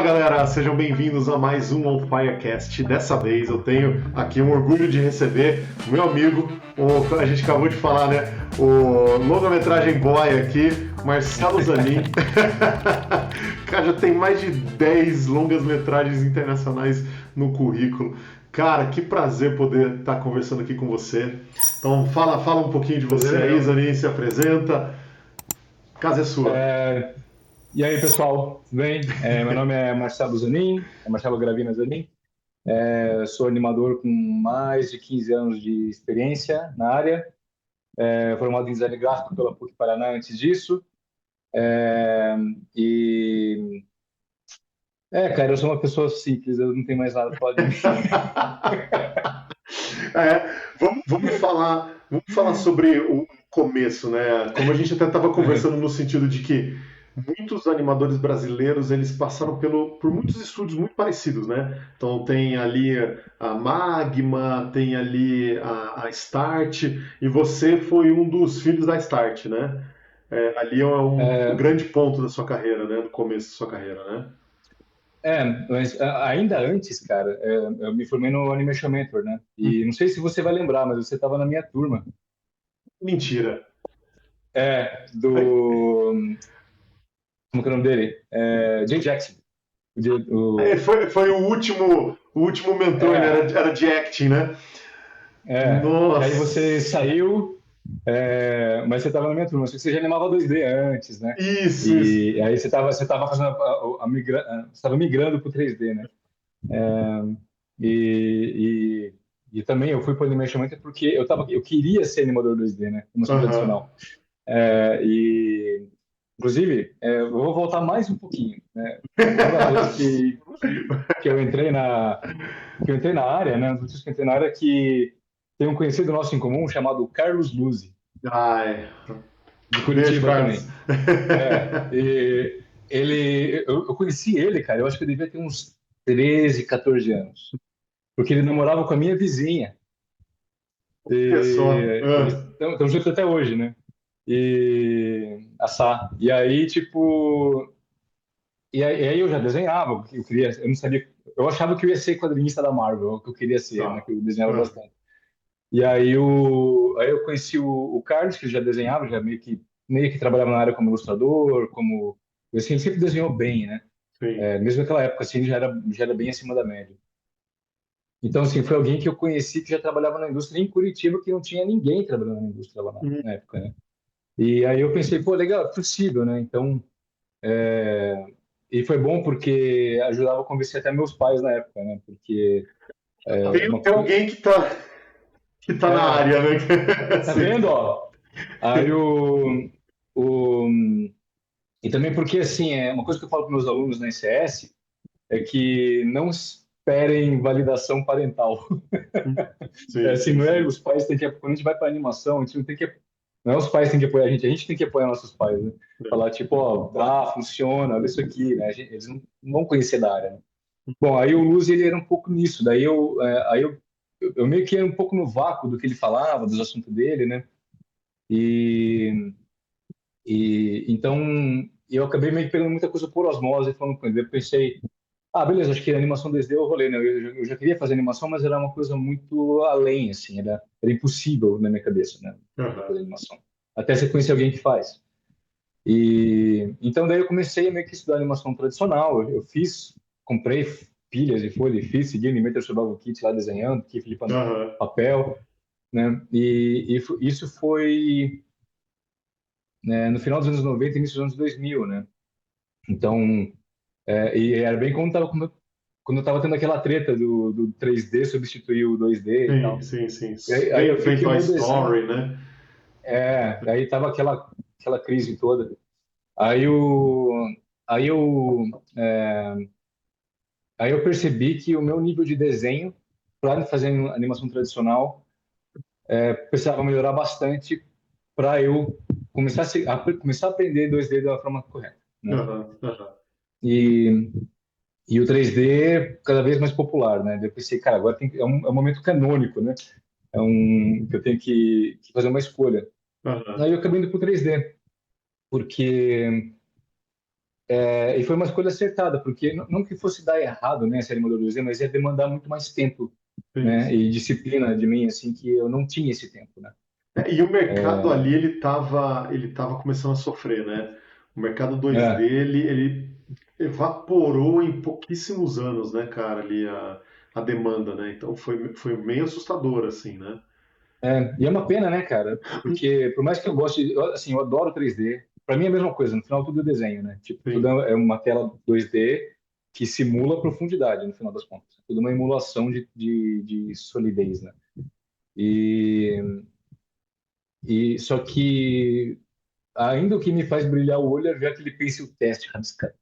Galera, sejam bem-vindos a mais um On Firecast. Dessa vez eu tenho aqui um orgulho de receber o meu amigo, a gente acabou de falar, né? O longa-metragem boy aqui, Marcelo Zanin. Cara, já tem mais de 10 longas-metragens internacionais no currículo. Cara, que prazer poder estar conversando aqui com você. Então fala um pouquinho de você aí, Zanin, se apresenta. A casa é sua. E aí, pessoal, tudo bem? Meu nome é Marcelo Zanin, é Marcelo Gravina Zanin. Sou animador com mais de 15 anos de experiência na área. Formado em design gráfico pela PUC Paraná antes disso. É, e, cara, eu sou uma pessoa simples, eu não tenho mais nada para falar de mim. Vamos falar sobre o começo, né? Como a gente até estava conversando no sentido de que muitos animadores brasileiros eles passaram por muitos estúdios muito parecidos, né? Então tem ali a Magma, tem ali a Start, e você foi um dos filhos da Start, né? Ali é um É, grande ponto da sua carreira, né? Do começo da sua carreira, né? mas ainda antes, cara, eu me formei no Animation Mentor, né? E não sei se você vai lembrar, mas você estava na minha turma. Mentira. Do... Como que é o nome dele? Jay Jackson. O, Foi o último mentor, ele era, é, era de acting, né? e aí você Nossa! saiu, mas você estava na minha turma, só que você já animava 2D antes, né? Isso. E aí você estava fazendo você estava migrando para o 3D, né? E, e também eu fui para o Animation Mentor porque eu queria ser animador 2D, né? Animação Aham. tradicional. Inclusive, eu vou voltar mais um pouquinho, né? Uma das coisas que eu entrei na área, né? Um dos motivos que eu entrei na área é que tem um conhecido nosso em comum chamado Carlos Luzzi, Ai, de beijo, Curitiba Carlos. também. E eu conheci ele, cara, eu acho que eu devia ter uns 13, 14 anos, porque ele namorava com a minha vizinha. Olha só. E eles estão juntos até hoje, né? E a Sá. E aí, tipo, e aí eu já desenhava, porque eu não sabia, eu achava que eu ia ser quadrinista da Marvel, o que eu queria ser, né? Tá. Que eu desenhava Ah, bastante. E aí eu conheci o Carlos, que já desenhava, já meio que trabalhava na área como ilustrador, assim, ele sempre desenhou bem, né? sim. Mesmo naquela época, assim, ele já era bem acima da média. Então, assim, foi alguém que eu conheci que já trabalhava na indústria em Curitiba, que não tinha ninguém trabalhando na indústria lá Hum. na época, né? E aí eu pensei, pô, legal, é possível, né? Então, e foi bom porque ajudava a convencer até meus pais na época, né? Porque Tem alguém que tá na é, área, né? tá Sim. vendo, ó? Aí o E também porque, assim, uma coisa que eu falo para meus alunos na ICS é que não esperem validação parental. Sim, Assim, sim, não é sim. os pais têm que, quando a gente vai para animação, a gente não tem que, não é os pais têm que apoiar a gente tem que apoiar nossos pais, né? Falar, tipo, ó, funciona, olha isso aqui, né? Eles não vão conhecer da área, né? Bom, aí o Luz, ele era um pouco nisso, daí eu meio que era um pouco no vácuo do que ele falava, dos assuntos dele, né? E então eu acabei meio que pegando muita coisa por osmose falando com ele. Eu pensei, beleza, acho que a animação 2D é o rolê, né? Eu já queria fazer animação, mas era uma coisa muito além, assim, era impossível na minha cabeça, né? Aham. Fazer animação. Até você conhecer alguém que faz. E então daí eu comecei a meio que estudar animação tradicional. Eu comprei pilhas e folha e fiz, segui o Animator Survival Kit lá desenhando, aqui flipando Aham. papel, né? Isso foi, né, no final dos anos 90 início dos anos 2000, né? Então, e era bem quando eu tava tendo aquela treta do 3D substituir o 2D e Sim, tal. sim, sim. Aí eu vi Vem que o Toy meu desenho, Story, né? aí tava aquela crise toda. Aí o, aí eu, é, aí eu percebi que o meu nível de desenho para fazer animação tradicional precisava melhorar bastante para eu começar a aprender 2D da forma correta, né? Aham, aham. E E o 3D cada vez mais popular, né? Daí eu pensei, cara, agora é um momento canônico, né? Que eu tenho que fazer uma escolha. Aham. Aí eu acabei indo pro 3D, porque e foi uma escolha acertada, porque não que fosse dar errado, né, essa animador 2D, mas ia demandar muito mais tempo, Sim, né, e sim. disciplina de mim, assim, que eu não tinha esse tempo, né. E o mercado ali, ele tava começando a sofrer, né? O mercado 2D, É, ele evaporou em pouquíssimos anos, né, cara, ali a demanda, né? Então foi meio assustador, assim, né? e é uma pena, né, cara, porque por mais que eu goste, assim, eu adoro 3D, para mim é a mesma coisa, no final tudo é desenho, né, tipo, tudo Sim, é uma tela 2D que simula profundidade, no final das contas, tudo uma emulação de solidez, né, e, e só que ainda o que me faz brilhar o olho é ver aquele pencil teste rabiscado.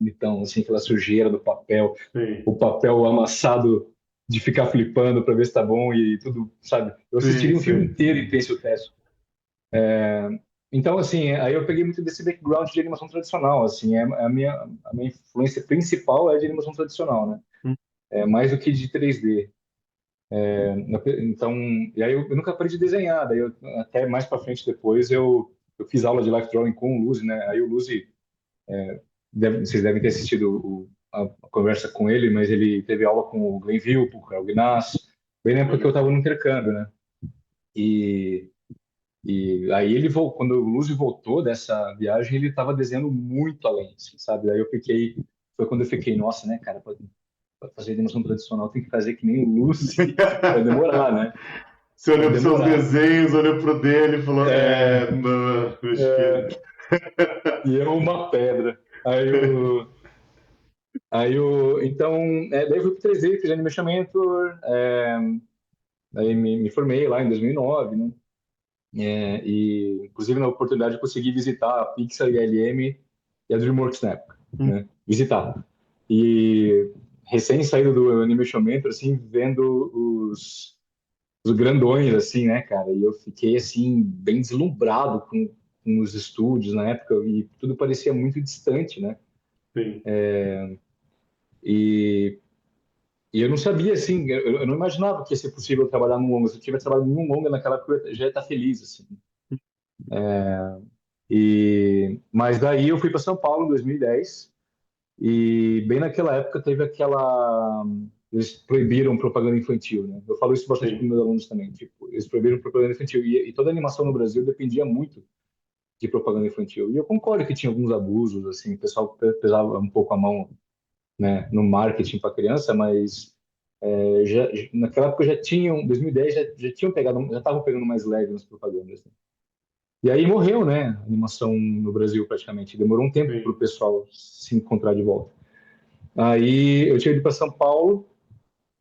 Então, assim, aquela sujeira do papel, sim, o papel amassado de ficar flipando para ver se tá bom e tudo, sabe? Eu sim, assistiria um filme sim. inteiro em pencil teste. Então, assim, aí eu peguei muito desse background de animação tradicional, assim, a minha influência principal é de animação tradicional, né? Hum, É mais do que de 3D. Então, e aí eu nunca parei de desenhar, daí até mais para frente depois eu fiz aula de life drawing com o Luzi, né? Aí o Luzi, vocês devem ter assistido a conversa com ele, mas ele teve aula com o Glenn Vilpo, com o Gnás, bem na época que eu olha. estava no intercâmbio, né? E, e aí quando o Luzi voltou dessa viagem, ele estava desenhando muito além, assim, sabe? Foi quando eu fiquei, nossa, né, cara, para fazer animação tradicional tem que fazer que nem o Luzi, vai demorar, né? Você Vai olhou para seus demorar. desenhos, olhou pro dele e falou: É, não, meu filho. é, e eu uma pedra. Então, daí eu fui pro 3D, fiz Animation Mentor, daí me formei lá em 2009, né? E, inclusive, na oportunidade, eu consegui visitar a Pixar e a LM e a DreamWorks na época, Hum, né? Visitar. E recém saído do Animation Mentor, assim, vendo os grandões, assim, né, cara? E eu fiquei, assim, bem deslumbrado com os estúdios na época e tudo parecia muito distante, né? sim. E, e eu não sabia, assim, eu não imaginava que ia ser possível trabalhar num longa. Se eu tivesse trabalhado num longa naquela época, eu já ia estar feliz, assim. Mas daí eu fui para São Paulo em 2010 e bem naquela época teve aquela. Eles proibiram propaganda infantil, né? Eu falo isso bastante para os Sim. meus alunos também. Tipo, eles proibiram propaganda infantil e toda a animação no Brasil dependia muito de propaganda infantil. E eu concordo que tinha alguns abusos, assim, o pessoal pesava um pouco a mão, né, no marketing para criança, mas naquela época já tinham, 2010 já tinham pegado, já estavam pegando mais leve nas propagandas, né? E aí morreu, né, a animação no Brasil praticamente. Demorou um tempo para o Sim. pessoal se encontrar de volta. Aí eu tinha ido para São Paulo,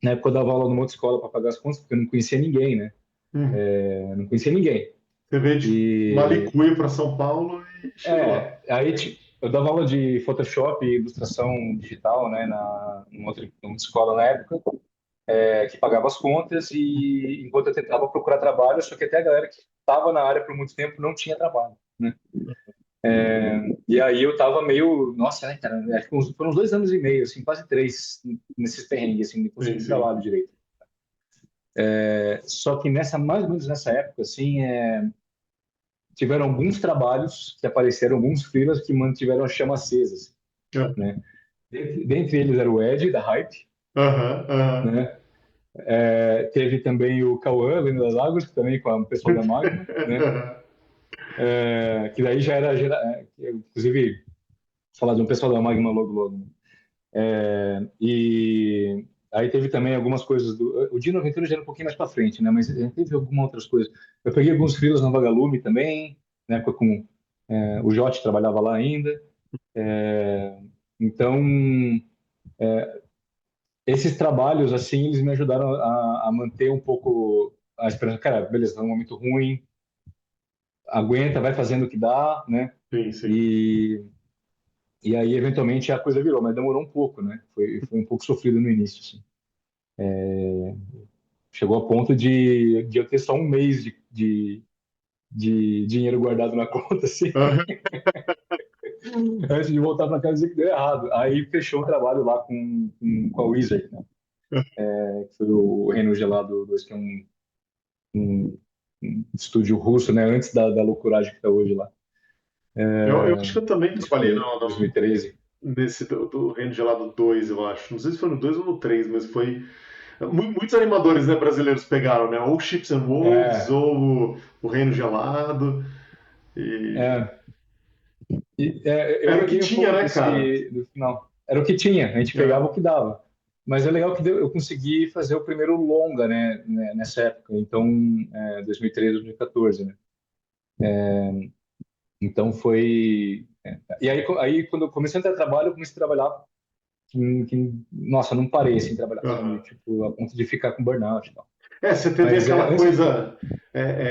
na época eu dava aula numa outra escola para pagar as contas, porque eu não conhecia ninguém, né? Hum. Eu não conhecia ninguém. Você veio de E Malicuia para São Paulo e chegou lá. aí eu dava aula de Photoshop e ilustração digital, né, numa outra escola na época. Que pagava as contas e enquanto eu tentava procurar trabalho, só que até a galera que estava na área por muito tempo não tinha trabalho, né? E aí eu tava meio, nossa, né, cara, acho que foram uns 2 anos e meio, assim, quase três, nesses perrengues, assim, de Sim, conseguir sim. trabalho direito. Só que mais ou menos nessa época, assim, tiveram alguns trabalhos que apareceram, alguns freelas que mantiveram a chama acesa, assim, Ah, né? Dentre eles era o Ed, da Hype, aham, aham. né? Teve também o Cauã, Lenda das Águas, que também com o pessoal da Magma, né? Que daí já era, inclusive, falar de um pessoal da Magma logo, logo, né? E aí teve também algumas coisas o Dino Aventura já era um pouquinho mais para frente, né? Mas teve algumas outras coisas. Eu peguei alguns freelas na Vagalume também, na época com o Jote trabalhava lá ainda. Então, esses trabalhos, assim, eles me ajudaram a manter um pouco a esperança. Cara, beleza, tá num momento ruim, aguenta, vai fazendo o que dá, né? Sim, sim. E, e aí, eventualmente, a coisa virou, mas demorou um pouco, né? Foi um pouco sofrido no início, assim. Chegou a ponto de eu ter só um mês de dinheiro guardado na conta, assim, Aham. antes de voltar para casa e dizer que deu errado. Aí fechou o trabalho lá com a Wizard, né? Que foi o Reino Gelado 2, que é um estúdio russo, né? Antes da loucuragem que está hoje lá. Eu acho que eu também Isso trabalhei foi em 2013. nesse do Reino Gelado 2, eu acho. Não sei se foi no 2 ou no 3, mas foi. Muitos animadores, né, brasileiros pegaram, né? Ou Ships and Wolves, É, ou o Reino Gelado. E é, eu era o que joguei um tinha, pouco né, cara? desse do final. Era o que tinha, a gente pegava É. o que dava. Mas é legal que eu consegui fazer o primeiro longa, nessa época. Então, 2013, 2014, né? Então foi. E aí, quando eu comecei a ter trabalho, eu comecei a trabalhar nossa, não parei sem trabalhar, sabe? Aham. Tipo, a ponto de ficar com burnout e tal. Você teve Mas aquela antes. coisa,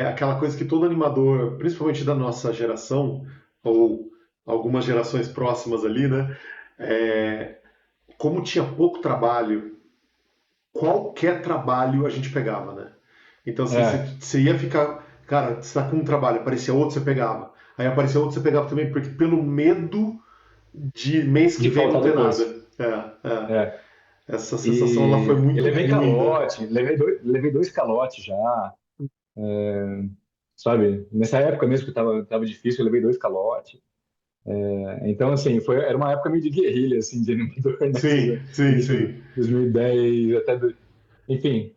aquela coisa que todo animador, principalmente da nossa geração, ou algumas gerações próximas ali, né? É, como tinha pouco trabalho, qualquer trabalho a gente pegava, né? Então, assim, É, você ia ficar. Cara, você tá com um trabalho, aparecia outro, você pegava. Aí aparecia outro, você pegava também, porque pelo medo de mês que de vem não faltar ter depois. nada. É. É. Essa sensação ela foi E eu muito levei ruim, né? calote, levei dois calotes já, sabe? Nessa época mesmo que tava difícil, eu levei dois calotes. Então, assim, era uma época meio de guerrilha, assim, de animador, né? Sim, sim, Início de sim. 2010, enfim,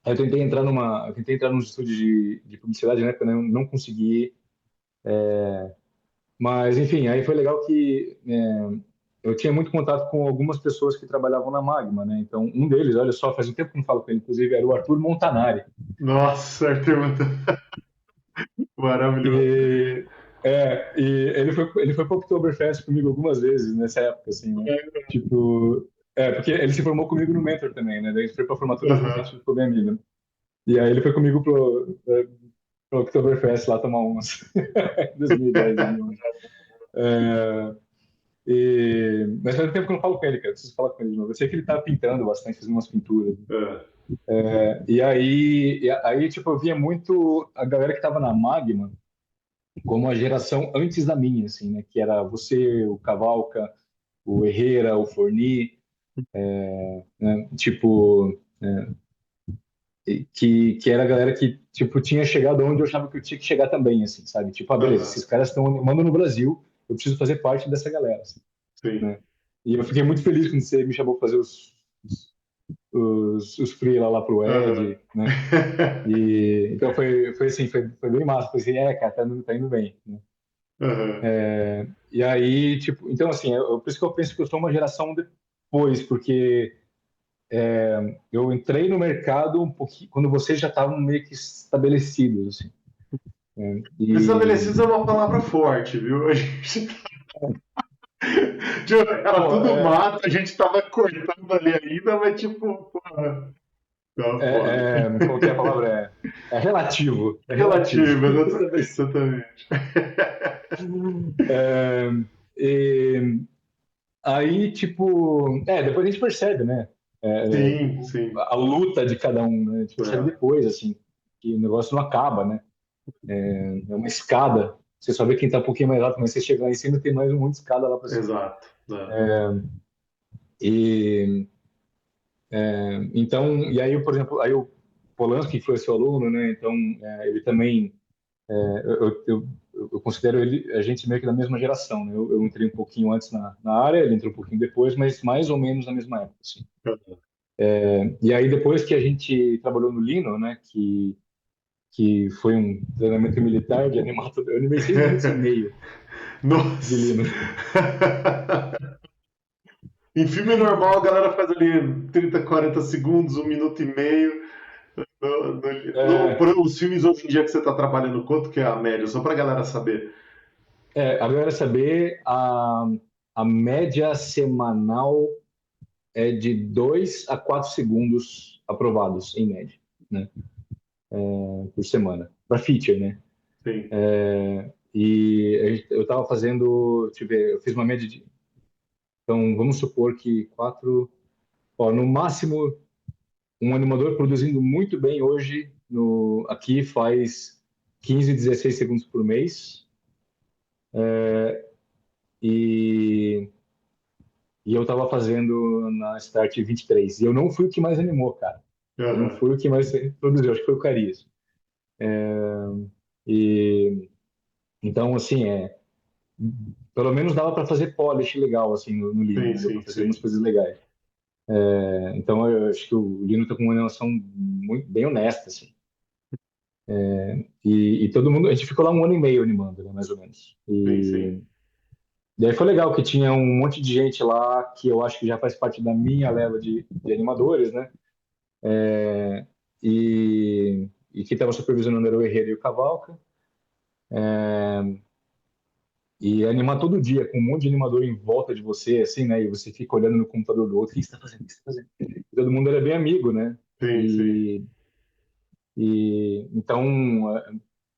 eu tentei entrar num estúdio de publicidade, né? Porque eu não consegui. Mas, enfim, aí foi legal que eu tinha muito contato com algumas pessoas que trabalhavam na Magma, né? Então, um deles, olha só, faz um tempo que eu não falo com ele, inclusive, era o Arthur Montanari. Nossa, Arthur, maravilhoso. E, e ele foi para o Oktoberfest comigo algumas vezes nessa época, assim, né? Tipo, porque ele se formou comigo no Mentor também, né? Daí a gente foi para a formatura junto, a Aham. gente ficou bem amigo, né? E aí ele foi comigo pro Oktoberfest lá tomar umas, em 2010, 2011. É, mas faz um tempo que eu não falo com ele, cara. Eu preciso falar com ele de novo. Eu sei que ele tá pintando bastante, fazendo umas pinturas. É. E aí, tipo, eu via muito a galera que tava na Magma como a geração antes da minha, assim, né? Que era você, o Cavalca, o Herrera, o Forni, né? Tipo, que era a galera que, tipo, tinha chegado onde eu achava que eu tinha que chegar também, assim, sabe? Tipo, beleza, Aham. esses caras estão animando no Brasil, eu preciso fazer parte dessa galera, assim, Sim. né? E eu fiquei muito feliz quando você me chamou para fazer os freela lá pro Aham. Ed, né? E então foi assim, foi bem massa. Foi assim, cara, tá indo bem, né? Aham. E aí, tipo, então assim, por isso que eu penso que eu sou uma geração depois, porque eu entrei no mercado um pouquinho quando vocês já estavam meio que estabelecidos, assim, né? Estabelecidos é uma palavra forte, viu? A gente, tipo, era Pô, tudo mato, a gente tava cortando ali ainda, mas tipo, porra, tá foda. como que é a palavra? É relativo, é relativo. Relativo, exatamente, Estabelecido. exatamente. É, e, Aí, tipo, depois a gente percebe, né? Sim, sim. A luta de cada um, né? A gente percebe É, depois, assim, que o negócio não acaba, né? É uma escada. Você só vê quem tá um pouquinho mais alto, mas você chega lá em cima tem mais um monte de escada lá para cima. exato. É. E então, e aí, por exemplo, aí o Polanski, que foi seu aluno, né? Então, ele também, eu considero ele a gente meio que da mesma geração, né? Eu entrei um pouquinho antes na área, ele entrou um pouquinho depois, mas mais ou menos na mesma época, assim. E aí, depois que a gente trabalhou no Lino, né, que foi um treinamento militar de animação, eu animei 6 minutos e meio de Nossa! Lino. Em filme normal, a galera faz ali 30, 40 segundos, um minuto e meio. É, Os filmes hoje em dia que você está trabalhando, quanto que é a média? Só para a galera saber. agora saber, a média semanal é de 2 a 4 segundos aprovados, em média, né, por semana, para feature, né? Sim. E eu estava fazendo, deixa eu ver, eu fiz uma média de. Então, vamos supor que no máximo. Um animador produzindo muito bem hoje aqui faz 15, 16 segundos por mês. E, e eu estava fazendo na Start 23. E eu não fui o que mais animou, cara. Eu não Aham. fui o que mais produziu, acho que foi o Carias. E então, assim, pelo menos dava para fazer polish legal assim no Lino, sim, né? Deu para sim, fazer umas sim. coisas legais. Então eu acho que o Lino tá com uma animação muito bem honesta assim. E todo mundo, a gente ficou lá um ano e meio animando, né, mais ou menos. Sim, sim. E aí foi legal que tinha um monte de gente lá que eu acho que já faz parte da minha leva de animadores, né? E quem estava supervisionando era o Herrera e o Cavalca. E animar todo dia com um monte de animador em volta de você, assim, né? E você fica olhando no computador do outro, o que você está fazendo? O que você está fazendo? E todo mundo era bem amigo, né? Sim, sim. E então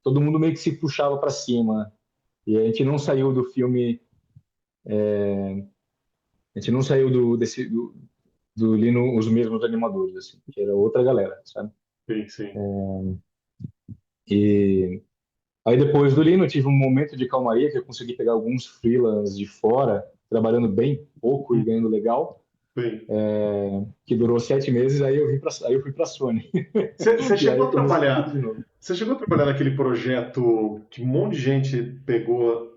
todo mundo meio que se puxava para cima. E a gente não saiu do filme, a gente não saiu do Lino os mesmos animadores, assim, que era outra galera, sabe? Sim, sim. E aí depois do Lino eu tive um momento de calmaria que eu consegui pegar alguns freelas de fora, trabalhando bem pouco e Hum, ganhando legal, sim. que durou 7 meses, aí eu fui para Sony. Você E chegou aí a comecei tudo trabalhar. de novo. Você chegou a trabalhar naquele projeto que um monte de gente pegou,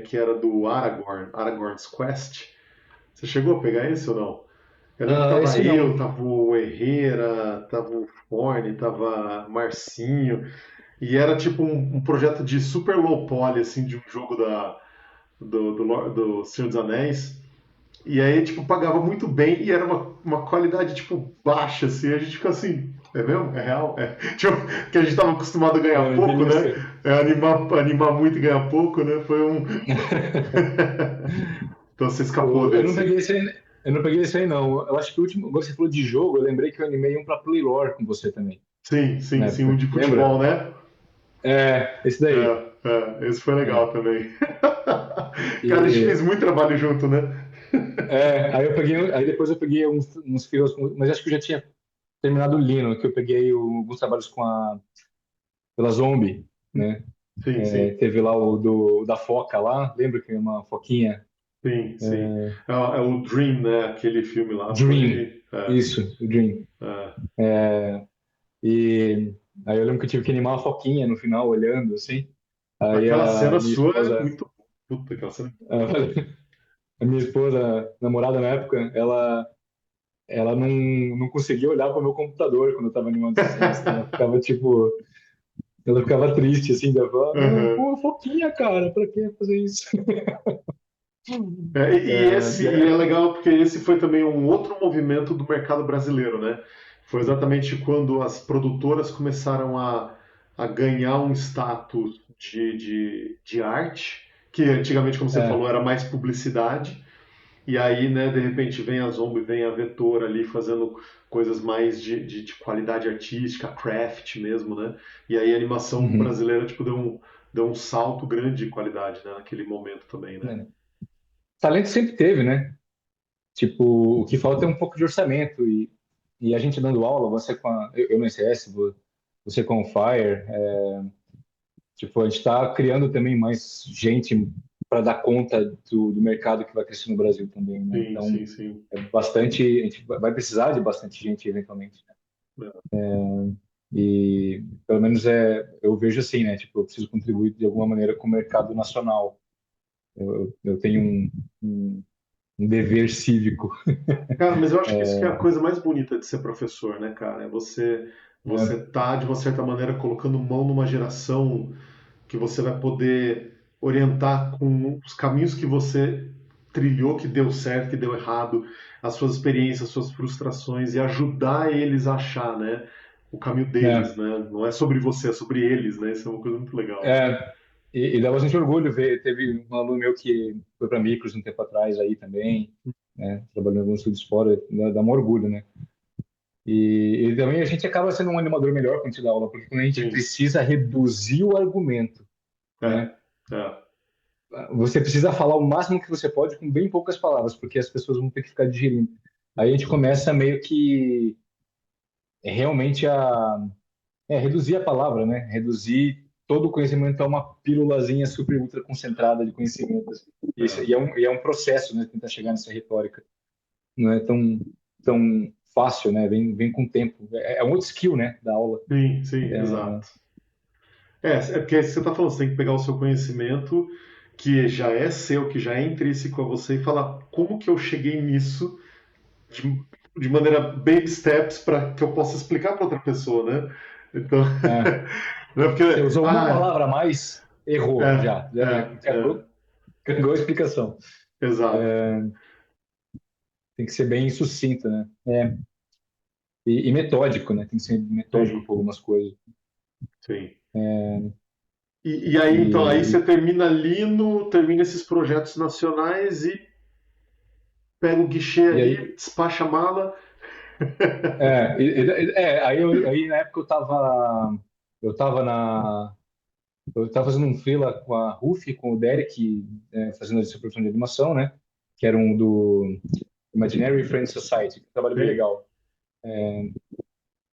que era do Aragorn, Aragorn's Quest? Você chegou a pegar esse ou não? Eu lembro que Ah, tava esse não. eu, tava o Herrera, tava o Forne, tava Marcinho, e era tipo um projeto de super low poly, assim, de um jogo do Senhor dos Anéis. E aí, tipo, pagava muito bem e era uma qualidade, tipo, baixa, assim. A gente fica assim, é mesmo? É real? É. Tipo, que a gente tava acostumado a ganhar Não pouco, entendi isso né? aí. É, animar muito e ganhar pouco, né? Foi um. Então você escapou Eu não desse. peguei esse aí, eu não peguei esse aí, não. Eu acho que o último, agora você falou de jogo, eu lembrei que eu animei um para Playlore com você também, Sim, sim, na sim, um época. de Lembra? futebol, né? Esse daí. Esse foi legal É. também. Cara, a gente fez E, muito trabalho junto, né? aí depois eu peguei uns fios, mas acho que eu já tinha terminado o Lino, que eu peguei alguns trabalhos pela Zombie, né? Sim, sim, Teve lá da foca lá, lembra que é uma foquinha? sim, sim. É o Dream, né? Aquele filme lá Dream, foi. isso, o Dream. É. E aí eu lembro que eu tive que animar a foquinha no final, olhando assim. Aí Aquela a cena minha sua é esposa, muito. Puta, aquela cena. a minha esposa, namorada na época, ela não conseguia olhar para o meu computador quando eu estava animando as cenas. Ela ficava tipo, ela ficava triste assim, ela falava, não, Aham. pô, foquinha, cara, pra que fazer isso? E é legal porque esse foi também um outro movimento do mercado brasileiro, né? Foi exatamente quando as produtoras começaram a ganhar um status de arte, que antigamente, como você falou, É, era mais publicidade. E aí, né, de repente vem a Zombie, vem a Vetor ali fazendo coisas mais de qualidade artística, craft mesmo, né? E aí a animação uhum, brasileira, tipo, deu um salto grande de qualidade, né, naquele momento também, né? né? Talento sempre teve, né? Tipo, o que falta é um pouco de orçamento e a gente dando aula, você com eu no ICS, você com o Fire, tipo, a gente está criando também mais gente para dar conta do mercado que vai crescer no Brasil também, né? Sim, Então, sim, sim. a gente vai precisar de bastante gente eventualmente, né? É. E pelo menos eu vejo assim, né? Tipo, eu preciso contribuir de alguma maneira com o mercado nacional. Eu tenho um, um dever cívico. Cara, mas eu acho que isso que é a coisa mais bonita de ser professor, né, cara? É você Né? tá, de uma certa maneira, colocando mão numa geração que você vai poder orientar com os caminhos que você trilhou, que deu certo, que deu errado, as suas experiências, as suas frustrações e ajudar eles a achar, né, o caminho deles, Né? né? Não é sobre você, é sobre eles, né? Isso é uma coisa muito legal. É, e dá bastante orgulho ver. Teve um aluno meu que foi para Micros um tempo atrás aí também, né? Trabalhando em alguns estúdios fora, dá um orgulho, né? E também a gente acaba sendo um animador melhor quando a gente dá aula, porque quando a gente Sim, precisa reduzir o argumento, é, né? é, Você precisa falar o máximo que você pode com bem poucas palavras, porque as pessoas vão ter que ficar digerindo. Aí a gente começa meio que realmente reduzir a palavra, né? Reduzir todo o conhecimento a uma pílulazinha super ultra concentrada de conhecimentos. é. E é um processo, né? Tentar chegar nessa retórica. Não é tão fácil, né? Vem com o tempo. É um outro skill, né? Da aula. Sim, sim, É, exato. É porque você está falando, você tem que pegar o seu conhecimento que já é seu, que já é intrínseco a você, e falar como que eu cheguei nisso de, de maneira baby steps para que eu possa explicar para outra pessoa, né? Então, É. não é Você porque, usou uma palavra a mais, errou é, já. Já cagou a explicação. exato, Tem que ser bem sucinto, né? E metódico, né? Tem que ser metódico sim, por algumas coisas. sim. E aí, então, aí E, você termina Lino, termina esses projetos nacionais e pega o guichê e ali, aí, despacha a mala. aí na época eu tava na, eu tava fazendo um freela com a Rufi, com o Derek, fazendo essa produção de animação, né? Que era um do Imaginary Friends Society, que é um trabalho bem Sim, legal.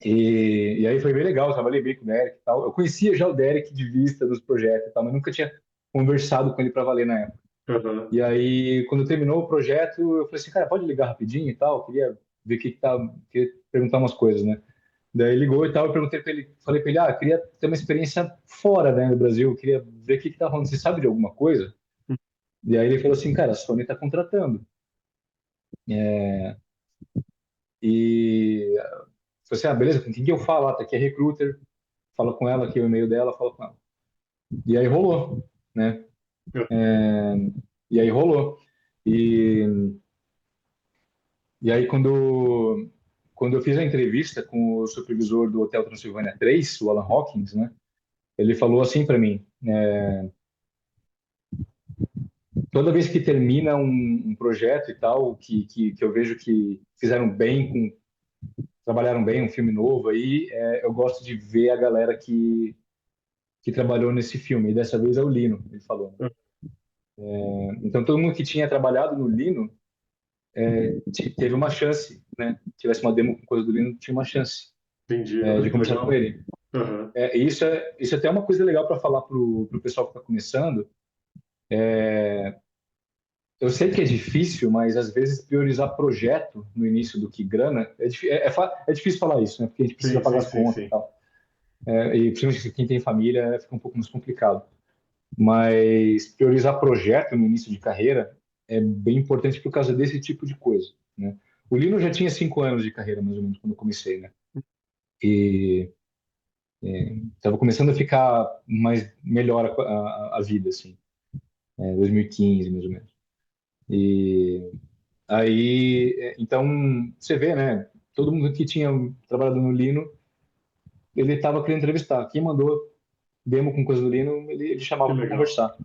E aí foi bem legal, eu trabalhei bem com o Derek e tal. Eu conhecia já o Derek de vista dos projetos e tal, mas nunca tinha conversado com ele para valer na época. aham, E aí, quando terminou o projeto, eu falei assim, cara, pode ligar rapidinho e tal? Eu queria ver o que que tá, queria perguntar umas coisas, né? Daí ele ligou e tal, eu perguntei para ele, falei para ele, eu queria ter uma experiência fora, né, do Brasil, eu queria ver o que que tá rolando, você sabe de alguma coisa? E aí ele falou assim, cara, a Sony tá contratando. E falei assim, beleza, com quem que eu falo? Tá aqui a recruiter, fala com ela, aqui é o e-mail dela, fala com ela. E aí rolou, né? E aí rolou. E, e aí quando eu fiz a entrevista com o supervisor do Hotel Transilvânia 3, o Alan Hawkins, né? Ele falou assim para mim, toda vez que termina um projeto e tal, que eu vejo que fizeram bem, trabalharam bem, um filme novo aí, eu gosto de ver a galera que trabalhou nesse filme. E dessa vez é o Lino, ele falou, né? Então todo mundo que tinha trabalhado no Lino teve uma chance, né? Tivesse uma demo com coisa do Lino, tinha uma chance entendi. Olha de que conversar com legal. ele. Aham, E isso é até uma coisa legal para falar pro pessoal que está começando. Eu sei que é difícil, mas às vezes priorizar projeto no início do que grana é difícil falar isso, né? Porque a gente precisa sim, pagar sim, as sim, contas e sim. tal. E principalmente quem tem família fica um pouco mais complicado. Mas priorizar projeto no início de carreira é bem importante por causa desse tipo de coisa, né? O Lino já tinha 5 anos de carreira, mais ou menos, quando eu comecei, né? E estava começando a ficar mais melhor a vida, assim, 2015, mais ou menos. E aí, então, você vê, né? Todo mundo que tinha trabalhado no Lino, ele estava querendo entrevistar. Quem mandou demo com coisa do Lino, ele Que chamava para legal. conversar.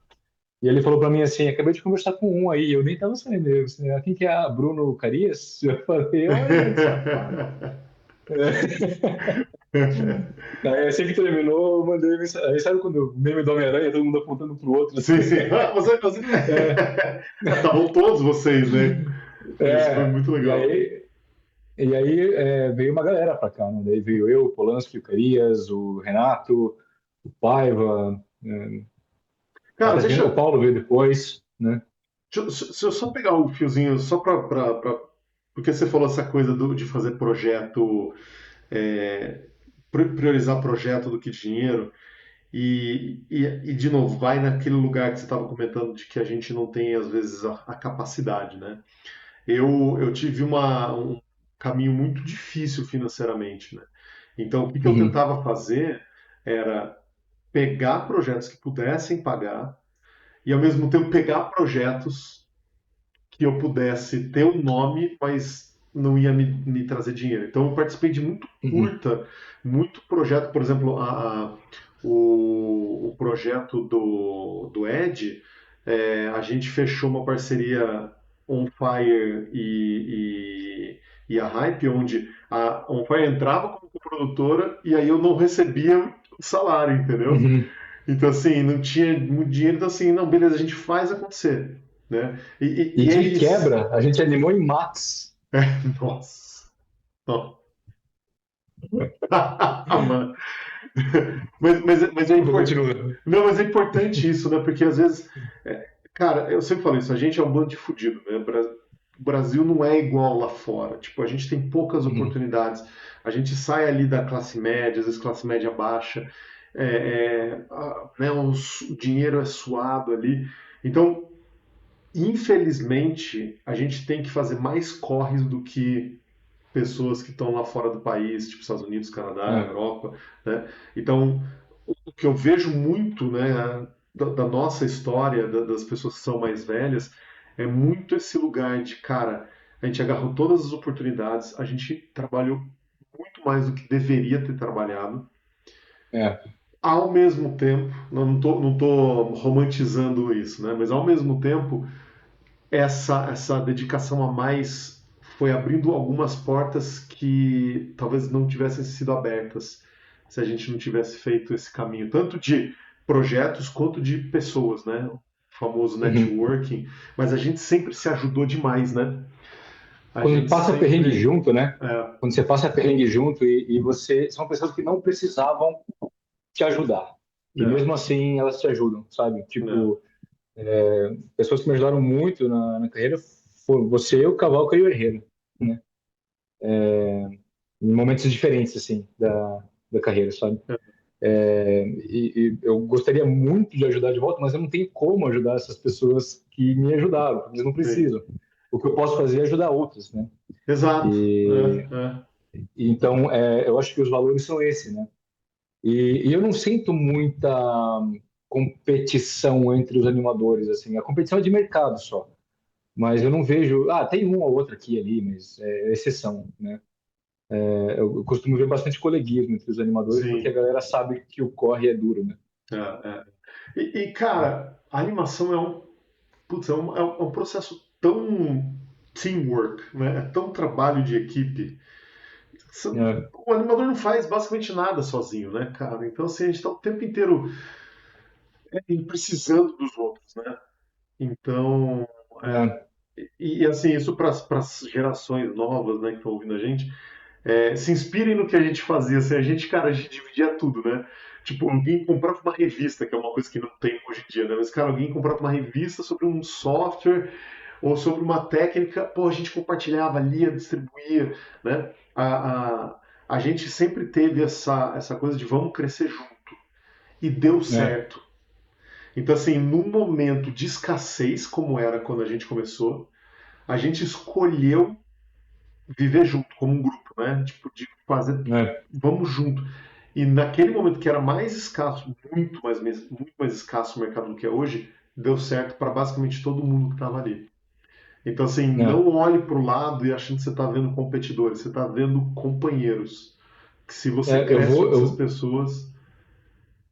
E ele falou para mim assim: acabei de conversar com um aí, eu nem estava sabendo. Eu disse, quem que é? Bruno Carias? Eu falei: olha que safado. Aí assim que terminou, eu mandei mensagem. Aí sabe quando o meme do Homem-Aranha, todo mundo apontando pro outro Sim, assim? sim. Você... É, Estavam todos vocês, né? Isso foi muito e legal. aí, veio uma galera pra cá, né? Daí veio eu, o Polanski, o Carias, o Renato, o Paiva, Cara, até o deixa, Paulo veio depois, né? se eu só pegar o fiozinho, só porque você falou essa coisa de fazer projeto, é, priorizar projeto do que dinheiro. De novo, vai naquele lugar que você estava comentando de que a gente não tem, às vezes, a capacidade, né? Eu tive um caminho muito difícil financeiramente, né? Então, o que eu Uhum, tentava fazer era pegar projetos que pudessem pagar e, ao mesmo tempo, pegar projetos que eu pudesse ter um nome, mas não ia me trazer dinheiro. Então, eu participei de muito uhum, curta, muito projeto, por exemplo, o projeto do Ed, a gente fechou uma parceria On Fire e a Hype, onde a On Fire entrava como produtora e aí eu não recebia o salário, entendeu? uhum. Então, assim, não tinha muito dinheiro, então, assim, não, beleza, a gente faz acontecer, né? E E é de isso. quebra, a gente animou em Max. Nossa. Ó. Mano. Mas é Desculpa, importante. continua. Não, mas é importante isso, né? Porque às vezes, cara, eu sempre falo isso, a gente é um bando de fudido, né? O Brasil não é igual lá fora. Tipo, a gente tem poucas Uhum, oportunidades. A gente sai ali da classe média, às vezes classe média baixa, né, o dinheiro é suado ali. Então, infelizmente, a gente tem que fazer mais corres do que pessoas que estão lá fora do país, tipo Estados Unidos, Canadá, É, Europa, né? Então, o que eu vejo muito, né, da nossa história, das pessoas que são mais velhas, é muito esse lugar de, cara, a gente agarrou todas as oportunidades, a gente trabalhou muito mais do que deveria ter trabalhado. é, Ao mesmo tempo, não tô romantizando isso, né? Mas ao mesmo tempo, essa dedicação a mais foi abrindo algumas portas que talvez não tivessem sido abertas se a gente não tivesse feito esse caminho, tanto de projetos quanto de pessoas, né? O famoso uhum. networking, mas a gente sempre se ajudou demais, né? A Quando gente passa perrengue sempre. junto, né? É, Quando você passa perrengue junto e você são pessoas que não precisavam te ajudar. E é, mesmo assim elas te ajudam, sabe? é, Tipo, pessoas que me ajudaram muito na carreira foram você, o Cavalca e o Herrera, né? Em momentos diferentes, assim, da carreira, sabe? E eu gostaria muito de ajudar de volta, mas eu não tenho como ajudar essas pessoas que me ajudaram, porque eles não sim. precisam. O que eu posso fazer é ajudar outros, né? Exato. E, É, então, eu acho que os valores são esses, né? E eu não sinto muita competição entre os animadores, assim. A competição é de mercado só. Mas eu não vejo. Ah, tem um ou outro aqui e ali, mas é exceção, né? Eu costumo ver bastante coleguismo entre os animadores, porque a sim. galera sabe que o corre é duro, né? É, é. Cara, a animação putz, é um processo tão teamwork, né? É tão trabalho de equipe. É, O animador não faz basicamente nada sozinho, né, cara? Então, assim, a gente está o tempo inteiro precisando dos outros, né? Então, é, assim, isso para as gerações novas, né, que estão ouvindo a gente, se inspirem no que a gente fazia. Assim, cara, a gente dividia tudo, né? Tipo, alguém comprava uma revista, que é uma coisa que não tem hoje em dia, né? Mas, cara, alguém comprava uma revista sobre um software ou sobre uma técnica, pô, a gente compartilhava, lia, distribuía, né? A gente sempre teve essa coisa de vamos crescer junto. E deu é, certo. Então, assim, num momento de escassez, como era quando a gente começou, a gente escolheu viver junto, como um grupo, né? Tipo, de fazer, é, vamos junto. E naquele momento que era mais escasso, muito mais escasso o mercado do que é hoje, deu certo para basicamente todo mundo que estava ali. Então, assim, é. não olhe para o lado e achando que você está vendo competidores, você está vendo companheiros. Que se você É, cresce junto com essas pessoas.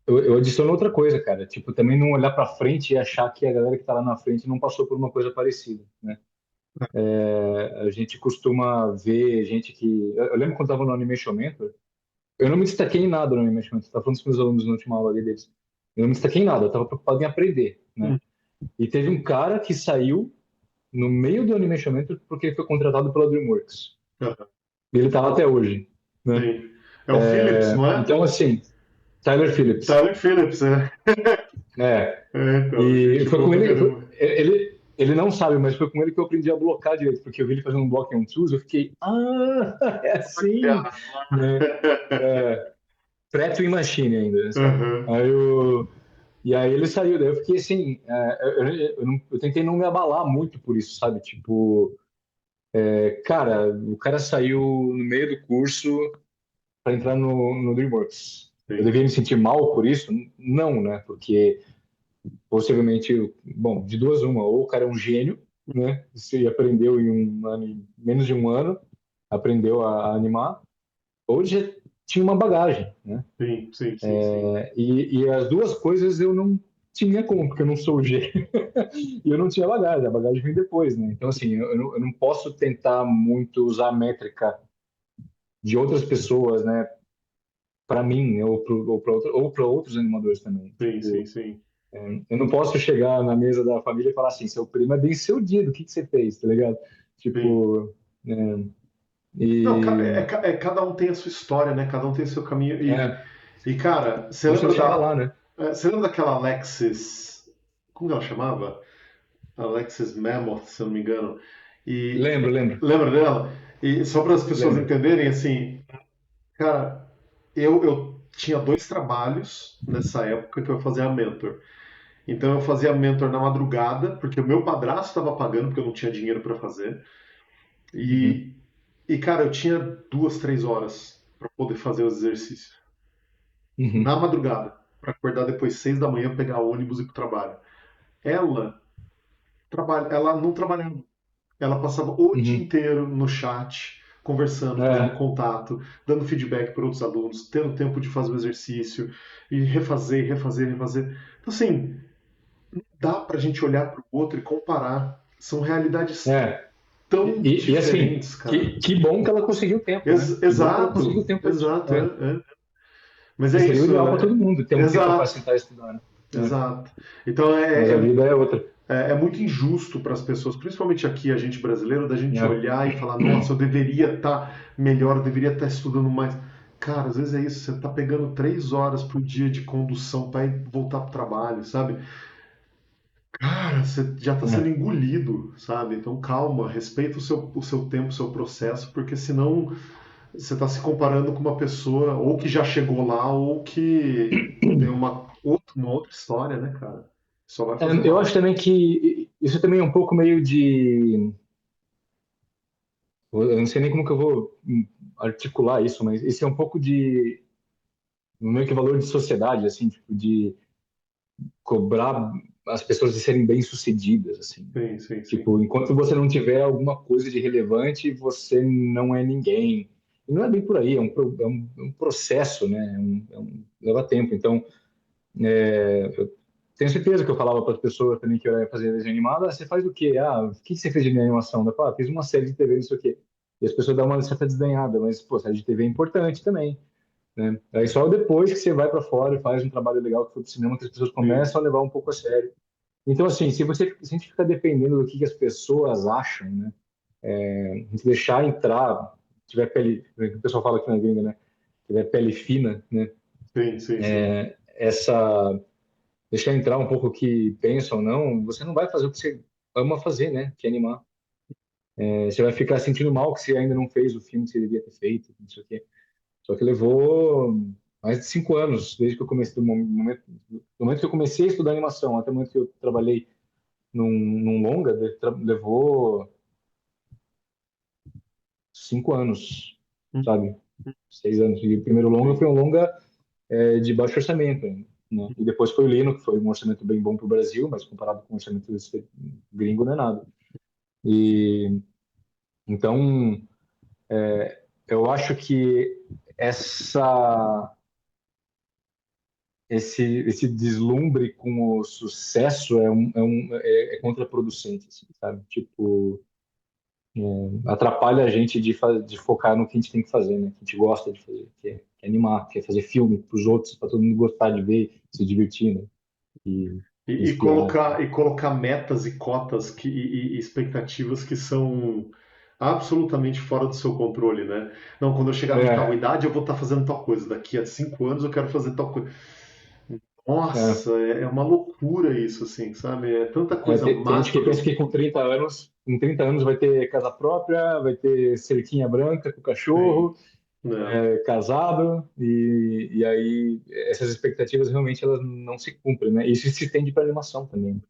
eu adiciono outra coisa, cara. Tipo, também não olhar pra frente e achar que a galera que tá lá na frente não passou por uma coisa parecida, né? A gente costuma ver gente que. Eu lembro quando estava no Animation Mentor, eu não me destaquei em nada no Animation Mentor. Estava falando com os meus alunos na última aula ali deles. Eu não me destaquei em nada, eu estava preocupado em aprender, né? Hum, E teve um cara que saiu no meio do Animation Mentor porque ele foi contratado pela DreamWorks. aham, E ele tá lá até hoje, né? sim. É o Phillips, não é? Então, assim, Tyler Phillips. Tyler Phillips, né? É, Então, e gente foi boa com pra ele, caramba. ele não sabe, mas foi com ele que eu aprendi a blocar direito, porque eu vi ele fazendo um block on twos, eu fiquei, é assim, né? É, Pratt Machine ainda, né, sabe? Aham, Aí e aí ele saiu, daí eu fiquei assim, eu tentei não me abalar muito por isso, sabe? Tipo, cara, o cara saiu no meio do curso para entrar no DreamWorks. Eu sim. devia me sentir mal por isso? Não, né? Porque possivelmente, bom, de duas uma, ou o cara é um gênio, né? Se aprendeu em um ano, em menos de um ano, aprendeu a animar, ou já tinha uma bagagem, né? Sim, sim, sim, sim. E as duas coisas eu não tinha como, porque eu não sou gênio e eu não tinha bagagem, a bagagem vem depois, né? Então, assim, eu não posso tentar muito usar a métrica de outras pessoas, né? Para mim, ou para outros animadores também. Sim, sim, Tipo, sim. eu não posso chegar na mesa da família e falar assim, seu primo é bem sucedido, o que que você fez, tá ligado? Sim. Tipo, Não, e cada um tem a sua história, né? Cada um tem o seu caminho. é, Cara, você chega lá, né? você lembra daquela Alexis, como ela chamava? Alexis Mammoth, se eu não me engano. E Lembro, lembro, lembra dela? E só para as pessoas lembro. entenderem, assim, cara, eu tinha dois trabalhos nessa época que eu fazia a mentor. Então eu fazia mentor na madrugada, porque o meu padrasto estava pagando, porque eu não tinha dinheiro para fazer. Uhum. E, cara, eu tinha 2, 3 horas para poder fazer os exercícios. Uhum. Na madrugada, para acordar depois 6 da manhã, pegar ônibus e ir pro trabalho. Ela, ela não trabalhava. Ela passava o dia Uhum. inteiro no chat, conversando, fazendo É, contato, dando feedback para outros alunos, tendo tempo de fazer o exercício e refazer, refazer, refazer. Então, assim, dá para a gente olhar para o outro e comparar. São realidades é. tão E assim, diferentes, cara. que bom que ela conseguiu tempo, né? Que bom que ela conseguiu Exato, tempo para isso. exato. É. Mas Que é seria o isso, ideal para todo mundo, ter um tempo para exato, sentar e estudar, né? É. exato. Então Mas a vida é outra. é muito injusto para as pessoas, principalmente aqui, a gente brasileiro, da gente Né? olhar e falar: nossa, eu deveria estar melhor, eu deveria estar estudando mais. Cara, às vezes é isso, você está pegando 3 horas por dia de condução para voltar para o trabalho, sabe? Cara, você já está sendo É. engolido, sabe? Então calma, respeita o seu tempo, o seu processo, porque senão você está se comparando com uma pessoa ou que já chegou lá ou que tem uma outra história, né, cara? Só vai fazer Eu acho mal. também que isso também é um pouco meio de. Eu não sei nem como que eu vou articular isso, mas isso é um pouco de. Meio que valor de sociedade, assim, tipo, de cobrar as pessoas de serem bem-sucedidas, assim. Sim, sim, sim. Tipo, enquanto você não tiver alguma coisa de relevante, você não é ninguém. E não é bem por aí, é um processo, né? Leva tempo. Então, eu tenho certeza que eu falava para as pessoas também que eu ia fazer desenho animado, você faz o quê? O que você fez de animação? Eu falava, fiz uma série de TV, não sei o quê. E as pessoas dão uma certa desdenhada, mas, pô, série de TV é importante também, né? Aí só depois que você vai para fora e faz um trabalho legal que foi pro cinema que as pessoas Sim. começam a levar um pouco a sério. Então, assim, se a gente ficar dependendo do que as pessoas acham, né? A gente deixar entrar, tiver pele, o pessoal fala aqui na gringa, né? Tiver pele fina, né? Sim, sim, sim. Essa deixar entrar um pouco o que pensam ou não, você não vai fazer o que você ama fazer, né? Que é animar. Você vai ficar sentindo mal que você ainda não fez o filme que você devia ter feito, não sei o quê. Só que levou mais de 5 anos, desde que eu comecei, do momento que eu comecei a estudar animação até o momento que eu trabalhei num longa, levou 5 anos, sabe? 6 anos. E o primeiro longa Sim. foi um longa de baixo orçamento, né? E depois foi o Lino, que foi um orçamento bem bom para o Brasil, mas comparado com o orçamento desse gringo não é nada. E então eu acho que essa esse deslumbre com o sucesso é contraproducente, assim, sabe? Tipo, atrapalha a gente de focar no que a gente tem que fazer, né? Que a gente gosta de fazer, que é animar, que é fazer filme para os outros, para todo mundo gostar de ver, se divertir, né? E E inspirar. colocar metas e cotas e expectativas que são absolutamente fora do seu controle, né? Não, quando eu chegar em tal É, idade eu vou estar fazendo tal coisa. Daqui a 5 anos eu quero fazer tal coisa. é, Nossa, é uma loucura isso, assim, sabe? É tanta coisa tem gente que pensa macro. que com 30 anos vai ter casa própria, vai ter cerquinha branca com Sim, cachorro, não. casado, e aí essas expectativas realmente elas não se cumprem, né? Isso se estende para animação também.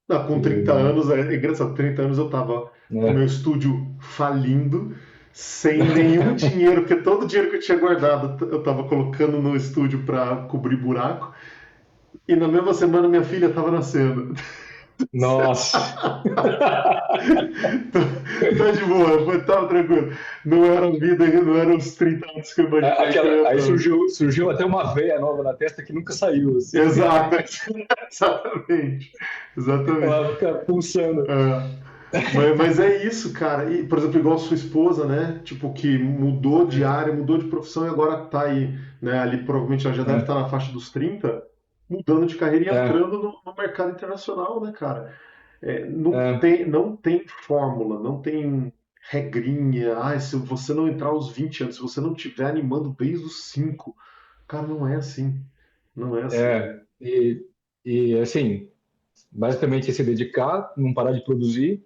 Não, com 30 E, anos, é engraçado, 30 anos eu tava com meu né? estúdio falindo, sem nenhum dinheiro, porque todo o dinheiro que eu tinha guardado eu tava colocando no estúdio para cobrir buraco, e na mesma semana minha filha tava nascendo. Nossa! Tá de boa, tava tranquilo. Não era a vida, não eram os 30 anos que eu imaginei que eu ia Aí fazer. surgiu até uma veia nova na testa que nunca saiu, assim. Exato, exatamente. Exatamente. Ela fica pulsando. É. Mas é isso, cara. E, por exemplo, igual a sua esposa, né? Tipo, que mudou de É, área, mudou de profissão e agora tá aí, né? Ali provavelmente ela já deve estar é, na faixa dos 30, mudando de carreira e é, entrando no mercado internacional, né, cara? Não é, tem, não tem fórmula, não tem regrinha. Ah, se você não entrar aos 20 anos, se você não estiver animando desde os 5, cara, não é assim. Não é assim. é. E assim, basicamente é se dedicar, não parar de produzir,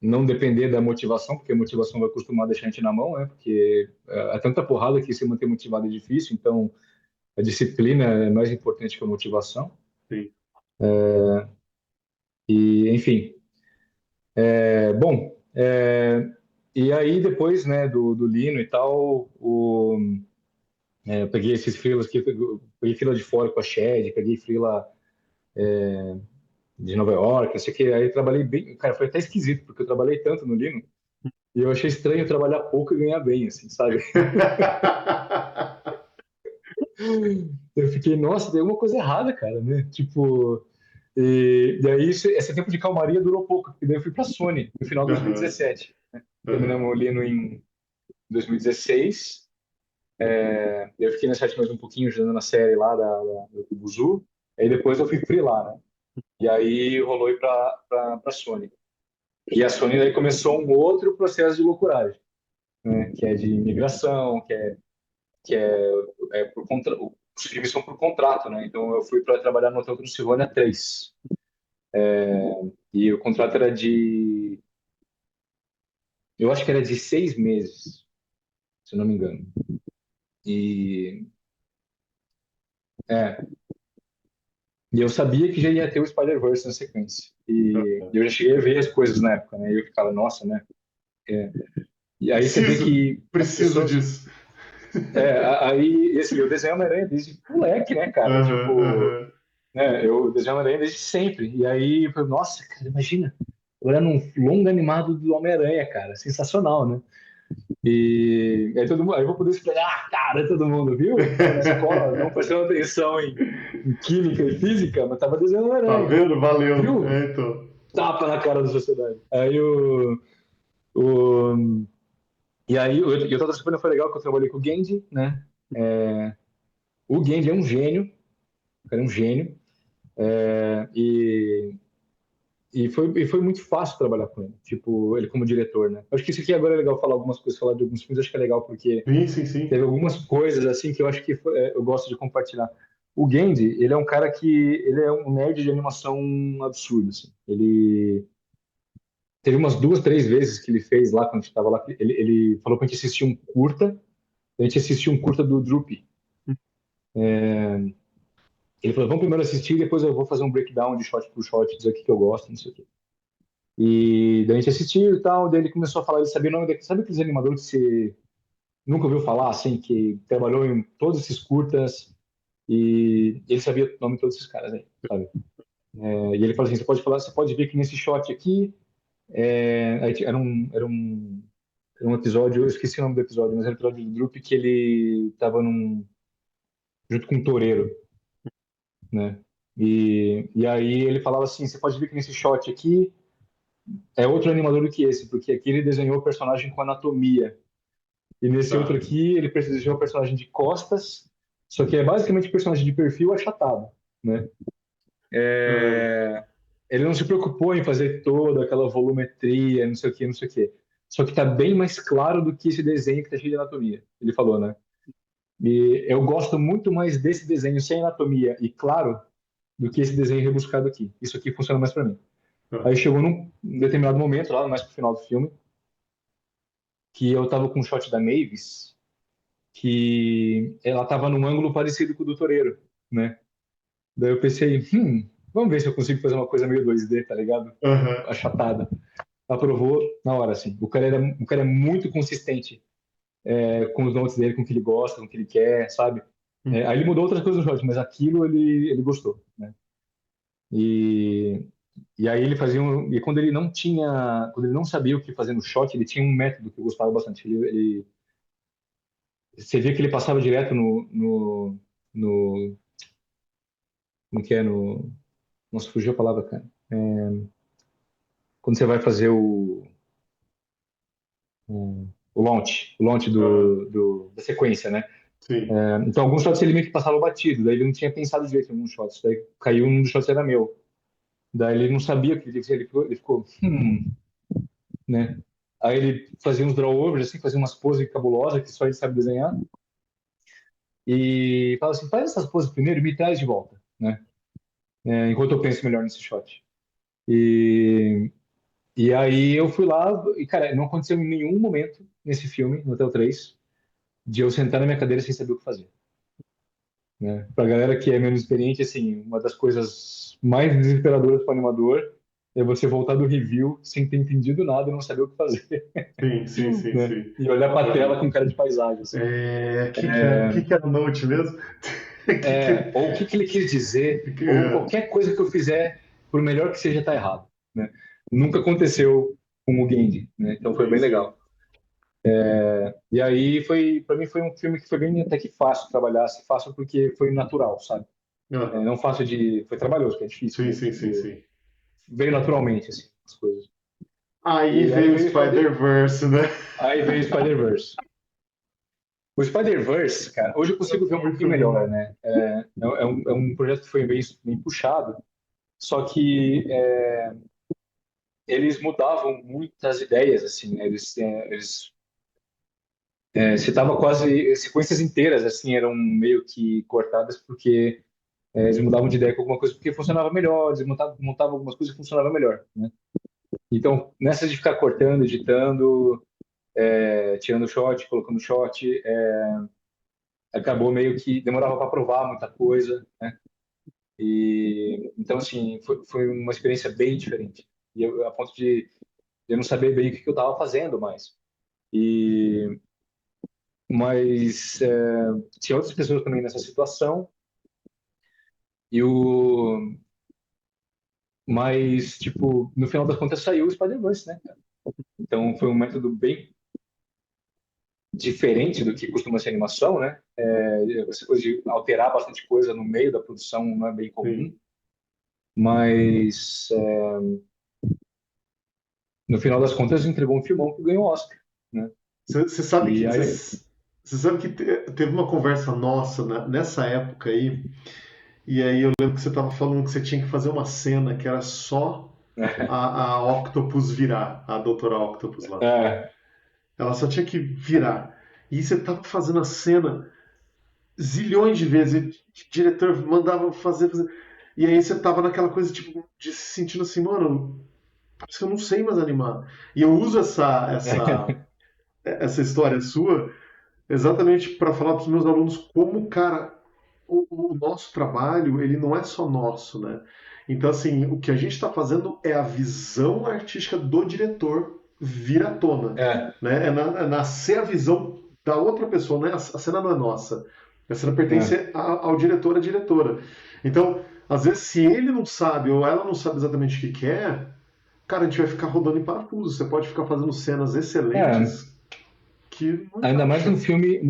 não depender da motivação, porque a motivação vai costumar deixar a gente na mão, né? Porque é tanta porrada que se manter motivado é difícil, então a disciplina é mais importante que a motivação. sim. E, enfim, bom, e aí depois, né, do Lino e tal, eu peguei esses freelas aqui, eu peguei freela de fora com a Shed, peguei freela de Nova York, não sei o que, aí eu trabalhei bem, cara, foi até esquisito, porque eu trabalhei tanto no Lino, e eu achei estranho trabalhar pouco e ganhar bem, assim, sabe? Eu fiquei, nossa, tem alguma coisa errada, cara, né? Tipo, e aí esse tempo de calmaria durou pouco, porque daí eu fui pra Sony, no final de Aham, 2017. aham, Terminamos o Lino em 2016. Eu fiquei na Sete mais um pouquinho, ajudando na série lá do Buzu. Aí depois eu fui free lá, né? E aí rolou ir pra Sony. E a Sony daí começou um outro processo de loucuragem, né? Que é de imigração, que é por contra... os filmes são por contrato, né? Então eu fui para trabalhar no Hotel Transilvânia 3. E o contrato era eu acho que era de 6 meses, se eu não me engano. E, é, e eu sabia que já ia ter o Spider-Verse na sequência. E aham. eu já cheguei a ver as coisas na época, né? E eu ficava, nossa, né? É. E aí você vê Preciso, que as preciso pessoas. disso. Aí, assim, eu desenho Homem-Aranha desde moleque, né, cara? Aham, Tipo, aham. né? Eu desenho Homem-Aranha desde sempre. E aí eu falei, nossa, cara, imagina. Agora num longo animado do Homem-Aranha, cara. Sensacional, né? E aí, aí eu vou poder explicar, cara, todo mundo viu? Tava na escola, não prestando atenção em química e física, mas tava desenhando Tá Homem-Aranha. vendo? Valeu. Viu? É, então. Tapa na cara da sociedade. O, e aí, eu tava super foi legal que eu trabalhei com o Genji, né? O Genji é um gênio, o cara é um gênio, e foi muito fácil trabalhar com ele, tipo, ele como diretor, né? Acho que isso aqui agora é legal falar algumas coisas, falar de alguns filmes, acho que é legal porque Sim, sim, sim. teve algumas coisas assim que eu acho que eu gosto de compartilhar. O Genji, ele é um cara que ele é um nerd de animação absurdo, assim. Ele teve umas duas, três vezes que ele fez lá quando a gente estava lá, ele falou pra gente assistir um curta, a gente assistiu um curta do Droopy. Ele falou, vamos primeiro assistir, depois eu vou fazer um breakdown de shot por shot, dizer o que eu gosto, não sei o quê. E daí a gente assistiu e tal, daí ele começou a falar, ele sabia o nome daquele, sabe aqueles animadores que você nunca ouviu falar, assim, que trabalhou em todos esses curtas, e ele sabia o nome de todos esses caras aí, sabe? E ele falou assim, você pode falar, você pode ver que nesse shot aqui, era um episódio, eu esqueci o nome do episódio, mas era um episódio do Droop que ele tava junto com um toureiro, né? E aí ele falava assim, você pode ver que nesse shot aqui é outro animador do que esse, porque aqui ele desenhou o personagem com anatomia. E nesse outro Tá. aqui ele desenhou o personagem de costas, só que é basicamente personagem de perfil achatado, né? Aham. Ele não se preocupou em fazer toda aquela volumetria, não sei o que, não sei o que. Só que tá bem mais claro do que esse desenho que tá cheio de anatomia. Ele falou, né? E eu gosto muito mais desse desenho sem anatomia e claro do que esse desenho rebuscado aqui. Isso aqui funciona mais para mim. Aí Aham. chegou num determinado momento, lá mais pro final do filme, que eu tava com um shot da Mavis, que ela tava num ângulo parecido com o do Toreiro, né? Daí eu pensei, vamos ver se eu consigo fazer uma coisa meio 2D, tá ligado? Aham. Achatada. Aprovou na hora, assim. O cara é muito consistente com os notes dele, com o que ele gosta, com o que ele quer, sabe? Aí ele mudou outras coisas no shot, mas aquilo ele gostou, né? E, e aí ele fazia e quando ele não sabia o que fazer no shot, ele tinha um método que eu gostava bastante. Você via que ele passava direto no como que é, nossa, fugiu a palavra, cara. Quando você vai fazer o launch Aham. da sequência, né? Sim. Então, alguns shots ele meio que passava batido, daí ele não tinha pensado direito em alguns shots, daí caiu um dos shots era meu. Daí ele não sabia o que ele tinha que dizer, ele ficou, né? Aí ele fazia uns drawovers, assim, fazia umas poses cabulosas que só ele sabe desenhar, e fala assim, faz essas poses primeiro e me traz de volta, né? Enquanto eu penso melhor nesse shot. E, e aí eu fui lá, e cara, não aconteceu em nenhum momento nesse filme, no Hotel 3, de eu sentar na minha cadeira sem saber o que fazer. né? Pra galera que é menos experiente, assim, uma das coisas mais desesperadoras para o animador é você voltar do review sem ter entendido nada e não saber o que fazer, Sim, sim, sim, né? sim. E olhar para a tela com cara de paisagem, assim. Que é a Note mesmo? Ou o que que ele quis dizer, ou Que- qualquer coisa que eu fizer, por melhor que seja, tá errado, né? Nunca aconteceu com o Genji, né? Então foi Sim, bem sim. legal. E aí para mim foi um filme que foi bem até que fácil trabalhar, assim, fácil porque foi natural, sabe? Ah, Não fácil foi trabalhoso, que é difícil sim, mesmo. sim, sim, sim. Veio naturalmente, assim, as coisas. Aí E aí veio o veio Spider-Verse, né? aí veio o Spider-Verse. O Spider-Verse, cara, hoje eu consigo ver um pouquinho Muito bom. melhor, né? É um projeto que foi bem puxado, só que eles mudavam muitas ideias, assim, né? Citavam quase sequências inteiras, assim, eram meio que cortadas porque eles mudavam de ideia com alguma coisa porque funcionava melhor, eles montavam algumas coisas que funcionavam melhor, né? Então, nessa de ficar cortando, editando, tirando shot, colocando shot, acabou meio que demorava para provar muita coisa, né? E então assim foi uma experiência bem diferente. E a ponto de eu não saber bem o que eu estava fazendo mais. E mas tinha outras pessoas também nessa situação e o mas tipo no final das contas saiu o Spider-Verse, né? Então foi um método bem diferente do que costuma ser animação, né? Essa coisa de alterar bastante coisa no meio da produção não é bem comum, Sim. mas no final das contas entregou um filmão que ganhou o Oscar, né? Você sabe E que aí você sabe que teve uma conversa nossa nessa época aí, e aí eu lembro que você estava falando que você tinha que fazer uma cena que era só a Octopus virar, a Doutora Octopus lá. é, Ela só tinha que virar. E você tava fazendo a cena zilhões de vezes. E o diretor mandava fazer. E aí você tava naquela coisa, tipo, de se sentindo assim, mano, parece que eu não sei mais animar. E eu uso essa história sua exatamente para falar para os meus alunos como, cara, o nosso trabalho, ele não é só nosso, né? Então, assim, o que a gente está fazendo é a visão artística do diretor vir à tona, é, né? É nascer a visão da outra pessoa, né? A cena não é nossa. A cena é, pertence ao diretor, à diretora. Então, às vezes, se ele não sabe ou ela não sabe exatamente o que quer, cara, a gente vai ficar rodando em parafuso. Você pode ficar fazendo cenas é, excelentes que não encaixa. ainda mais no filme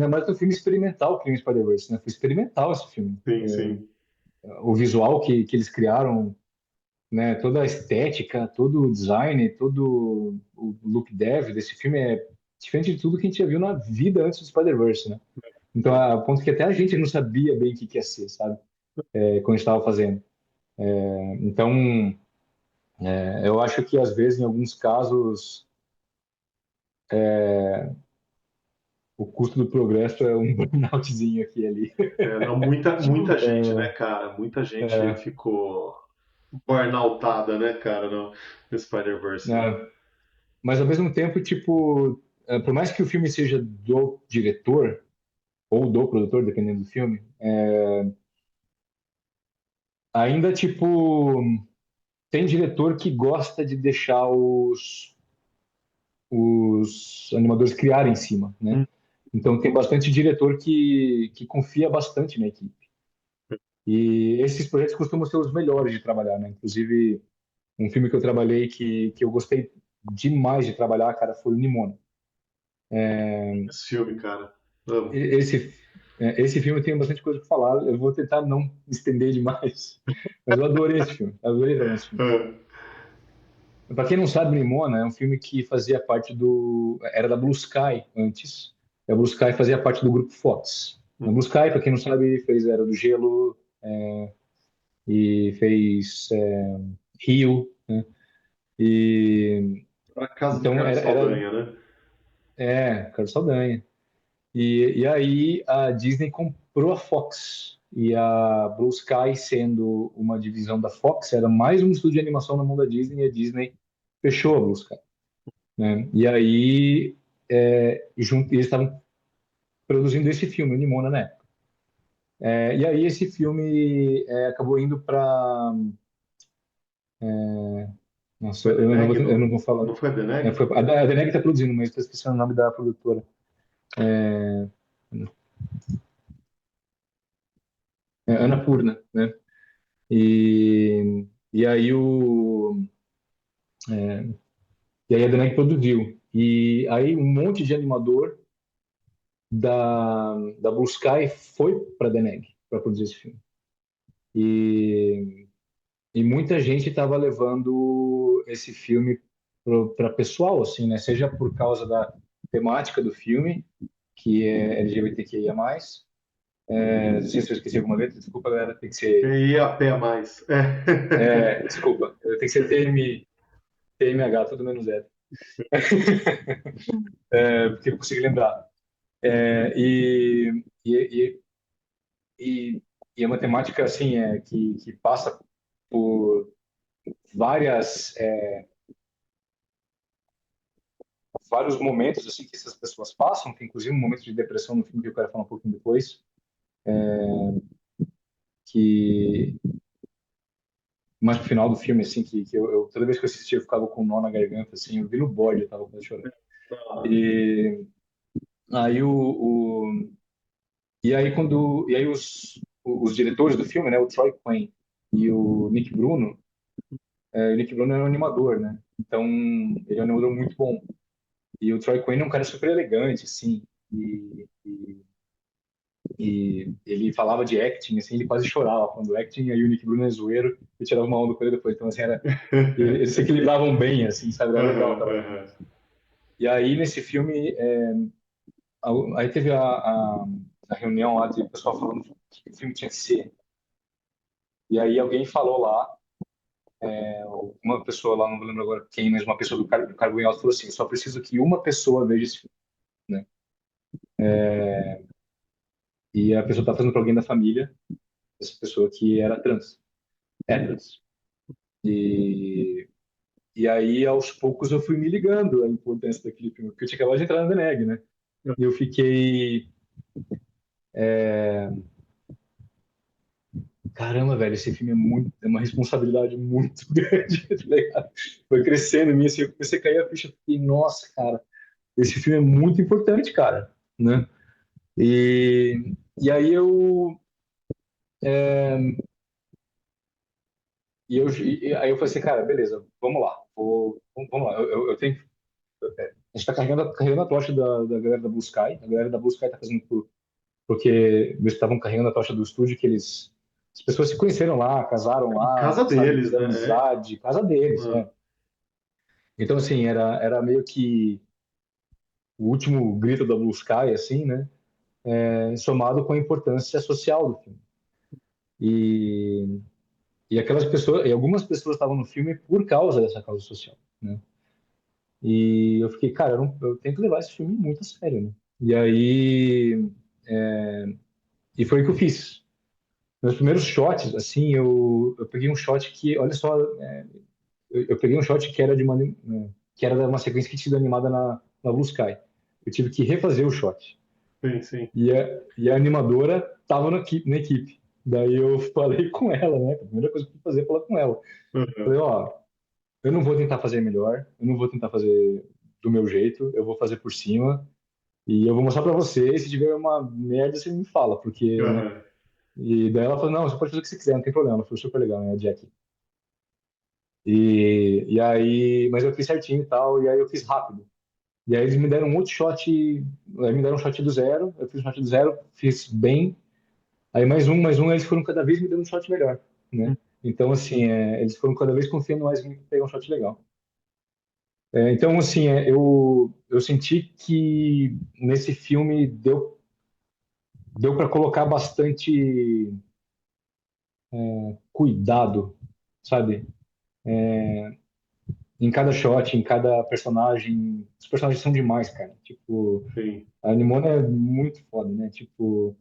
experimental que nem o Spider-Verse, né? Foi experimental esse filme. Sim, sim. O visual que eles criaram, né? Toda a estética, todo o design, todo o look dev desse filme é diferente de tudo que a gente já viu na vida antes do Spider-Verse, né? Então, a ponto que até a gente não sabia bem o que ia ser, sabe? Quando a gente estava fazendo. Então, eu acho que às vezes, em alguns casos, o custo do progresso é um burnoutzinho aqui e ali. Não, muita gente, né, cara? Muita gente É, ficou burnoutada, né, cara, no Spider-Verse, né? é, mas ao mesmo tempo, tipo, por mais que o filme seja do diretor ou do produtor, dependendo do filme, ainda, tipo, tem diretor que gosta de deixar os animadores criarem em cima, né? Hum. Então tem bastante diretor que confia bastante na equipe. E esses projetos costumam ser os melhores de trabalhar, né? Inclusive, um filme que eu trabalhei que eu gostei demais de trabalhar, cara, foi o Nimona. Esse filme, cara. Amo. Esse, esse filme tem bastante coisa para falar. Eu vou tentar não me estender demais. Mas eu adorei esse filme. Eu adorei trabalhar nesse filme. Ah, Para quem não sabe, Nimona é um filme que fazia parte do. Era da Blue Sky antes. A Blue Sky fazia parte do grupo Fox. A Blue Sky, para quem não sabe, fez Era do Gelo e fez Rio, né? E Pra casa do então Carlos era Saldanha, né? Carlos Saldanha. E aí a Disney comprou a Fox. E a Blue Sky, sendo uma divisão da Fox, era mais um estúdio de animação na mão da Disney e a Disney fechou a Blue Sky, né? E aí eles estavam produzindo esse filme, o Nimona, né? E aí esse filme acabou indo para... Nossa, Foi The Neg? eu Não, não vou falar. não foi The Neg? A Deneg está produzindo, mas estou esquecendo o nome da produtora. É, Annapurna, né? E aí e aí a Deneg produziu. E aí um monte de animador da Blue Sky foi para a Deneg para produzir esse filme. E, e muita gente estava levando esse filme para pessoal, assim, né? Seja por causa da temática do filme, que é LGBTQIA+. Não sei se eu esqueci alguma letra, desculpa, galera, tem que ser... E a pé a mais. Desculpa, tem que ser TMH, tudo menos zero. Porque eu consigo lembrar. É, e, e, e, e é uma temática assim, que passa por várias, vários momentos assim que essas pessoas passam, tem inclusive um momento de depressão no filme que eu quero falar um pouquinho depois, que mais pro final do filme, assim, que toda vez que eu assistia eu ficava com um nó na garganta, assim, eu vi no bode, eu tava quase chorando. E aí e aí os diretores do filme, né, o Troy Quinn e o Nick Bruno, o Nick Bruno é um animador, né? Então, ele é um animador muito bom. E o Troy Quinn é um cara super elegante, assim, e ele falava de acting, assim, ele quase chorava falando acting, aí o Nick Bruno é zoeiro, e tirava uma onda com ele depois. Então, assim, eles se equilibravam bem, assim, sabe? Era legal Aham, trabalhar com aham. eles. E aí, nesse filme, aí teve a reunião lá de pessoal falando o que o filme tinha que ser. E aí alguém falou lá, uma pessoa lá, não me lembro agora quem, mas uma pessoa do cargo em alto falou assim, só preciso que uma pessoa veja esse filme, né? E a pessoa tá fazendo para alguém da família, essa pessoa que era trans, é trans. E, e aí, aos poucos, eu fui me ligando a importância daquele filme, porque eu tinha acabado de entrar na DNEG, né? E eu fiquei, caramba, velho, esse filme é uma responsabilidade muito grande, tá ligado? Foi crescendo em mim, assim, eu comecei a cair a ficha, eu fiquei, nossa, cara, esse filme é muito importante, cara, né? E aí aí eu falei assim, cara, beleza, vamos lá, vamos lá, eu tenho, a gente tá carregando a tocha da galera da Blue Sky, a galera da Blue Sky tá fazendo porque eles estavam carregando a tocha do estúdio que as pessoas se conheceram lá, casaram lá, Casa sabe, deles, fizeram né? amizade, casa deles, Ah, né? Então, assim, era meio que o último grito da Blue Sky, assim, né? Somado com a importância social do filme. E, e aquelas pessoas, e algumas pessoas estavam no filme por causa dessa causa social, né? E eu fiquei, cara, eu tenho que levar esse filme muito a sério, né? E aí, e foi o que eu fiz. Meus primeiros shots, assim, eu peguei um shot que, olha só, eu peguei um shot que era que era de uma sequência que tinha sido animada na Blue Sky. Eu tive que refazer o shot. sim, sim. E a animadora estava na equipe. Daí eu falei com ela, né? A primeira coisa que eu fui fazer é falar com ela. Aham. Falei, ó, eu não vou tentar fazer melhor, eu não vou tentar fazer do meu jeito, eu vou fazer por cima e eu vou mostrar pra você, se tiver uma merda, você me fala, porque, né? Aham. E daí ela falou, não, você pode fazer o que você quiser, não tem problema. Foi super legal, né, a Jack. E aí, mas eu fiz certinho e tal, e aí eu fiz rápido. E aí eles me deram um outro shot, aí me deram um shot do zero, eu fiz um shot do zero, fiz bem. Aí mais um, eles foram cada vez me dando um shot melhor, né? Então, assim, eles foram cada vez confiando mais em mim para pegar um shot legal. Então, assim, eu senti que nesse filme deu para colocar bastante cuidado, sabe? Em cada shot, em cada personagem. Os personagens são demais, cara. Tipo, Sim. a Nimona é muito foda, né? Tipo,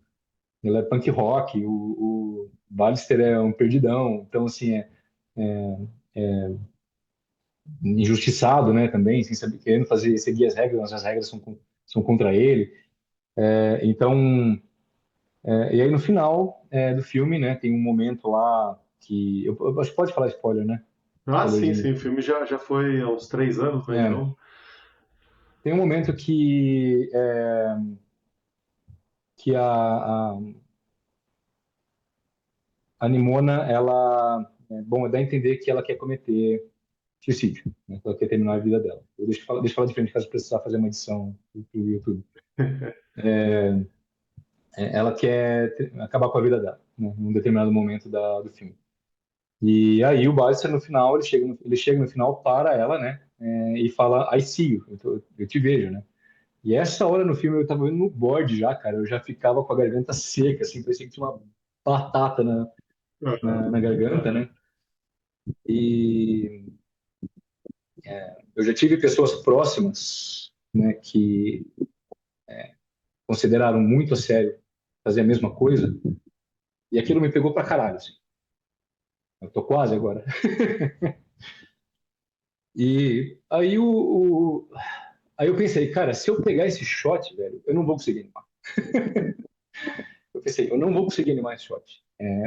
ela é punk rock, o Ballister é um perdidão. Então, assim, injustiçado, né? Também, sem saber, querendo seguir as regras, mas as regras são contra ele. Então, E aí no final do filme, né, tem um momento lá que eu acho que pode falar spoiler, né? Ah, sim, Spoilerzinho. sim, o filme já foi há uns 3 anos, né? É, Então, tem um momento que a Nimona, ela, bom, dá a entender que ela quer cometer suicídio, né? Que ela quer terminar a vida dela. Deixa eu falar de frente, caso precisar fazer uma edição pro YouTube. Ela quer acabar com a vida dela, né, num determinado momento do filme. E aí o Baxter, no final, ele chega no final para ela, né, e fala, I see you, eu te vejo, né. E essa hora no filme eu tava vendo no board já, cara, eu já ficava com a garganta seca, assim, parecia que tinha uma batata na garganta, né. E eu já tive pessoas próximas, né, que consideraram muito a sério fazer a mesma coisa, e aquilo me pegou pra caralho, assim. Eu tô quase agora. E aí eu pensei, cara, se eu pegar esse shot, velho, eu não vou conseguir animar. Eu pensei, eu não vou conseguir animar esse shot.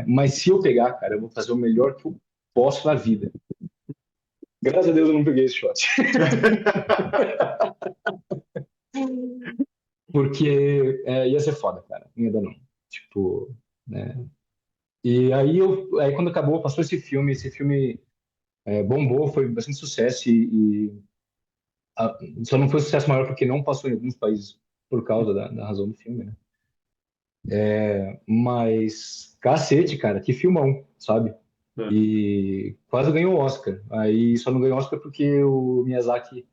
Mas se eu pegar, cara, eu vou fazer o melhor que eu posso na vida. Graças a Deus eu não peguei esse shot. Porque ia ser foda, cara. Não ia dar não. Tipo, né? E aí quando acabou, passou esse filme bombou, foi bastante sucesso só não foi um sucesso maior porque não passou em alguns países por causa da razão do filme, né? Mas, cacete, cara, que filmão, sabe? E quase ganhou o Oscar. Aí só não ganhou o Oscar porque o Miyazaki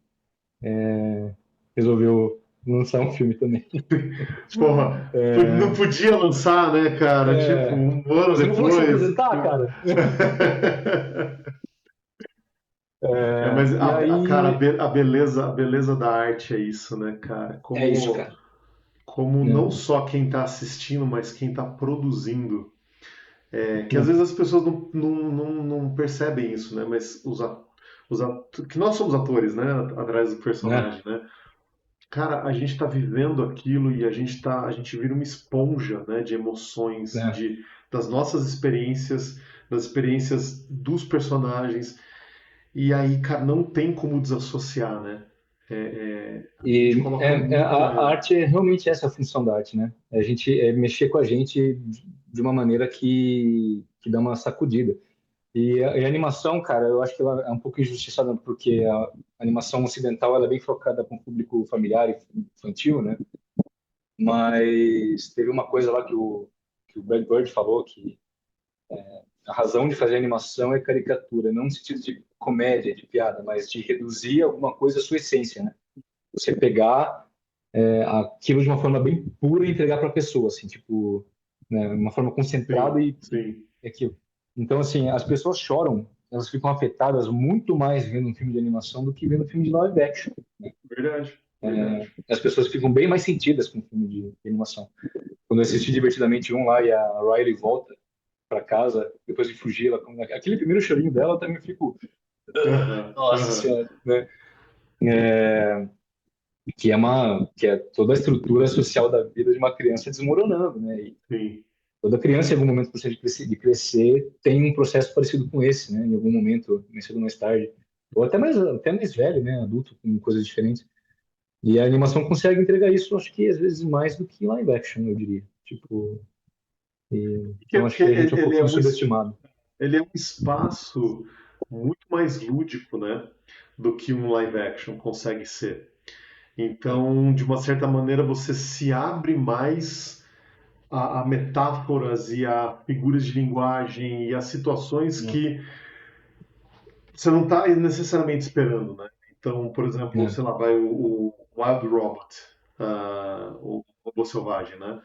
resolveu lançar um filme também. porra, não É, podia lançar, né, cara? Tipo, é, um ano você não falou que ia depois. apresentar, cara? Mas E cara, aí, a beleza da arte é isso, né, cara? é isso, Como, cara. como não É, só quem está assistindo, mas quem está produzindo. Que às é, vezes as pessoas não percebem isso, né? Mas que nós somos atores, né? Atrás do né? personagem, né? Cara, a gente está vivendo aquilo e a gente vira uma esponja, né? De emoções, É. das nossas experiências, das experiências dos personagens. E aí, cara, não tem como desassociar, né? A gente E coloca muito. a arte é realmente essa a função da arte, né? A gente mexer com a gente de uma maneira que dá uma sacudida. E a animação, cara, eu acho que ela é um pouco injustiçada porque a animação ocidental ela é bem focada com o público familiar e infantil, né? Mas teve uma coisa lá que o Brad Bird falou que a razão de fazer animação é caricatura, não no sentido de comédia, de piada, mas de reduzir alguma coisa à sua essência, né? Você pegar aquilo de uma forma bem pura e entregar para a pessoa, assim, tipo, né, uma forma concentrada Sim, e sim. aquilo. Então, assim, as pessoas choram, elas ficam afetadas muito mais vendo um filme de animação do que vendo um filme de live action. Verdade, verdade. As pessoas ficam bem mais sentidas com um filme de animação. Quando eu assisti Divertidamente um lá e a Riley volta para casa, depois de fugir, aquele primeiro chorinho dela eu também fico, Aham, nossa aham. senhora, né? Que é toda a estrutura social da vida de uma criança desmoronando, né? E Sim. toda criança, em algum momento, processo de crescer, tem um processo parecido com esse, né? Em algum momento, mais cedo ou mais tarde, ou até mais velho, né? Adulto, com coisas diferentes. E a animação consegue entregar isso, acho que às vezes mais do que live action, eu diria. Tipo, então acho Porque que a gente é um ele é pouquinho um, subestimado. ele é um espaço muito mais lúdico, né, do que um live action consegue ser. É, Então, de uma certa maneira, você se abre mais a metáforas e a figuras de linguagem e a situações né, que você não está necessariamente esperando, né? Então, por exemplo, né. sei lá, vai o Wild Robot, o robô selvagem, né?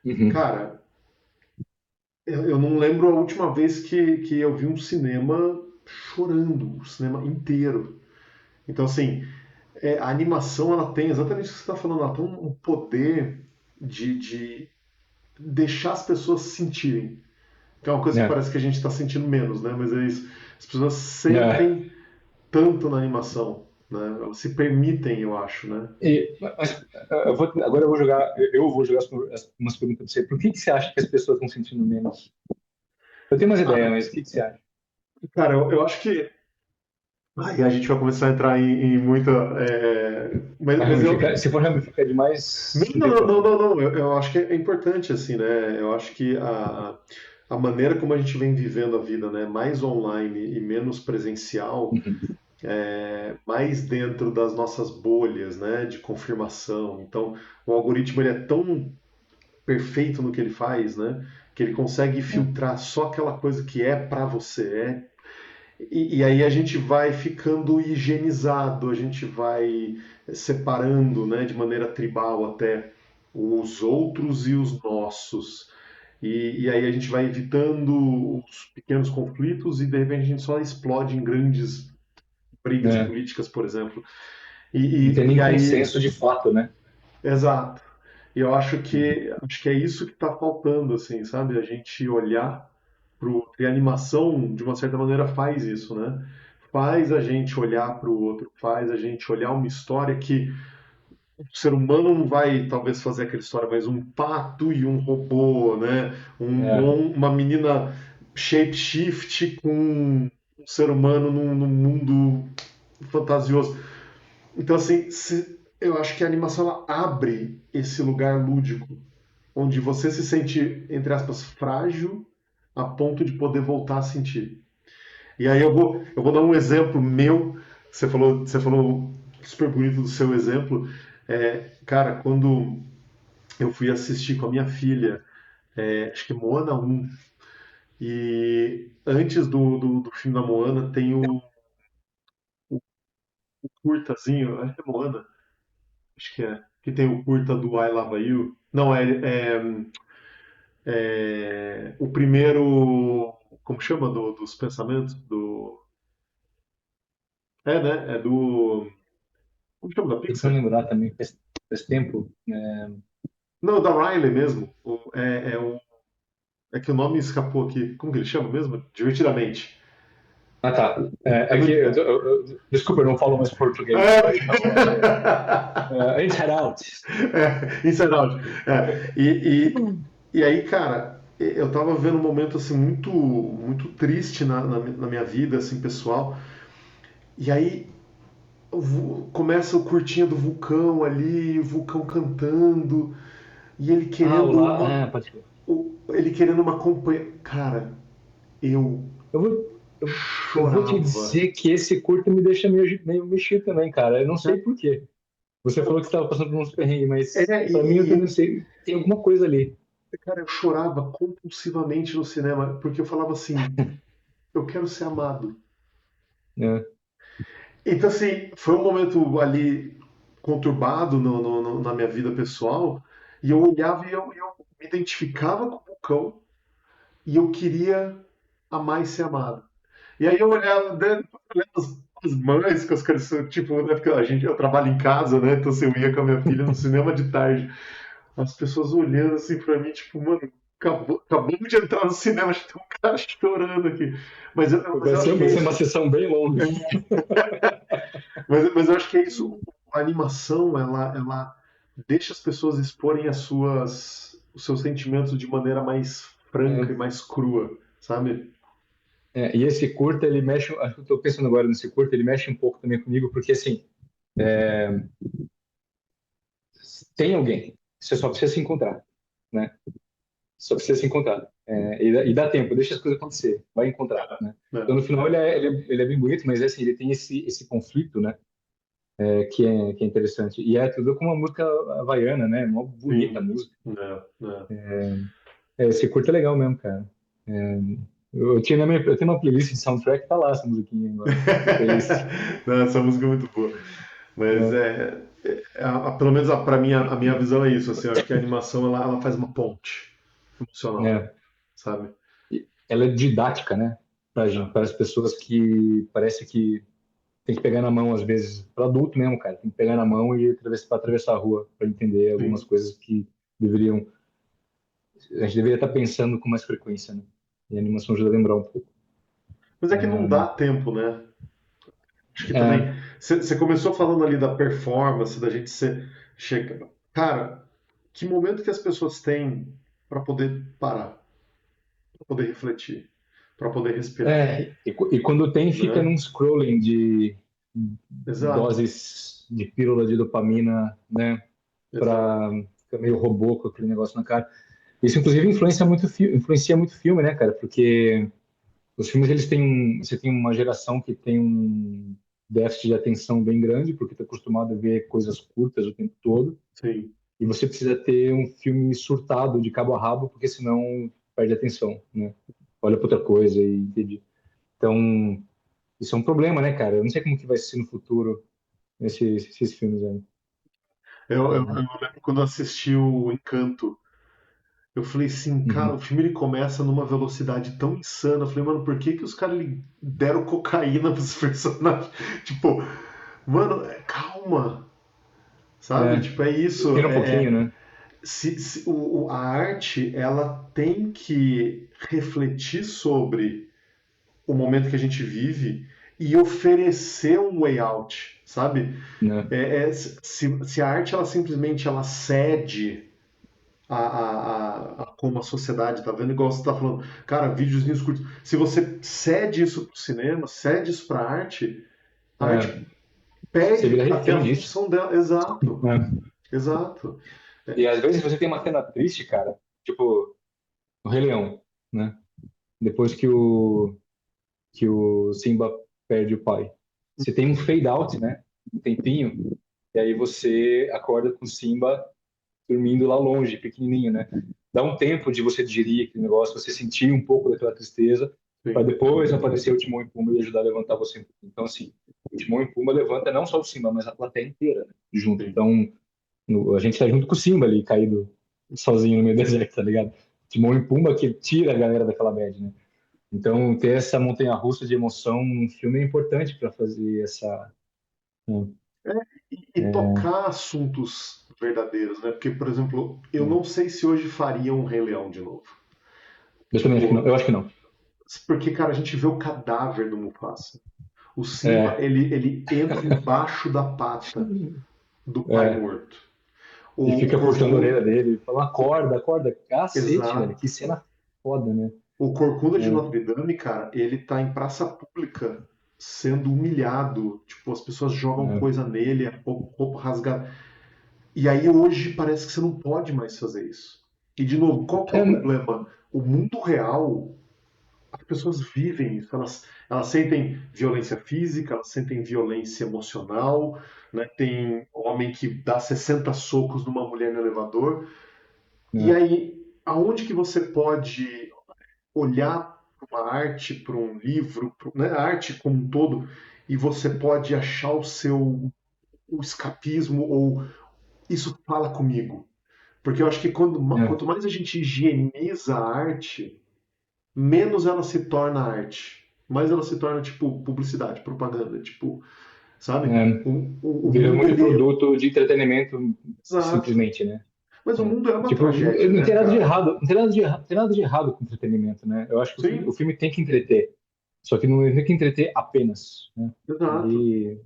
Uhum. Cara, eu não lembro a última vez que eu vi um cinema chorando, o cinema inteiro. Então, assim, a animação ela tem exatamente o que você está falando, ela tem um poder de deixar as pessoas se sentirem. Que é uma coisa que É, parece que a gente está sentindo menos, né? Mas é isso. As pessoas é, sentem tanto na animação. né? Elas se permitem, eu acho, né? Mas agora eu vou jogar umas perguntas para você. Por que você acha que as pessoas estão sentindo menos? Eu tenho umas ideias, Ah, mas o que você acha? cara, eu acho que aí a gente vai começar a entrar em muita. Mas eu. Se for ramificar demais, não Não, tem não, não, problema. não, não. Eu acho que é importante, assim, né? Eu acho que a maneira como a gente vem vivendo a vida, né? Mais online e menos presencial, Uhum. mais dentro das nossas bolhas, né? De confirmação. Então, o algoritmo ele é tão perfeito no que ele faz, né? Que ele consegue É, filtrar só aquela coisa que é para você. E aí a gente vai ficando higienizado, a gente vai separando, né, de maneira tribal até os outros e os nossos. E aí a gente vai evitando os pequenos conflitos e de repente a gente só explode em grandes brigas é. políticas, por exemplo. Não tem nem E aí, consenso de fato, né? exato. E eu Uhum. acho que é isso que está faltando, assim, sabe? A gente olhar pro e a animação, de uma certa maneira, faz isso, né? Faz a gente olhar para o outro, faz a gente olhar uma história que o ser humano não vai talvez fazer aquela história, mas um pato e um robô, né? É, Uma menina shapeshift com um ser humano num mundo fantasioso. Então, assim, eu acho que a animação ela abre esse lugar lúdico, onde você se sente, entre aspas, frágil a ponto de poder voltar a sentir. E aí eu vou dar um exemplo meu. Você falou super bonito do seu exemplo. Cara, quando eu fui assistir com a minha filha, acho que Moana 1, e antes do filme da Moana tem o curtazinho, acho que é Moana, acho que é, que tem o curta do I Love You. Não, o primeiro, como chama, dos pensamentos? Né? É do, como chama, da tô tentando Pixar? lembrar também, faz tempo, né? Não, da Riley mesmo. É que o nome escapou aqui. Como que ele chama mesmo? Divertidamente. Ah, tá. É do, Desculpa, eu não falo mais português, é, então Inside Out. Inside Out. E aí, cara, eu tava vendo um momento assim muito triste na minha vida, assim, pessoal. E aí começa o curtinho do vulcão ali, o vulcão cantando, e ele Ah, querendo pode crer. ele querendo uma companhia. Cara, eu Eu vou, eu vou te chorava. dizer que esse curto me deixa meio mexido também, cara. Eu não sei Né? por quê. Você falou que estava passando por uns perrengues, mas É, para mim eu também não sei. Tem alguma coisa ali. cara, eu chorava compulsivamente no cinema, porque eu falava assim, eu quero ser amado. Né? Então, assim, foi um momento ali conturbado na minha vida pessoal, e eu olhava e eu me identificava com o Vulcão, e eu queria amar e ser amado. E aí eu olhava, né, olhava as mães, com as crianças, tipo, né, porque eu trabalho em casa, né, então assim, eu ia com a minha filha no cinema de tarde. As pessoas olhando assim pra mim, tipo, mano, acabamos de entrar no cinema, acho que tem um cara chorando aqui. Mas eu acho que Vai é ser uma isso. sessão bem longa. Mas eu acho que é isso. A animação, ela deixa as pessoas exporem os seus sentimentos de maneira mais franca e É, mais crua, sabe? e esse curta, ele mexe. Acho que eu tô pensando agora nesse curta, ele mexe um pouco também comigo, porque assim, tem alguém, você só precisa se encontrar, né? Só precisa se encontrar. E dá tempo, deixa as coisas acontecer, vai encontrar, né? Então, É, no final, ele é bem bonito, mas assim, ele tem esse conflito, né? Que é interessante. E é tudo com uma música havaiana, né? Uma bonita sim. música. É. Esse curto é legal mesmo, cara. É, eu tenho uma playlist de soundtrack, tá lá essa musiquinha agora. Playlist. Não, essa música é muito boa. Mas É, pelo menos para mim, a minha visão é isso. Assim, eu acho que a animação ela faz uma ponte emocional, é. sabe? Ela é didática, né? Para as pessoas que parece que tem que pegar na mão, às vezes, para adulto mesmo, cara. Tem que pegar na mão e atravessar a rua para entender algumas Sim. coisas que deveriam. A gente deveria estar pensando com mais frequência, né? E a animação ajuda a lembrar um pouco. Mas é que não dá tempo, né? Acho que também. É, Você começou falando ali da performance, da gente ser. Chega. Cara, que momento que as pessoas têm para poder parar, para poder refletir, para poder respirar, e quando tem, fica né? num scrolling de Exato, doses de pílula de dopamina, né? exato. Pra ficar meio robô com aquele negócio na cara. Isso, inclusive, influencia muito filme, né, cara? Porque os filmes, você tem uma geração que tem um déficit de atenção bem grande, porque está acostumado a ver coisas curtas o tempo todo, Sim. e você precisa ter um filme surtado de cabo a rabo, porque senão perde a atenção, né? Olha para outra coisa e entende. Então, isso é um problema, né, cara? Eu não sei como que vai ser no futuro esses filmes aí. Eu lembro quando eu assisti o Encanto. Eu falei assim, cara, o Uhum. filme ele começa numa velocidade tão insana. Eu falei, mano, por que que os caras deram cocaína pros personagens? Tipo, mano, calma, sabe? É, Tipo, é isso. respira um pouquinho, né? A arte, ela tem que refletir sobre o momento que a gente vive e oferecer um way out, sabe? Né? Se a arte, ela simplesmente ela cede a como a sociedade está vendo, igual você está falando, cara, videozinhos curtos. Se você cede isso para o cinema, cede isso para a arte É, você perde vira até a refém disso. função dela. Exato, Né? exato. E às vezes você tem uma cena triste, cara, tipo o Rei Leão, né? Depois que o Simba perde o pai. Você tem um fade out, né? Um tempinho, e aí você acorda com o Simba dormindo lá longe, pequenininho, né? Dá um tempo de você digerir aquele negócio, você sentir um pouco daquela tristeza, para Sim, depois aparecer o Timão e Pumba e ajudar a levantar você. Então, assim, o Timão e Pumba levanta não só o Simba, mas a plateia inteira, né? Junto. sim. Então, a gente tá junto com o Simba ali, caído sozinho no meio do deserto, tá ligado? Timão e Pumba que tira a galera daquela bad, né? Então, ter essa montanha-russa de emoção num filme é importante para fazer essa. Né? É, e tocar assuntos verdadeiros, né? Porque, por exemplo, eu É. não sei se hoje faria um Rei Leão de novo. Eu também acho que não. Tipo, Eu acho que não. porque, cara, a gente vê o cadáver do Mufasa. O Simba, É, ele entra embaixo da pata do pai é. morto. E O fica puxando a orelha Corcunda, dele, fala, acorda, acorda. Cacete, velho. Que exato. cena foda, né? O Corcunda de É, Notre Dame, cara, ele tá em praça pública sendo humilhado. Tipo, as pessoas jogam é, coisa nele, roupa rasgada. E aí hoje parece que você não pode mais fazer isso. E de novo, qual que é o é, problema? O mundo real, as pessoas vivem isso, elas sentem violência física, elas sentem violência emocional, né? Tem homem que dá 60 socos numa mulher no elevador. E é, aí, aonde que você pode olhar para uma arte, para um livro, né, a arte como um todo, e você pode achar o escapismo ou isso fala comigo? Porque eu acho que é, quanto mais a gente higieniza a arte, menos ela se torna arte. Mais ela se torna, tipo, publicidade, propaganda, tipo, sabe? é. O Vira mundo, muito ele... produto de entretenimento, Exato. simplesmente, né? Mas o É. mundo é uma Tipo, tragédia, não né, tem nada de cara? errado, não tem nada de errado com entretenimento, né? Eu acho que o Sim, filme tem que entreter, só que não tem que entreter apenas, né? exato. Aí,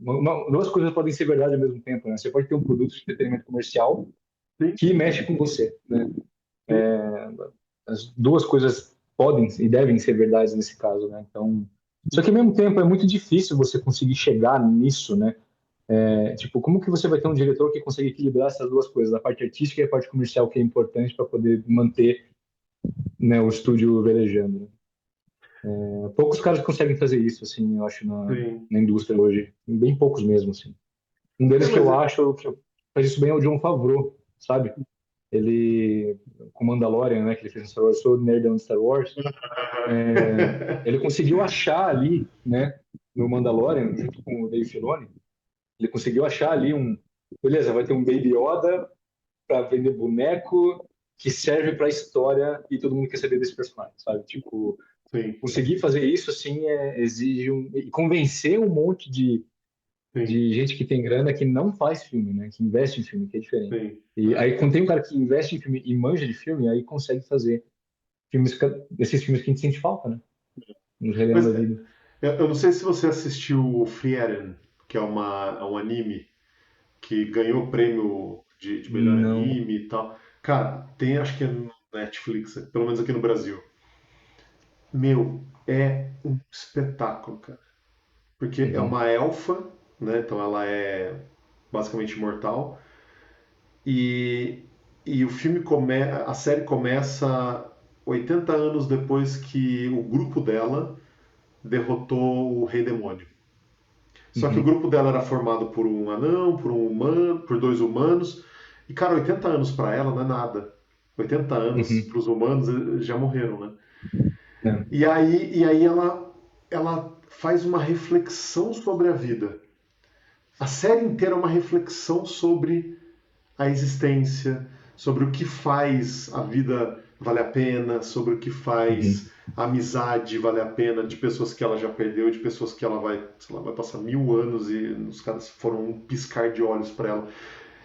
duas coisas podem ser verdade ao mesmo tempo, né? Você pode ter um produto de entretenimento comercial Sim, que mexe com você, né? sim. As duas coisas podem e devem ser verdades nesse caso, né? Então, só que ao mesmo tempo é muito difícil você conseguir chegar nisso, né? Tipo, como que você vai ter um diretor que consegue equilibrar essas duas coisas, a parte artística e a parte comercial, que é importante para poder manter, né, o estúdio velejando, né? Poucos caras conseguem fazer isso, assim, eu acho, Sim. na indústria hoje. Bem poucos mesmo, assim. Um É, deles que mas eu acho que faz isso bem é o Jon Favreau, sabe? Ele, com Mandalorian, né, que ele fez no Star Wars, eu sou nerdão de Star Wars, ele conseguiu achar ali, né, no Mandalorian, junto com o Dave Filoni, ele conseguiu achar ali beleza, vai ter um Baby Yoda para vender boneco que serve para a história e todo mundo quer saber desse personagem, sabe? Tipo, Sim, conseguir fazer isso assim exige e convencer um monte sim, de gente que tem grana que não faz filme, né? Que investe em filme, que é diferente. sim. E aí quando tem um cara que investe em filme e manja de filme, aí consegue fazer filmes, esses filmes que a gente sente falta, né? Nos relendo Mas da vida. Eu não sei se você assistiu o Frieren, que é um anime que ganhou prêmio de melhor Não. anime e tal. Cara, tem, acho que é no Netflix, pelo menos aqui no Brasil. Meu, é um espetáculo, cara. Porque é Uhum. uma elfa, né? Então ela é basicamente imortal. E, e o a série começa 80 anos depois que o grupo dela derrotou o Rei Demônio. Só que o Uhum. grupo dela era formado por um anão, por um humano, por dois humanos. E, cara, 80 anos pra ela não é nada. 80 anos Uhum. pros humanos já morreram, né? É. E aí ela faz uma reflexão sobre a vida. A série inteira é uma reflexão sobre a existência, sobre o que faz a vida valer a pena, sobre o que Uhum. faz a amizade valer a pena de pessoas que ela já perdeu, de pessoas que ela vai, sei lá, vai passar 1000 anos e os caras foram um piscar de olhos para ela.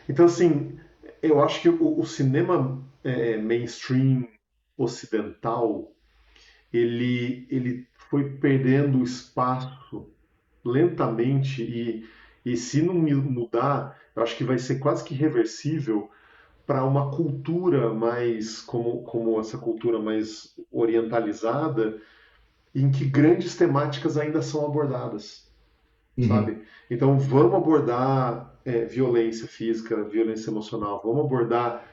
Então, assim, eu acho que o cinema mainstream ocidental, ele foi perdendo espaço lentamente e se não mudar, eu acho que vai ser quase que irreversível para uma cultura mais como essa cultura mais orientalizada, em que grandes temáticas ainda são abordadas, Uhum. sabe? Então vamos abordar violência física, violência emocional, vamos abordar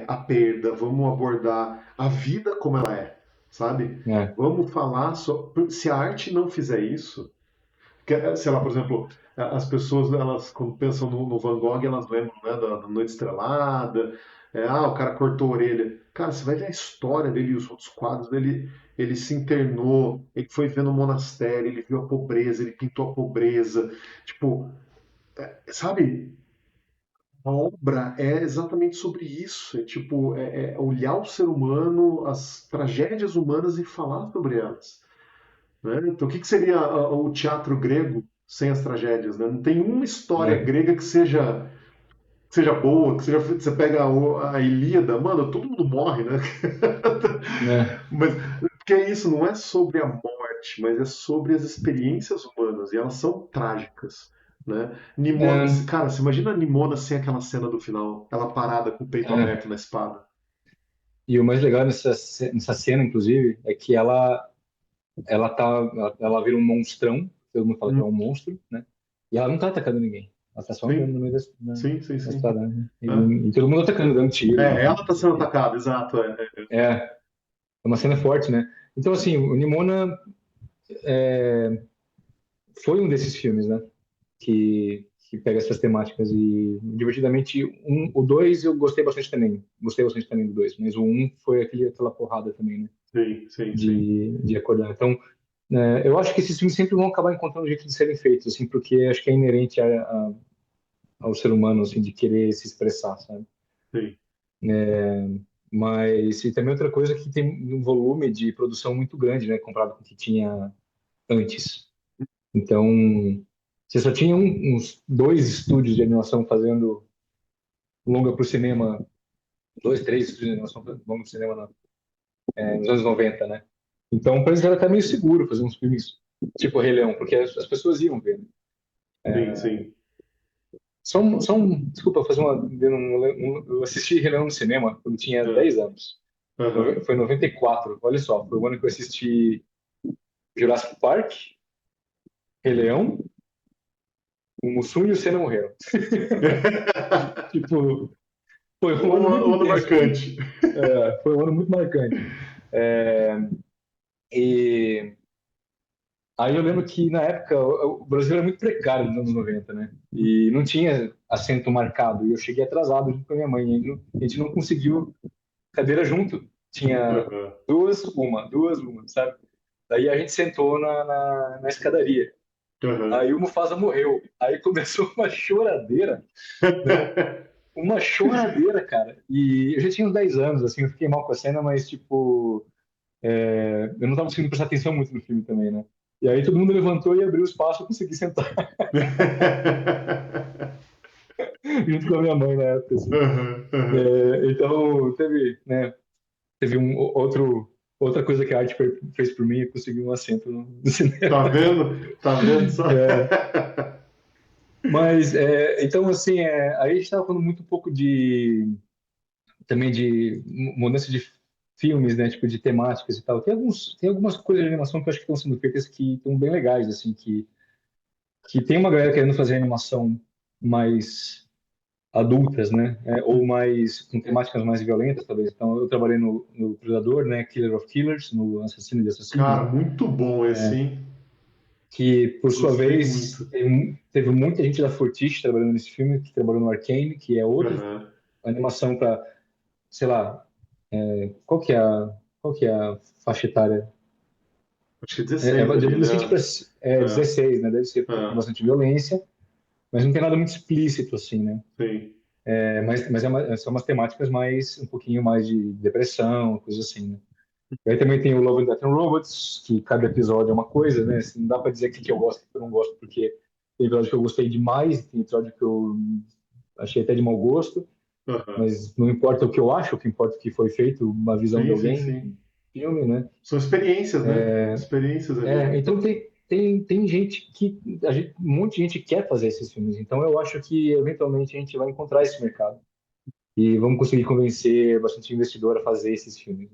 a perda, vamos abordar a vida como ela é, sabe? É. Vamos falar se a arte não fizer isso, sei lá, por exemplo, as pessoas, elas, quando pensam no Van Gogh, elas lembram, né, da Noite Estrelada, o cara cortou a orelha. Cara, você vai ver a história dele e os outros quadros dele. Ele se internou, ele foi vendo o monastério, ele viu a pobreza, ele pintou a pobreza. Tipo, sabe? A obra é exatamente sobre isso. É tipo, é olhar o ser humano, as tragédias humanas e falar sobre elas. Né? Então, o que seria o teatro grego sem as tragédias? Né? Não tem uma história É. grega que seja boa, que seja. Você pega a Ilíada, mano, todo mundo morre, né? É. Mas porque é isso, não é sobre a morte, mas é sobre as experiências humanas, e elas são trágicas. Né? Nimona, É. cara, você imagina a Nimona sem aquela cena do final, ela parada com o peito É. aberto na espada. E o mais legal nessa cena, inclusive, é que ela vira um monstrão, todo mundo fala que é Hum, um monstro, né? E ela não tá atacando ninguém. Ela tá só andando sim, no meio sim, sim, da sim. estrada, né? É, E todo mundo atacando, dando tiro, ela não está sei o sendo quê. atacada, exato. É uma cena forte, né? Então, assim, o Nimona foi um desses filmes, né? Que pega essas temáticas e divertidamente o dois eu gostei bastante também do dois, mas o um foi aquela porrada também, né? Sim, sim, sim. De acordar. Então, eu acho que esses filmes sempre vão acabar encontrando um jeito de serem feitos, assim, porque acho que é inerente ao ser humano, assim, de querer se expressar, sabe? Sim. Mas e também outra coisa que tem um volume de produção muito grande, né, comparado com o que tinha antes. Então, você só tinha uns dois estúdios de animação fazendo longa para o cinema, dois, três estúdios de animação fazendo longa para o cinema nos anos 90, né? Então, para eles era até meio seguro fazer uns filmes tipo Rei Leão, porque as pessoas iam ver. Sim, sim. Desculpa, fazer eu assisti Rei Leão no cinema quando tinha É. 10 anos. Aham. Foi em 94. Olha só, foi o ano que eu assisti Jurassic Park, Rei Leão, o Mussum e o Senna morreram. Tipo, foi um ano muito Um ano intenso para mim. marcante. Foi um ano muito marcante. É, e aí eu lembro que na época o Brasil era muito precário nos anos 90, né? E não tinha assento marcado. E eu cheguei atrasado junto com a minha mãe. A gente não conseguiu cadeira junto. Tinha Aham. duas, uma, sabe? Daí a gente sentou na escadaria. Aham. Aí o Mufasa morreu. Aí começou uma choradeira, né? Uma choradeira, cara. E eu já tinha uns 10 anos, assim, eu fiquei mal com a cena, mas, tipo, eu não tava conseguindo prestar atenção muito no filme também, né? E aí todo mundo levantou e abriu o espaço, eu consegui sentar junto com a minha mãe na época, assim. Aham, aham. Então, teve, né, teve outra coisa que a arte fez por mim é conseguir um assento no cinema. Tá vendo? Tá vendo só? É, mas, então, assim, aí a gente estava falando muito um pouco também de mudança de filmes, né, tipo, de temáticas e tal. Tem algumas coisas de animação que eu acho que estão sendo feitas que estão bem legais, assim, que tem uma galera querendo fazer animação mais adultas, né, ou mais, com temáticas mais violentas, talvez. Então, eu trabalhei no Predador, né, Killer of Killers, no Assassino de Assassinos, Cara, né, muito bom esse, hein? que, por sua Gostei vez, muito. teve muita gente da Fortiche trabalhando nesse filme, que trabalhou no Arcane, que é outra Aham. animação para, sei lá, qual que é qual que é a faixa etária? Acho que 16 De ali, adolescente né? para 16, né? Deve ser porque tem É, bastante violência, mas não tem nada muito explícito assim, né? sim. Mas são umas temáticas mais um pouquinho mais de depressão, coisa assim, né? E aí também tem o Love, and Death and Robots, que cada episódio é uma coisa, né? Assim, não dá para dizer que eu gosto e que eu não gosto, porque tem episódio que eu gostei demais, tem episódio que eu achei até de mau gosto, Aham. mas não importa o que eu acho, o que importa é o que foi feito, uma visão de Sim, sim, alguém, sim. filme, né? São experiências, né? Experiências ali. Então tem gente um monte de gente quer fazer esses filmes. Então eu acho que eventualmente a gente vai encontrar esse mercado e vamos conseguir convencer bastante investidor a fazer esses filmes,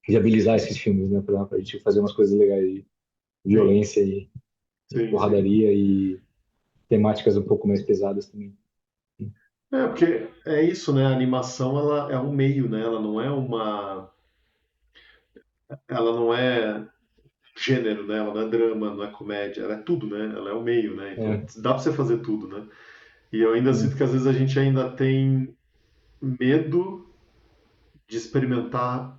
viabilizar esses filmes, né, para a gente fazer umas coisas legais de Sim, violência e sim, sim. porradaria e temáticas um pouco mais pesadas também. É, porque é isso, né? A animação, ela é um meio, né? Ela não é gênero, né? Ela não é drama, não é comédia, ela é tudo, né? Ela é o meio, né? Então É, dá pra você fazer tudo, né? E eu ainda sinto é, que às vezes a gente ainda tem medo de experimentar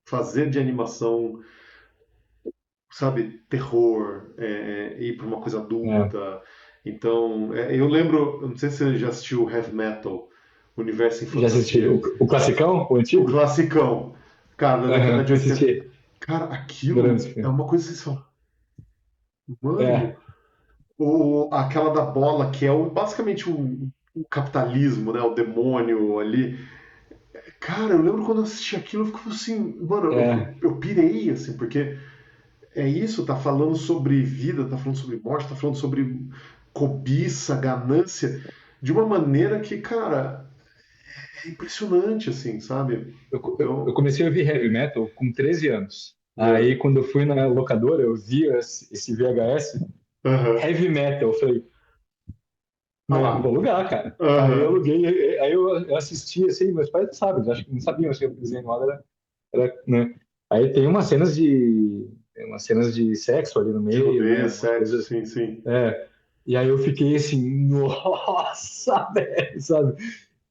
fazer de animação, sabe, terror, ir pra uma coisa é. adulta. Então, eu lembro, eu não sei se você já assistiu Heavy Metal, Universo em Já assisti Fantasia, o classicão, o o antigo? classicão, cara, da década Aham, de 80. assisti. Cara, Adorando esse aquilo é filme. uma coisa que você fala, mano, É, aquela da bola que é basicamente o capitalismo, né, o demônio ali. Cara, eu lembro quando eu assisti aquilo, eu ficava assim, mano, é, eu pirei, assim, porque é isso, tá falando sobre vida, tá falando sobre morte, tá falando sobre cobiça, ganância, de uma maneira que, cara, é impressionante, assim, sabe? eu Então, comecei a ouvir heavy metal com 13 anos. é, Aí, quando eu fui na locadora, eu vi esse VHS aham, heavy metal. Eu falei, ah né, vou lá, alugar, cara. Aí eu aham, aluguei, aí eu assisti, assim, meus pais não sabem, acho que não sabiam assim, o desenho animado né? Aí tem umas cenas de sexo ali no de meio, né? nudez, Umas sexo, coisas. sim, sim, E aí eu fiquei assim, nossa, velho, sabe?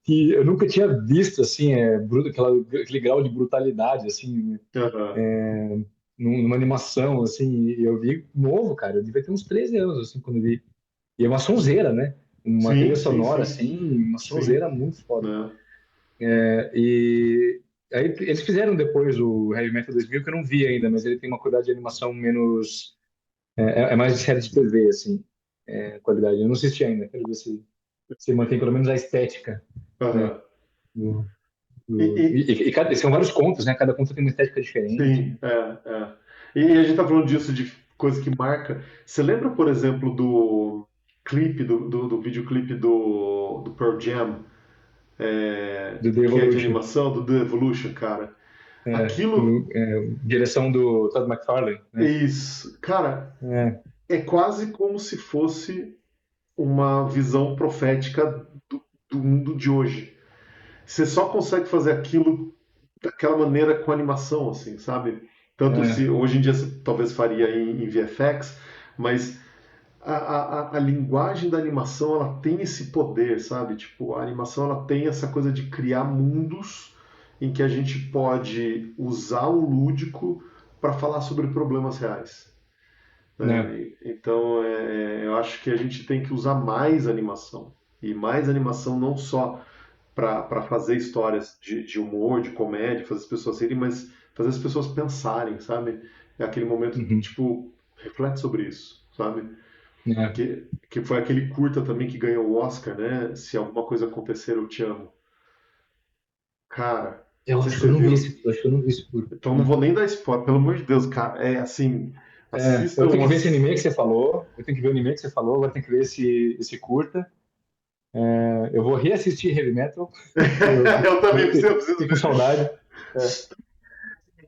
Que eu nunca tinha visto assim, aquele grau de brutalidade assim, aham, numa animação assim, e eu vi novo, cara, eu devia ter uns 13 anos assim quando eu vi. E é uma sonzeira, né? Uma trilha sim, sim, sonora sim, assim, uma sim, sonzeira muito foda. né, E aí eles fizeram depois o Heavy Metal 2000 que eu não vi ainda, mas ele tem uma qualidade de animação menos é mais de série de TV assim, qualidade. Eu não assisti ainda, quero ver se mantém pelo menos a estética, né? aham. do, E, e- são vários contos, né? Cada conto tem uma estética diferente. sim, é. E a gente tá falando disso, de coisa que marca. Você lembra, por exemplo, do clipe, do videoclipe do Pearl Jam, Do The que é de Evolution. animação, do The Evolution, cara? Aquilo Direção do Todd McFarlane, é né? isso. Cara, É, é quase como se fosse uma visão profética do mundo de hoje. Você só consegue fazer aquilo daquela maneira com animação, assim, sabe? Tanto se é, hoje em dia você talvez faria em VFX, mas a linguagem da animação ela tem esse poder, sabe? Tipo, a animação ela tem essa coisa de criar mundos em que a gente pode usar o lúdico para falar sobre problemas reais. né? Né? Então, eu acho que a gente tem que usar mais animação. E mais animação não só para fazer histórias de humor, de comédia, fazer as pessoas rirem, mas fazer as pessoas pensarem, sabe? É aquele momento, Uhum, tipo, reflete sobre isso, sabe? né? Que foi aquele curta também que ganhou o Oscar, né? Se alguma coisa acontecer, eu te amo. Cara, Não Eu sei se acho que eu você não vi viu. esse, eu acho que eu não vi esse curto. Então não vou nem dar spoiler, pelo amor de Deus, cara. É assim, Eu assistam tenho que ver esse os. anime que você falou, eu tenho que ver o anime que você falou, agora tenho que ver esse curta. Eu vou reassistir Heavy Metal, que Eu também eu preciso fiquei com ver. saudade. É.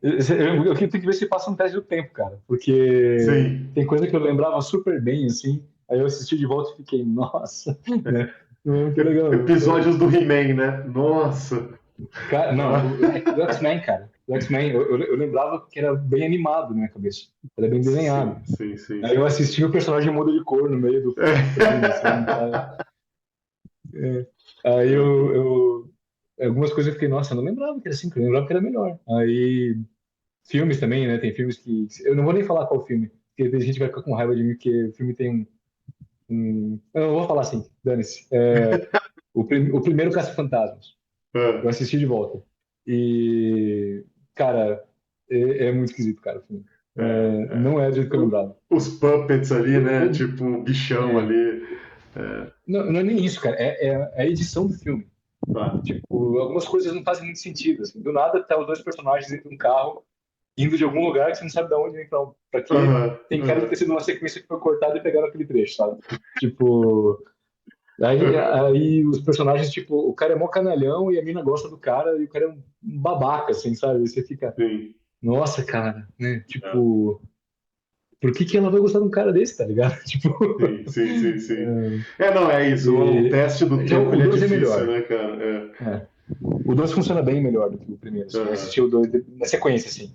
Eu tenho que ver se passa um teste do tempo, cara, porque Sim. tem coisa que eu lembrava super bem, assim, aí eu assisti de volta e fiquei, nossa, né? Não é muito legal, não. Episódios do He-Man, né? Nossa. Cara, não, Ah, do X-Men, cara. Do X-Men, eu lembrava que era bem animado na minha cabeça. Era bem desenhado. sim, sim, sim, Aí eu sim. assisti o personagem muda de cor no meio do frame, assim, tá? É. Aí algumas coisas eu fiquei, nossa, eu não lembrava que era assim, eu lembrava que era melhor. Aí, filmes também, né? Tem filmes que. Eu não vou nem falar qual filme, porque a gente vai ficar com raiva de mim, porque o filme tem eu não vou falar assim, dane-se. O primeiro Caça-Fantasmas. Eu Ah, assisti de volta. E, cara, é muito esquisito, cara, o filme. é, é. Não é do jeito que eu lembrava. Os puppets ali, né? O- Tipo, um bichão é, ali. É, não é nem isso, cara. É a edição do filme. tá. Tipo, algumas coisas não fazem muito sentido. Assim. Do nada, tá os dois personagens dentro de um carro, indo de algum lugar que você não sabe de onde, nem pra quê. Aham, Tem cara de ter aham, sido uma sequência que foi cortada e pegaram aquele trecho, sabe? Tipo, aí os personagens, tipo, o cara é mó canalhão e a mina gosta do cara e o cara é um babaca, assim, sabe? E você fica, sim. nossa, cara, né? É, Tipo, por que que ela vai gostar de um cara desse, tá ligado? Tipo, sim, sim, sim, sim. É, não, é isso. O e teste do já tempo o ele é 2 é difícil, melhor. né, cara? É. O 2 funciona bem melhor do que o primeiro, É, assim. Eu aham. assisti o 2 na sequência, assim,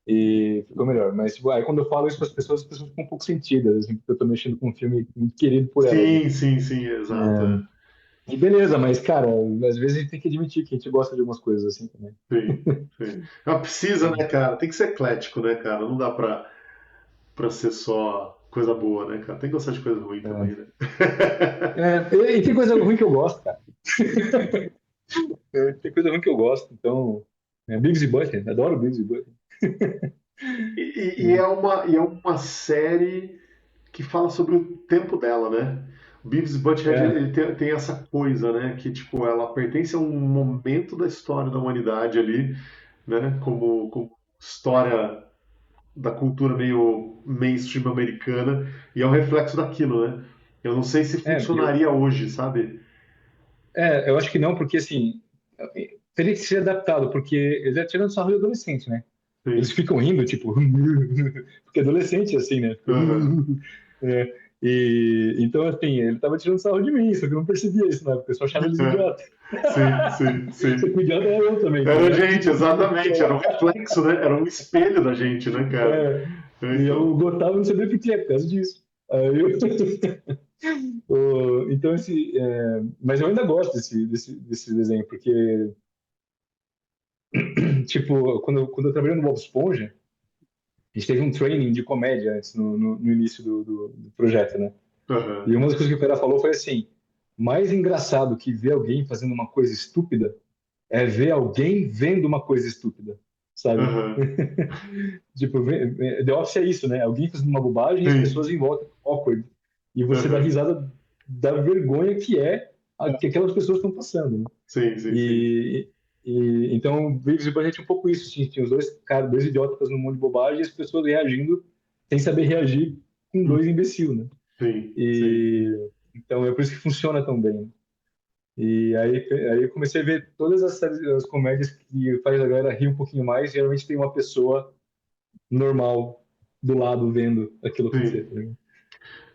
e ficou melhor. Mas, tipo, aí quando eu falo isso para as pessoas ficam um pouco sentidas, assim, porque eu tô mexendo com um filme muito querido por elas, né? Sim, sim, sim, exato. É. E beleza, mas, cara, às vezes a gente tem que admitir que a gente gosta de algumas coisas assim também. Sim, sim. Mas precisa, né, cara? Tem que ser eclético, né, cara? Não dá pra ser só coisa boa, né, cara? Tem que gostar de coisa ruim também, né? E tem coisa ruim que eu gosto, cara. Tem coisa ruim que eu gosto, então. Beavis e Butthead, adoro Beavis e Butthead. E é uma série que fala sobre o tempo dela, né? O Beavis e Butthead É, ele tem essa coisa, né? Que tipo ela pertence a um momento da história da humanidade ali, né? Como história da cultura meio mainstream americana e é um reflexo daquilo, né? Eu não sei se eu, funcionaria hoje, sabe? eu acho que não, porque assim, teria que ser adaptado, porque eles já tiram sarro de adolescente, né? Eles Sim. ficam rindo, tipo, porque adolescente é assim, né? Aham. É, então, assim, ele tava tirando sarro de mim, só que eu não percebia isso, né? Porque eu só achava eles É. idiotas. Sim, sim, Só que sim. o idiota era eu também, tá Era a ligado? gente, exatamente. Era um reflexo, né? Era um espelho da gente, né, cara? É, e Então. eu gostava, não sabia por quê, por causa disso. Aí eu, então, mas eu ainda gosto desse desenho, porque, tipo, quando eu trabalhei no Bob Esponja, a gente teve um training de comédia antes, no início do projeto, né? Aham. E uma das coisas que o cara falou foi assim: mais engraçado que ver alguém fazendo uma coisa estúpida é ver alguém vendo uma coisa estúpida, sabe? Aham. Tipo, The Office é isso, né? Alguém fazendo uma bobagem e as pessoas Sim. em volta awkward. E você dá Aham. risada da vergonha que é que aquelas pessoas estão passando, né? Sim, sim, sim. E, então, Beavis e Butthead tinha um pouco isso. Tinha os dois caras, dois idiotas fazendo um monte de bobagem e as pessoas reagindo sem saber reagir com Hum. dois imbecil, né? Sim, sim. E então é por isso que funciona tão bem. Aí eu comecei a ver todas as comédias que faz a galera rir um pouquinho mais. Geralmente tem uma pessoa normal do lado vendo aquilo acontecer, tá Sim. ligado?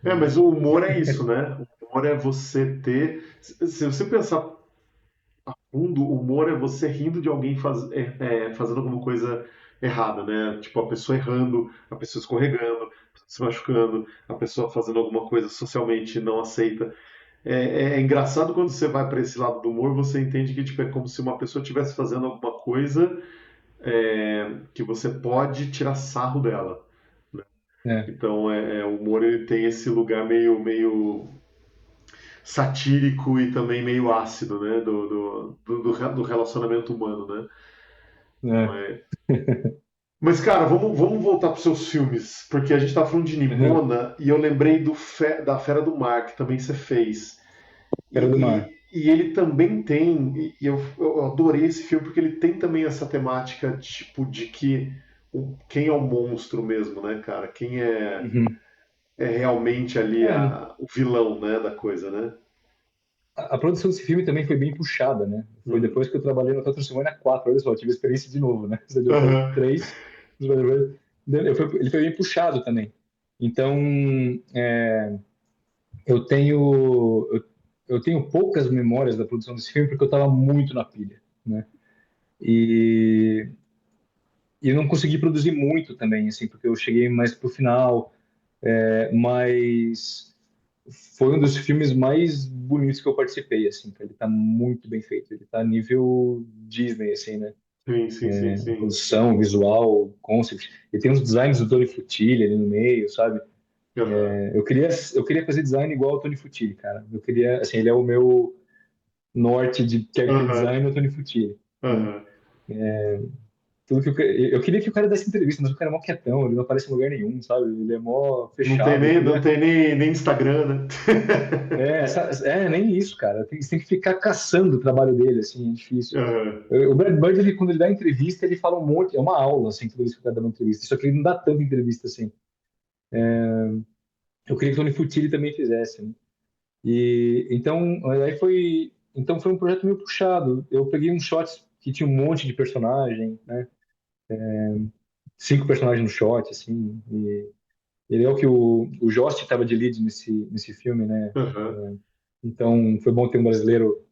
É, mas o humor é isso, né? O humor é você ter. Se você pensar fundo, o humor é você rindo de alguém fazendo alguma coisa errada, né? Tipo, a pessoa errando, a pessoa escorregando, a pessoa se machucando, a pessoa fazendo alguma coisa socialmente não aceita. É engraçado quando você vai para esse lado do humor, você entende que tipo, é como se uma pessoa estivesse fazendo alguma coisa que você pode tirar sarro dela. É, Então, o humor ele tem esse lugar meio satírico e também meio ácido, né? Do relacionamento humano, né? Então, é. Mas, cara, vamos voltar para os seus filmes, porque a gente tá falando de Uhum. Nimona e eu lembrei da Fera do Mar, que também você fez. Era do E, mar. E ele também tem, e eu adorei esse filme porque ele tem também essa temática, tipo, de que quem é o monstro mesmo, né, cara? Quem Uhum. é realmente ali É, o vilão, né, da coisa, né? a produção desse filme também foi bem puxada, né? Foi Uhum. depois que eu trabalhei no Teatro Simone 4, olha só, eu tive experiência de novo, né? Você deu até Aham. 3, ele foi bem puxado também. Então, é, eu tenho eu tenho poucas memórias da produção desse filme porque eu estava muito na pilha, né? E, e eu não consegui produzir muito também, assim, porque eu cheguei mais pro final, mas foi um dos filmes mais bonitos que eu participei, assim, cara. Ele tá muito bem feito, ele tá nível Disney, assim, né? Sim, sim, sim, A sim. produção, visual, concept. E tem uns designs do Tony Futile ali no meio, sabe? Aham. Eu queria fazer design igual ao Tony Futile, cara. Eu queria, assim, ele é o meu norte de character Aham. design, é o Tony Futile, né? Aham. Tudo que eu queria que o cara desse entrevista, mas o cara é mó quietão, ele não aparece em lugar nenhum, sabe? Ele é mó fechado. Eu Não queria. tem nem Instagram, né? Nem isso, cara. Você tem que ficar caçando o trabalho dele, assim, é difícil. Aham. O Brad Bird, quando ele dá entrevista, ele fala um monte, é uma aula, assim, toda vez que o cara dá uma entrevista. Só que ele não dá tanta entrevista assim. Eu queria que o Tony Futile também fizesse, né? E então foi um projeto meio puxado. Eu peguei uns shots que tinha um monte de personagem, né? 5 personagens no shot, assim. E ele é o que o Jost estava de lead nesse filme, né? Aham. Então foi bom ter um brasileiro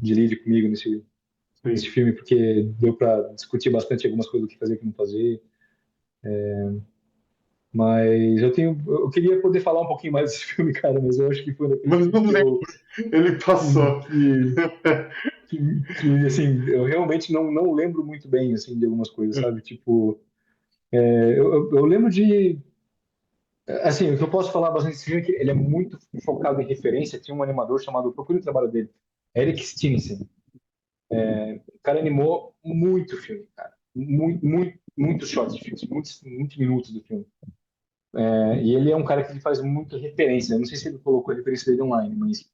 de lead comigo nesse Sim. filme, porque deu para discutir bastante algumas coisas do que fazer e o que não fazer. Mas eu queria poder falar um pouquinho mais desse filme, cara, mas eu acho que foi um daqueles Mas filmes não lembro. Ele passou. que, assim, eu realmente não lembro muito bem, assim, de algumas coisas, sabe? Tipo, eu lembro assim, o que eu posso falar bastante desse filme é que ele é muito focado em referência. Tinha um animador chamado, procure o trabalho dele, Eric Stinson. O cara animou muito filme, cara. Muitos shots de filme, muitos minutos do filme. E ele é um cara que ele faz muita referência. Eu não sei se ele colocou a referência dele online, mas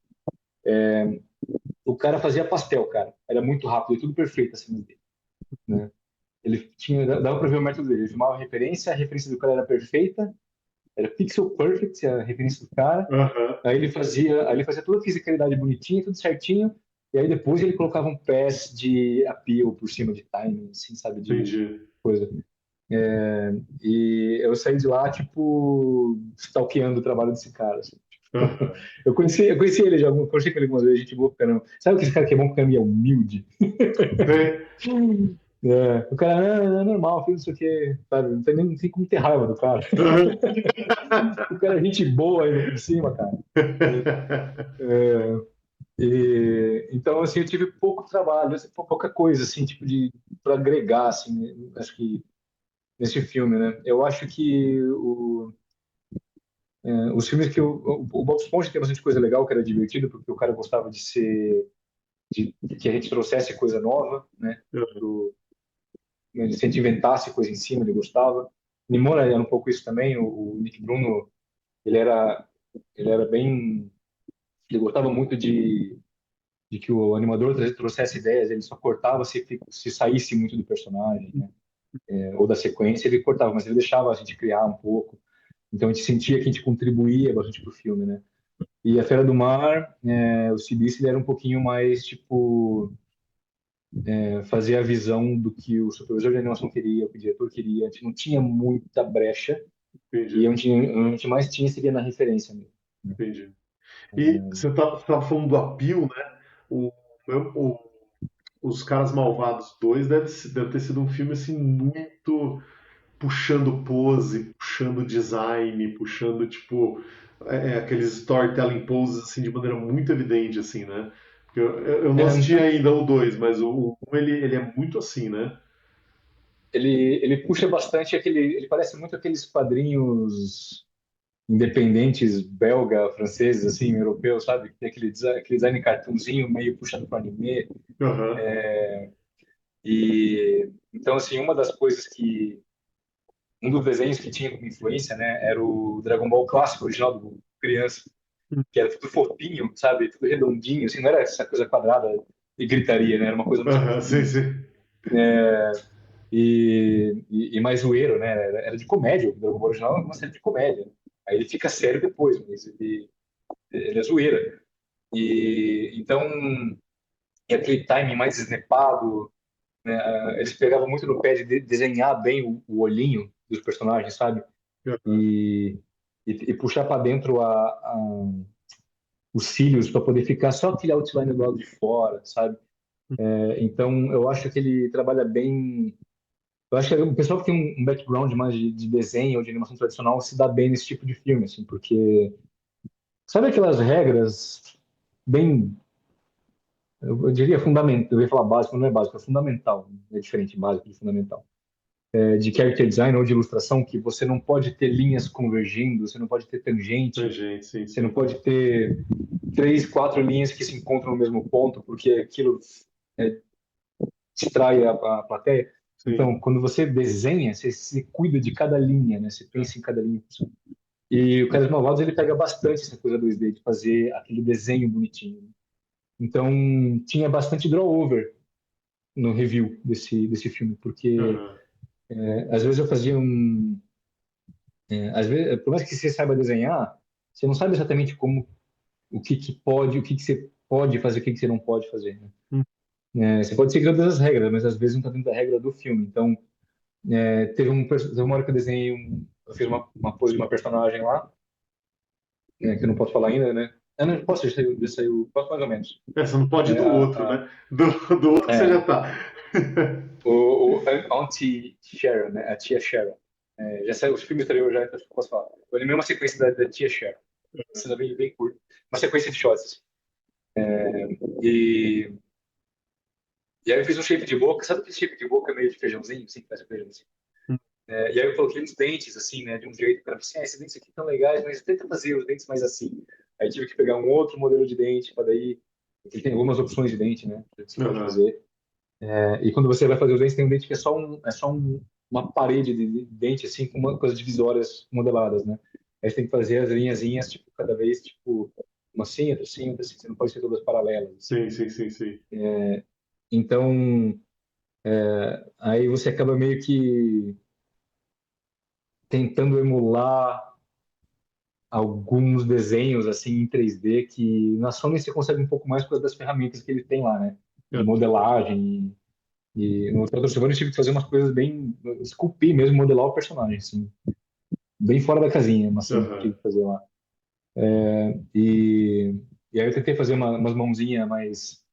o cara fazia pastel, cara. Era muito rápido, e tudo perfeito assim dele, né? Ele tinha, dava pra ver o método dele. Ele filmava a referência do cara era perfeita, era pixel perfect, a referência do cara. Aham. Aí ele fazia toda a fisicalidade bonitinha, tudo certinho. E aí depois ele colocava um pass de appeal por cima de timing, assim, sabe, de Entendi. coisa. E eu saí de lá, tipo, stalkeando o trabalho desse cara, assim. Aham. Eu conheci ele já, conversei com ele algumas vezes, gente boa pra caramba. Sabe aquele cara que é bom pra mim, é humilde? Sei. O cara, é normal, fiz isso aqui, sabe? Não tem como ter raiva do cara. Aham. O cara é gente boa ainda por cima, cara. Então, assim, eu tive pouco trabalho, assim, pouca coisa, assim, tipo, para agregar, assim, acho que nesse filme, né? Eu acho que os filmes o Bob Esponja tem bastante coisa legal, que era divertido, porque o cara gostava de que a gente trouxesse coisa nova, né? Ele sempre inventasse coisa em cima, ele gostava. Nimona era um pouco isso também. O Nick Bruno, ele era, ele era bem, ele gostava muito de que o animador trouxesse ideias. Ele só cortava se saísse muito do personagem, né? Ou da sequência, ele cortava, mas ele deixava a gente criar um pouco. Então a gente sentia que a gente contribuía bastante pro filme, né? E a Fera do Mar, o Cibice, ele era um pouquinho mais tipo fazer a visão do que o supervisor de animação queria, o que o diretor queria. A gente não tinha muita brecha e Entendi. a gente mais tinha seria na referência mesmo, né? Entendi. E você tá falando do Apio, né? O, o- Os Caras Malvados 2 deve ter sido um filme assim muito puxando pose, puxando design, puxando tipo aqueles storytelling poses assim de maneira muito evidente assim, né? Porque eu não É, assisti ainda o 2, mas o 1 ele é muito assim, né? ele puxa bastante ele parece muito aqueles quadrinhos independentes belga, franceses, assim, europeus, sabe? Que tem aquele design cartoonzinho meio puxado para anime. Aham. E então, assim, um dos desenhos que tinha como influência, né, era o Dragon Ball clássico original do criança. que era tudo fofinho, sabe? Tudo redondinho, assim, não era essa coisa quadrada e gritaria, né? Era uma coisa mais Aham, sim, fofinha, assim. sim. E mais zoeiro, né? Era de comédia, o Dragon Ball original é uma série de comédia. Aí ele fica sério depois, mas ele é zoeira. E então, e aquele timing mais snapado, né? Eles pegavam muito no pé de desenhar bem o olhinho dos personagens, sabe? Aham, E, e puxar para dentro os cílios para poder ficar só aquele outline do lado de fora, sabe? Então, eu acho que ele trabalha bem. Eu acho que o pessoal que tem um background mais de desenho ou de animação tradicional se dá bem nesse tipo de filme, assim, porque sabe aquelas regras bem, eu diria fundamental, eu ia falar básico, não é básico, é fundamental, é diferente, básico de fundamental, de character design ou de ilustração, que você não pode ter linhas convergindo, você não pode ter tem tangente, gente, sim, você não sim. pode ter três, quatro linhas que se encontram no mesmo ponto, porque aquilo distrai a plateia. Sim. Então, quando você desenha, você cuida de cada linha, né? Você pensa em cada linha. E o Carlos Malvados, ele pega bastante essa coisa 2D, de fazer aquele desenho bonitinho. Então, tinha bastante draw-over no review desse filme, porque Aham. às vezes eu fazia um... às vezes, por mais que você saiba desenhar, você não sabe exatamente como, o que que você pode fazer, o que que você não pode fazer, né? Hum. Você pode seguir todas as regras, mas às vezes não está dentro da regra do filme. Então, teve uma hora que eu desenhei eu fiz uma pose de uma personagem lá, que eu não posso falar ainda, né? Eu não posso, posso mais ou menos. É, você não pode ir É, do outro, né? Do outro você já é, tá. o Auntie Sharon, né? A tia Sharon. Já saiu, os filmes anteriores já, então eu posso falar. Eu animei uma sequência da tia Sharon. Precisa bem curta. Uma sequência de shots, assim. E, e aí eu fiz um shape de boca. Sabe aquele shape de boca meio de feijãozinho? Assim, que faz o feijãozinho? E aí eu coloquei uns dentes, assim, né? De um jeito para assim, esses dentes aqui estão legais, mas tenta fazer os dentes mais assim. Aí tive que pegar um outro modelo de dente para daí... Porque tem algumas opções de dente, né? Que você pode Aham. fazer. E quando você vai fazer os dentes, tem um dente que uma parede de dente, assim, com uma coisa divisórias modeladas, né? Aí você tem que fazer as linhazinhas, tipo, cada vez, tipo, uma assim, outra assim, outra assim. Você não pode ser todas paralelas, assim. Sim, sim, sim, sim. Então, aí você acaba meio que tentando emular alguns desenhos, assim, em 3D, que na Sony você consegue um pouco mais por causa das ferramentas que ele tem lá, né? De modelagem. E no Dr. Silvano eu tive que fazer umas coisas bem, esculpir mesmo, modelar o personagem, assim, bem fora da casinha, mas assim, que eu tive Aham. que fazer lá. E, e aí eu tentei fazer umas mãozinhas mais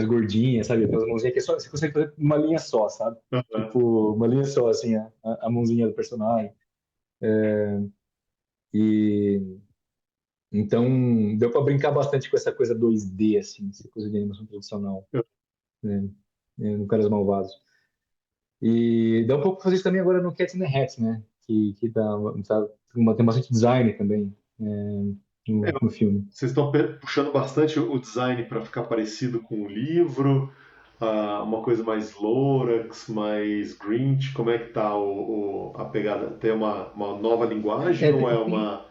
gordinhas, sabe? Aquelas mãozinhas que você consegue fazer uma linha só, sabe? Aham. Tipo, uma linha só, assim, a mãozinha do personagem. E então deu para brincar bastante com essa coisa 2D, assim, essa coisa de animação tradicional, né? No Caras Malvados. E dá um pouco pra fazer isso também agora no Cat in the Hat, né? Que tem bastante design também, É, no filme. vocês estão puxando bastante o design para ficar parecido com o livro, uma coisa mais Lorax, mais Grinch. Como é que tá a pegada? Tem uma nova linguagem ou é uma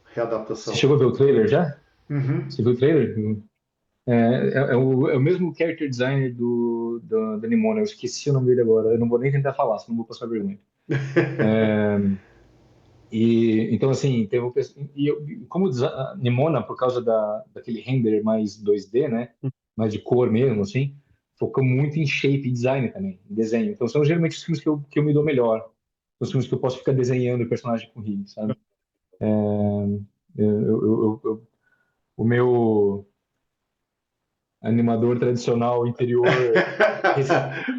Você readaptação? chegou a ver o trailer já? Uhum. Você viu o trailer? É o mesmo character designer da Nimona, eu esqueci o nome dele agora, eu não vou nem tentar falar, senão vou passar vergonha. Então, assim, teve como a Nimona, por causa daquele render mais 2D, né? Mais de cor mesmo, assim, focou muito em shape e design também, em desenho. Então, são geralmente os filmes que eu me dou melhor. São os filmes que eu posso ficar desenhando o personagem com rio, sabe? O meu animador tradicional interior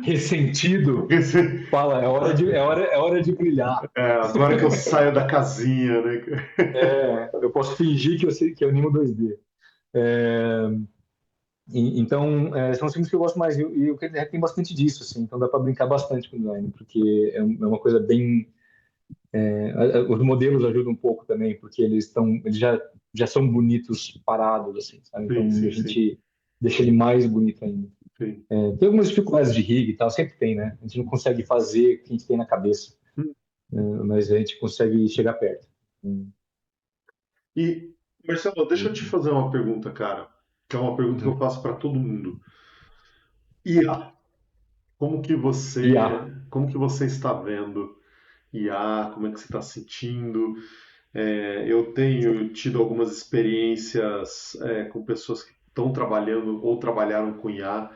ressentido fala, é hora de brilhar. É, agora que eu saio da casinha, né? Eu posso fingir que eu animo 2D. É, então, são os filmes que eu gosto mais. E o Crazy Hack tem bastante disso, assim. Então dá para brincar bastante com o design, porque é uma coisa bem... os modelos ajudam um pouco também, porque eles já são bonitos parados, assim, sabe? Então Sim, a sim, sim, gente deixa ele mais bonito ainda. sim. Tem algumas dificuldades de rig e tal, sempre tem, né? A gente não consegue fazer o que a gente tem na cabeça, mas a gente consegue chegar perto. Hum. E Marcelo, deixa eu te fazer uma pergunta, cara, que é uma pergunta que eu Uhum. faço para todo mundo. IA, IA. como que você está vendo IA? Como é que você está sentindo? Eu tenho tido algumas experiências com pessoas que estão trabalhando ou trabalharam com IA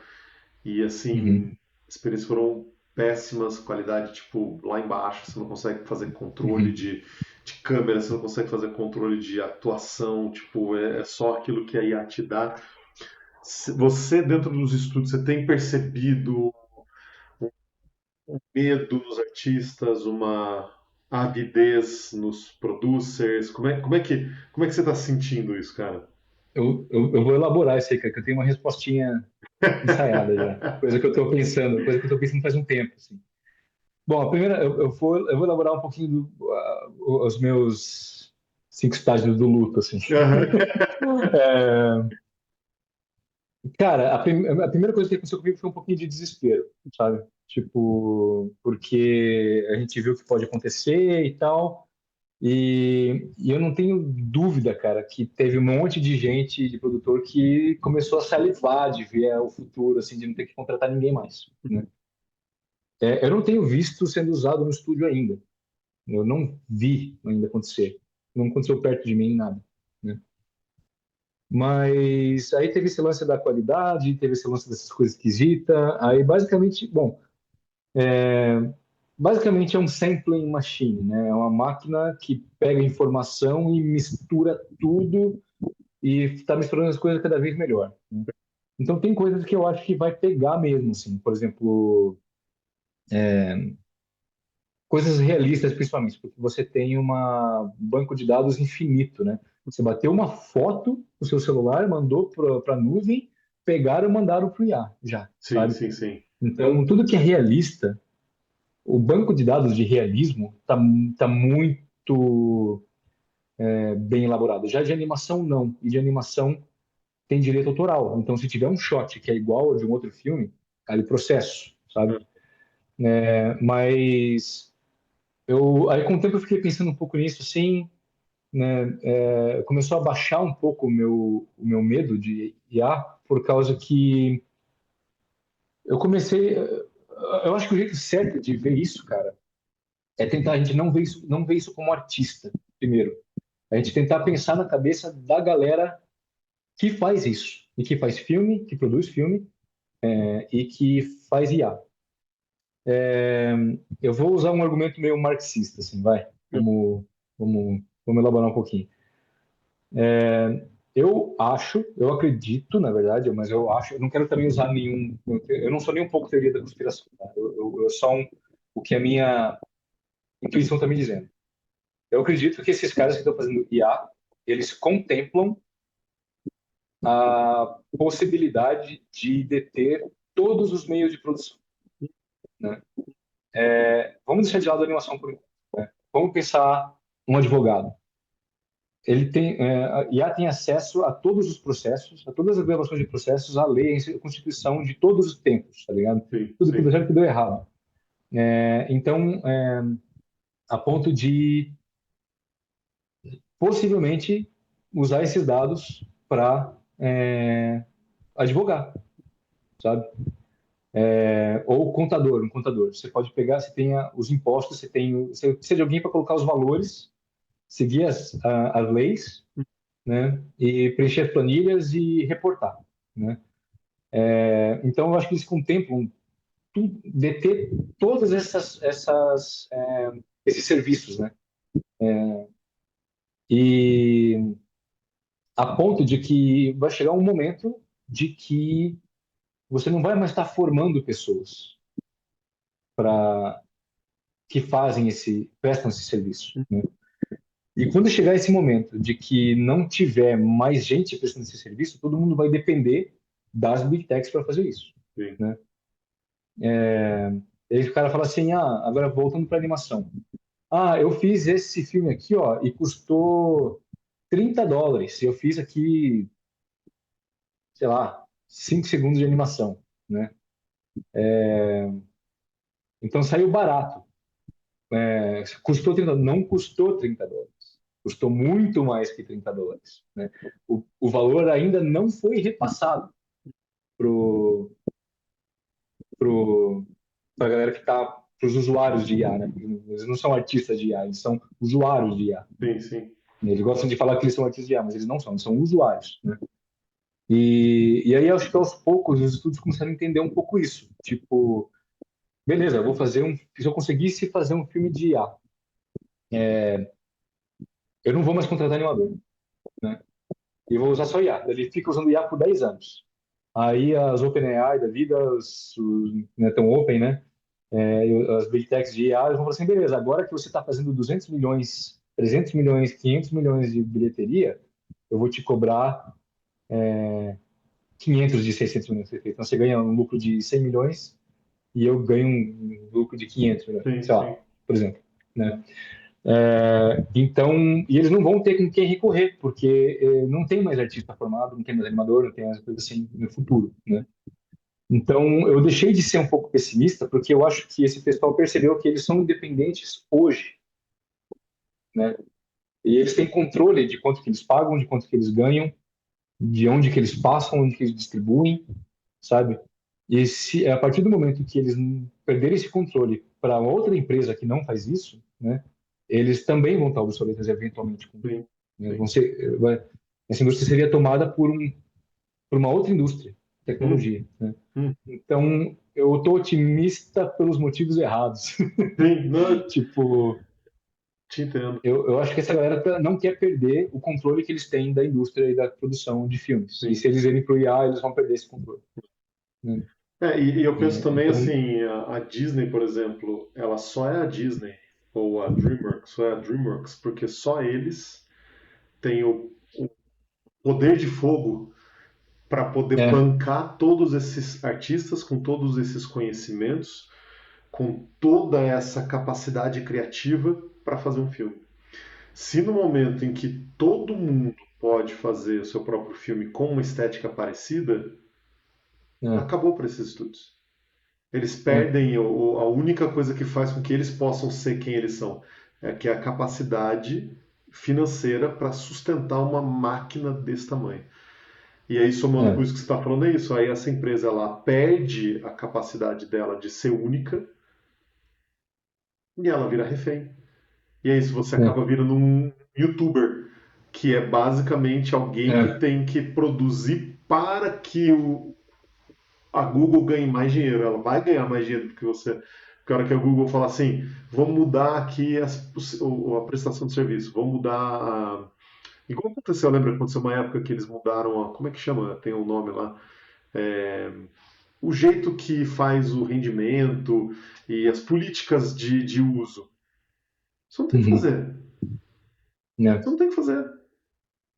e Uhum. assim, as experiências foram péssimas, qualidade tipo lá embaixo, você não consegue fazer controle Uhum. de câmera, você não consegue fazer controle de atuação, tipo, é só aquilo que a IA te dá. Você dentro dos estúdios, você tem percebido um medo nos artistas, uma avidez nos producers? Como é que você está sentindo isso, cara? Eu vou elaborar isso aí, cara, que eu tenho uma respostinha ensaiada já. Coisa que eu tô pensando faz um tempo, assim. Bom, a primeira, eu vou elaborar um pouquinho os meus 5 estágios do luto, assim. Aham. É, cara, a primeira coisa que aconteceu comigo foi um pouquinho de desespero, sabe? Tipo, porque a gente viu o que pode acontecer e tal, e eu não tenho dúvida, cara, que teve um monte de gente, de produtor, que começou a salivar de ver o futuro, assim, de não ter que contratar ninguém mais, né? Eu não tenho visto sendo usado no estúdio ainda. Eu não vi ainda acontecer. Não aconteceu perto de mim nada, né? Mas aí teve esse lance da qualidade, teve esse lance dessas coisas esquisitas. Aí basicamente, bom, basicamente é um sampling machine, né? É uma máquina que pega informação e mistura tudo e está misturando as coisas cada vez melhor, né? Então tem coisas que eu acho que vai pegar mesmo, assim. Por exemplo, coisas realistas, principalmente, porque você tem um banco de dados infinito, né? Você bateu uma foto no seu celular, mandou para a nuvem, pegaram e mandaram para o IA, já, Sim, sabe? sim, sim. Então, tudo que é realista, o banco de dados de realismo tá muito bem elaborado. Já de animação, não. E de animação tem direito autoral. Então, se tiver um shot que é igual ao de um outro filme, cai o processo, sabe? Mas aí com o tempo eu fiquei pensando um pouco nisso, assim, né? Começou a baixar um pouco o meu medo de IA, por causa que eu comecei. Eu acho que o jeito certo de ver isso, cara, é tentar a gente não ver isso como artista, primeiro. A gente tentar pensar na cabeça da galera que faz isso, e que faz filme, que produz filme, e que faz IA. Eu vou usar um argumento meio marxista, assim, vai. Vamos elaborar um pouquinho. Eu acredito, na verdade, mas eu acho, eu não quero também usar nenhum, eu não sou nem um pouco teoria da conspiração, tá? Eu só o que a minha intuição está me dizendo. Eu acredito que esses caras que estão fazendo IA, eles contemplam a possibilidade de deter todos os meios de produção, né? Vamos deixar de lado a animação por enquanto, né? Vamos pensar um advogado. A IA tem acesso a todos os processos, a todas as gravações de processos, a lei, a Constituição de todos os tempos, tá ligado? Sim, Tudo que deu sim. certo, que deu errado. Então, a ponto de possivelmente usar esses dados para advogar, sabe? Ou contador, um contador. Você pode pegar, você tem os impostos, você precisa de alguém para colocar os valores, seguir as leis, né? E preencher as planilhas e reportar, né? Então, eu acho que eles contemplam deter todas esses serviços, né? E a ponto de que vai chegar um momento de que você não vai mais estar formando pessoas para que prestam esse serviço, né? E quando chegar esse momento de que não tiver mais gente prestando esse serviço, todo mundo vai depender das big techs para fazer isso, Sim. né? E aí o cara fala assim, agora voltando para animação. Eu fiz esse filme aqui, ó, e custou US$ 30. Eu fiz aqui, sei lá, 5 segundos de animação, né? Então saiu barato. Custou 30, não custou US$ 30. custou muito mais que $30, né? O valor ainda não foi repassado pro para a galera que está, para os usuários de IA, né? Eles não são artistas de IA, eles são usuários de IA. Sim, sim. Eles gostam de falar que eles são artistas de IA, mas eles não são, eles são usuários, né? E aí acho que aos poucos os estudos começaram a entender um pouco isso. Tipo, beleza, eu vou fazer se eu conseguisse fazer um filme de IA, eu não vou mais contratar animador, né? E vou usar só IA. Ele fica usando IA por 10 anos. Aí as OpenAI da vida, né, tão open, né? As Big Techs de IA, eles vão falar assim, beleza, agora que você está fazendo 200 milhões, 300 milhões, 500 milhões de bilheteria, eu vou te cobrar 500 de 600 milhões. Então você ganha um lucro de 100 milhões e eu ganho um lucro de 500 milhões, Sim, sei lá, sim. por exemplo, né? Então, e eles não vão ter com quem recorrer, porque não tem mais artista formado, não tem mais animador, não tem mais coisa assim no futuro, né? Então, eu deixei de ser um pouco pessimista, porque eu acho que esse pessoal percebeu que eles são independentes hoje, né? E eles têm controle de quanto que eles pagam, de quanto que eles ganham, de onde que eles passam, onde que eles distribuem, sabe? E se a partir do momento que eles perderem esse controle para outra empresa que não faz isso, né? Eles também vão estar obsoletos eventualmente, Sim, né? sim. Essa indústria seria tomada por uma outra indústria, Hum, tecnologia, né? hum. Então, eu estou otimista pelos motivos errados. Sim, não, Tipo, te entendo. eu acho que essa galera não quer perder o controle que eles têm da indústria e da produção de filmes. E Sim. se eles irem para o IA, eles vão perder esse controle, né? E eu penso também Então, assim, a Disney, por exemplo, ela só é a Disney, ou a DreamWorks, só é a DreamWorks, porque só eles têm o poder de fogo para poder é, bancar todos esses artistas com todos esses conhecimentos, com toda essa capacidade criativa para fazer um filme. Se no momento em que todo mundo pode fazer o seu próprio filme com uma estética parecida, é, acabou para esses estúdios. Eles é, perdem a única coisa que faz com que eles possam ser quem eles são, que é a capacidade financeira para sustentar uma máquina desse tamanho. E aí, somando com é, isso que você está falando, é isso. Aí essa empresa ela perde a capacidade dela de ser única e ela vira refém. E é isso, você é, acaba virando um youtuber, que é basicamente alguém que é. tem que produzir para que a Google ganhe mais dinheiro. Ela vai ganhar mais dinheiro do que você. Porque a hora que a Google fala assim, vamos mudar aqui a prestação de serviço, vamos mudar igual aconteceu, lembra? Aconteceu uma época que eles mudaram como é que chama? Tem um nome lá. É, o jeito que faz o rendimento e as políticas de uso. Você não tem que Uhum, fazer. é, Você não tem que fazer.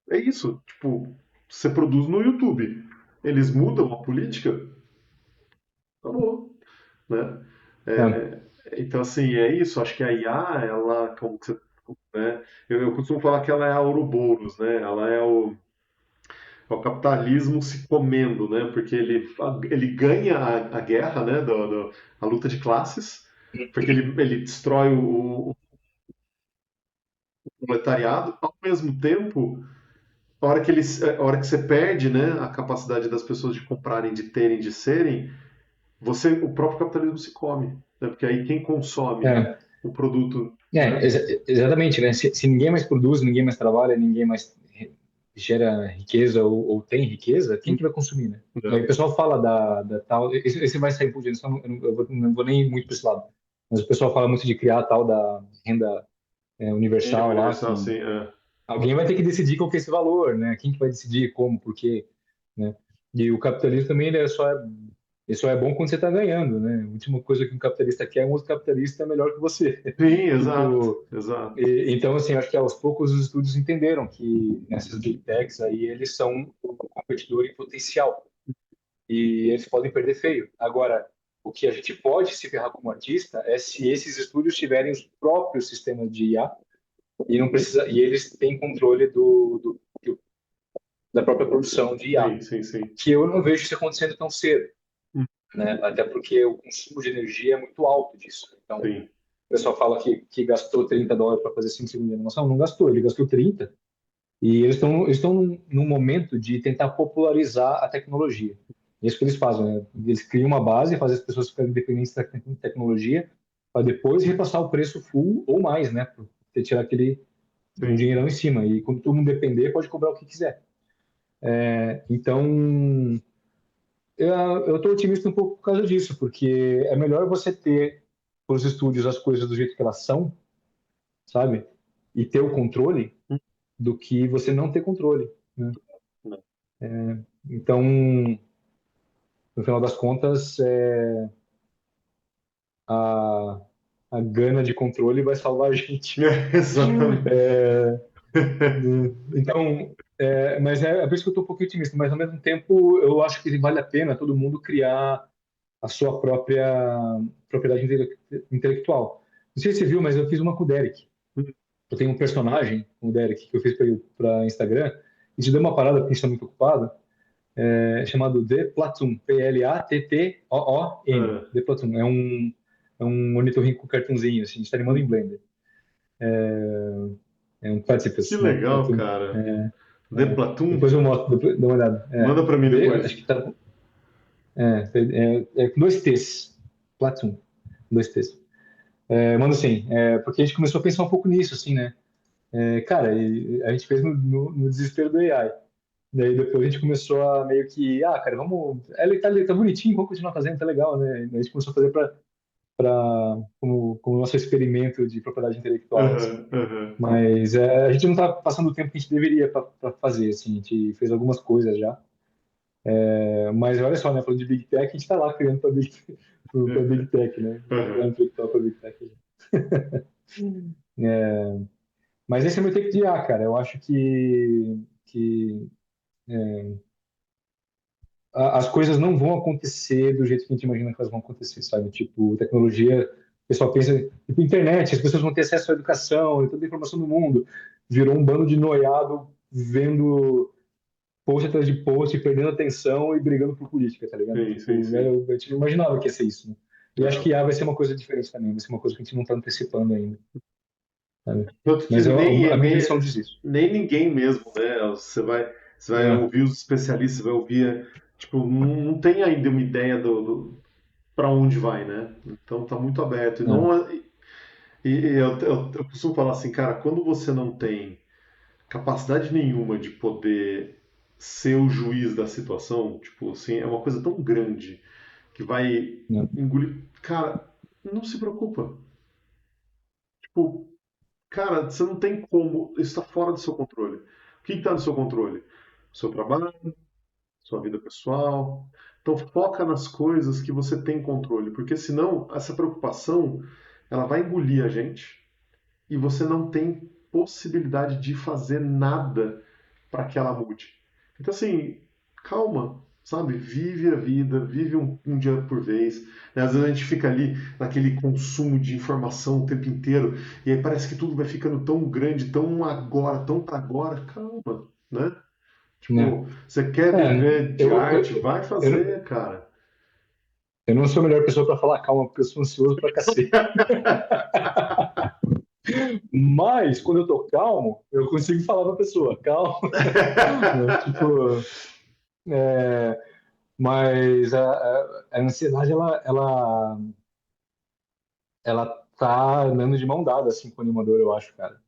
É isso. Tipo, você produz no YouTube. Eles mudam a política, acabou. Né? é, É, então, assim, é isso. Acho que a IA, ela, como que você, né? Eu costumo falar que ela é a Ouroboros, né? Ela é o capitalismo se comendo, né? Porque ele ganha a guerra, né? A luta de classes, porque ele destrói o proletariado, ao mesmo tempo, a hora que você perde, né, a capacidade das pessoas de comprarem, de terem, de serem, o próprio capitalismo se come, né? Porque aí quem consome é. o produto, É, né? exatamente, né? Se ninguém mais produz, ninguém mais trabalha, ninguém mais gera riqueza ou tem riqueza, quem que vai consumir, né? E aí o Né? pessoal fala da tal, esse vai sair por direção, não vou nem muito para esse lado, mas o pessoal fala muito de criar a tal da renda Renda universal lá, universal, que assim, é. alguém vai ter que decidir qual que é esse valor, né? Quem que vai decidir, como, por quê, né? E o capitalismo também ele só é bom quando você está ganhando, né? A última coisa que um capitalista quer é um outro capitalista melhor que você. Sim, exato, Tipo, exato. então, assim, acho que aos poucos os estudos entenderam que nessas big techs aí eles são um competidor em potencial e eles podem perder feio. Agora, o que a gente pode se ferrar como artista é se esses estúdios tiverem os próprios sistemas de IA e não precisa e eles têm controle da própria produção de IA, Sim, sim, sim. que eu não vejo isso acontecendo tão cedo, né? Até porque o consumo de energia é muito alto disso. Então, Sim. pessoal fala que gastou US$ 30 para fazer 5 segundos de animação. Não gastou, ele gastou 30. E eles estão num momento de tentar popularizar a tecnologia. É isso que eles fazem, né? Eles criam uma base, fazem as pessoas ficarem dependentes da tecnologia, para depois repassar o preço full ou mais, né? Para você tirar aquele um Sim. dinheirão em cima. E quando todo mundo depender, pode cobrar o que quiser. Então, eu estou otimista um pouco por causa disso, porque é melhor você ter os estúdios as coisas do jeito que elas são, sabe? E ter o controle do que você não ter controle, né? Não. Então, no final das contas, a, a gana de controle vai salvar a gente. Exatamente. Então, mas é por isso que eu estou um pouquinho otimista, mas ao mesmo tempo eu acho que vale a pena todo mundo criar a sua própria propriedade intelectual. Não sei se você viu, mas eu fiz uma com o Derek. Eu tenho um personagem, com o Derek, que eu fiz para Instagram, e se deu uma parada porque a gente está muito ocupado, chamado The Platoon, P-L-A-T-T-O-O-N. Ah, The Platoon. É um ornitorrinco cartunzinho, assim, a gente está animando em Blender. É um que Platypus, né? legal, Platoon. cara. The Depois Platoon? eu mostro, depois, dá uma olhada. Manda pra mim Acho depois. que tá. Com dois T's. Platoon. Dois T's. Mano, assim, porque a gente começou a pensar um pouco nisso, assim, né? Cara, e a gente fez no desespero do AI. Daí depois a gente começou a meio que, cara, vamos. Ele tá bonitinho, vamos continuar fazendo, tá legal, né? Daí a gente começou a fazer como nosso experimento de propriedade intelectual, assim. Aham, aham. Mas a gente não tá passando o tempo que a gente deveria para fazer, assim. A gente fez algumas coisas já. Mas olha só, né? Falando de Big Tech, a gente tá lá criando para Big Tech, né? Propriedade Aham. intelectual para Big Tech. É, mas esse é meu take de IA, cara. Eu acho que as coisas não vão acontecer do jeito que a gente imagina que elas vão acontecer, sabe? Tipo, tecnologia, o pessoal pensa, tipo, internet, as pessoas vão ter acesso à educação e toda a informação do mundo. Virou um bando de noiado vendo post atrás de post, perdendo atenção e brigando por política, tá ligado? Sim, sim, Tipo, sim. a gente não imaginava que ia ser isso, né? E acho que Não. IA vai ser uma coisa diferente também, vai ser uma coisa que a gente não está antecipando ainda, sabe? Tanto que Mas nem, a minha nem, intuição diz isso. nem ninguém mesmo, né? Você vai É, ouvir os especialistas, você vai ouvir. Tipo, não tem ainda uma ideia para onde vai, né? Então tá muito aberto. E, é, não, eu costumo falar assim, cara, quando você não tem capacidade nenhuma de poder ser o juiz da situação, tipo assim, é uma coisa tão grande que vai é, engolir. Cara, não se preocupa. Tipo, cara, você não tem como. Isso está fora do seu controle. O que está no seu controle? Seu trabalho, sua vida pessoal. Então foca nas coisas que você tem controle, porque senão essa preocupação ela vai engolir a gente e você não tem possibilidade de fazer nada para que ela mude. Então, assim, calma, sabe? Vive a vida, vive um dia por vez. Né? Às vezes a gente fica ali naquele consumo de informação o tempo inteiro e aí parece que tudo vai ficando tão grande, tão agora, tão para agora. Calma, né? né? Tipo, você quer É, viver de eu, arte? eu, Vai eu, fazer, cara. eu não sou a melhor pessoa para falar calma, porque eu sou ansioso pra cacete. Mas, quando eu tô calmo, eu consigo falar pra pessoa, calma, né? Tipo, é, mas a ansiedade, ela tá andando de mão dada, assim, com o animador, eu acho, cara.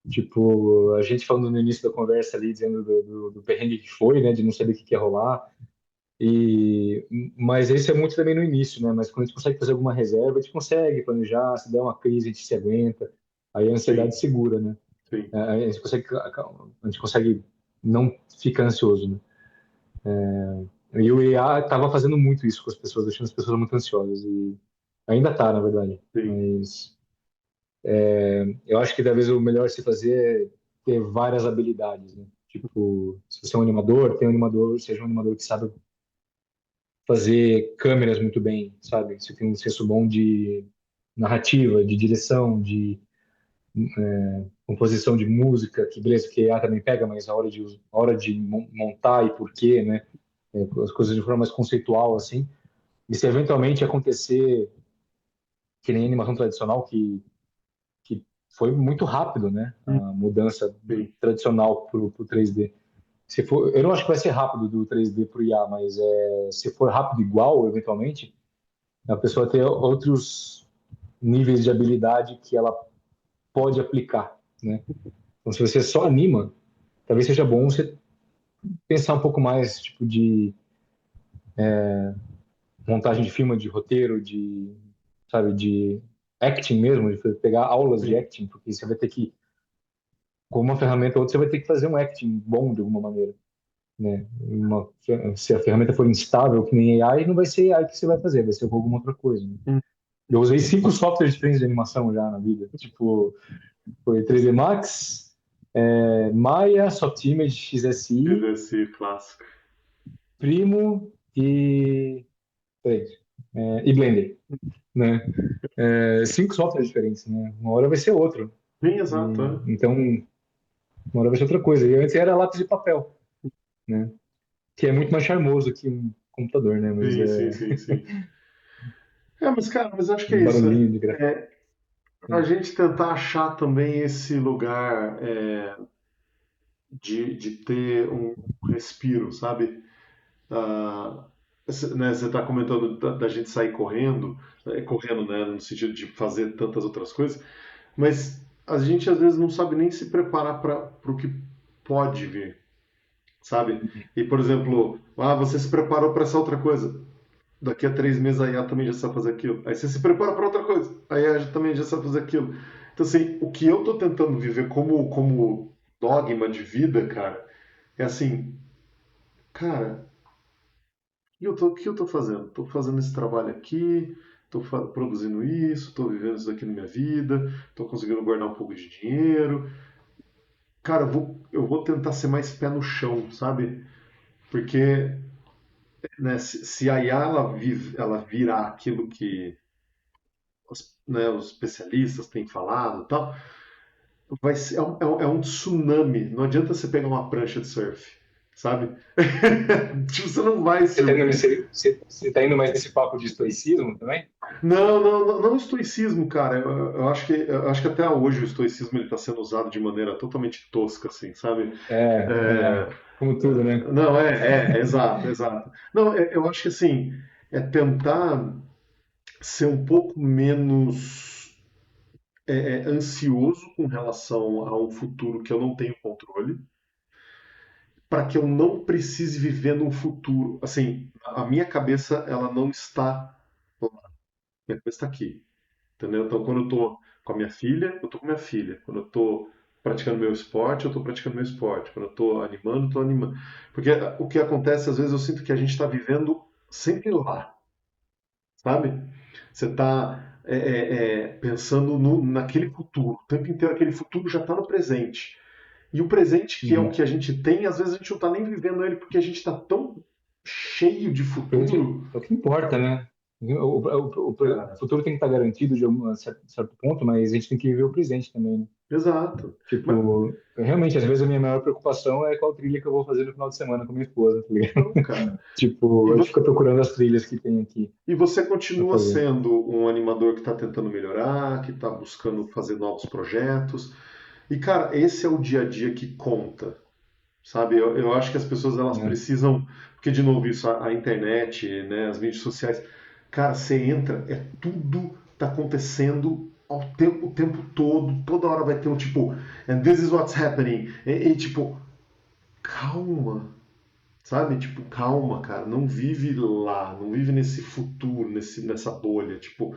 Tipo, a gente falando no início da conversa ali, dizendo do perrengue que foi, né, de não saber o que que ia rolar. Mas esse é muito também no início, né? Mas quando a gente consegue fazer alguma reserva, a gente consegue planejar, se der uma crise, a gente se aguenta. Aí a ansiedade Sim, segura, né? sim, A gente consegue não ficar ansioso, né? E o IA estava fazendo muito isso com as pessoas, deixando as pessoas muito ansiosas. E ainda tá, na verdade. sim, Mas eu acho que talvez o melhor se fazer é ter várias habilidades, né? Tipo, se você é um animador, tem um animador, seja um animador que sabe fazer câmeras muito bem, sabe? Você tem um senso bom de narrativa, de direção, de composição de música, que beleza, que a IA também pega, mas a hora de montar e porquê, né? As coisas de forma mais conceitual, assim. E se eventualmente acontecer que nem a animação tradicional, que foi muito rápido, né? A Hum, mudança do sim, tradicional pro 3D. Se for, eu não acho que vai ser rápido do 3D pro IA, mas se for rápido igual, eventualmente, a pessoa ter outros níveis de habilidade que ela pode aplicar, né? Então, se você só anima, talvez seja bom você pensar um pouco mais, tipo, de montagem de filme, de roteiro, sabe, de acting mesmo, de pegar aulas de sim. acting, porque você vai ter que, com uma ferramenta ou outra, você vai ter que fazer um acting bom de alguma maneira, né? Se a ferramenta for instável, que nem AI, não vai ser AI que você vai fazer, vai ser com alguma outra coisa, né? Hum, Eu usei 5 softwares diferentes de animação já na vida. Tipo, foi 3D Max, Maya, Softimage XSI, esse clássico. Primo peraí, e Blender, né? 5 softwares diferentes, né? Uma hora vai ser outro. Bem exato, é. Então, uma hora vai ser outra coisa. E antes era lápis de papel, né? Que é muito mais charmoso que um computador, né? Mas Sim, sim, sim, sim. É, mas cara, mas acho que é um isso. barulhinho de grafite. É a gente tentar achar também esse lugar de ter um respiro, sabe? Ah, né, você está comentando da gente sair correndo, correndo, né, no sentido de fazer tantas outras coisas, mas a gente às vezes não sabe nem se preparar para o que pode vir, sabe? E, por exemplo, você se preparou para essa outra coisa. Daqui a 3 meses a IA também já sabe fazer aquilo. Aí você se prepara para outra coisa. A IA também já sabe fazer aquilo. Então, assim, o que eu tô tentando viver como dogma de vida, cara, é assim, cara, o que eu tô fazendo? Tô fazendo esse trabalho aqui, tô produzindo isso, tô vivendo isso aqui na minha vida, tô conseguindo guardar um pouco de dinheiro. Cara, eu vou tentar ser mais pé no chão, sabe? Porque, né, se a IA ela virar aquilo que os especialistas têm falado e tal, é um tsunami. Não adianta você pegar uma prancha de surf, sabe? Tipo, você não vai surfar. Você tá indo mais nesse papo de estoicismo também? Não, não, não, não estoicismo, cara. Eu acho que até hoje o estoicismo ele está sendo usado de maneira totalmente tosca, assim, sabe? É, Como tudo, né? não, exato, exato. Não, eu acho que assim, é tentar ser um pouco menos ansioso com relação a um futuro que eu não tenho controle, para que eu não precise viver num futuro. Assim, a minha cabeça ela não está lá, minha cabeça está aqui, entendeu? Então, quando eu estou com a minha filha, eu estou com a minha filha. Quando eu estou praticando meu esporte, eu estou praticando meu esporte. Quando eu estou animando, eu estou animando. Porque o que acontece, às vezes, eu sinto que a gente está vivendo sempre lá, sabe? Você está pensando naquele futuro, o tempo inteiro aquele futuro já está no presente. E o presente, que é o Uhum. que a gente tem, às vezes a gente não está nem vivendo ele porque a gente está tão cheio de futuro. É o que importa, né? O Cara, futuro tem que estar garantido de algum certo ponto, mas a gente tem que viver o presente também, né? exato. Mas, Tipo, realmente, às vezes a minha maior preocupação é qual trilha que eu vou fazer no final de semana com minha esposa, tá ligado? não, cara. E Tipo, a gente você, fica procurando as trilhas que tem aqui e você pra continua fazer. sendo um animador que está tentando melhorar, que está buscando fazer novos projetos. E, cara, esse é o dia a dia que conta, sabe? Eu acho que as pessoas elas Né? precisam, porque de novo isso, a internet, né, as mídias sociais, cara, você entra, tudo tá acontecendo o tempo todo, toda hora vai ter um tipo, and this is what's happening, tipo, calma, sabe? Tipo, calma, cara, não vive lá, não vive nesse futuro, nessa bolha, tipo,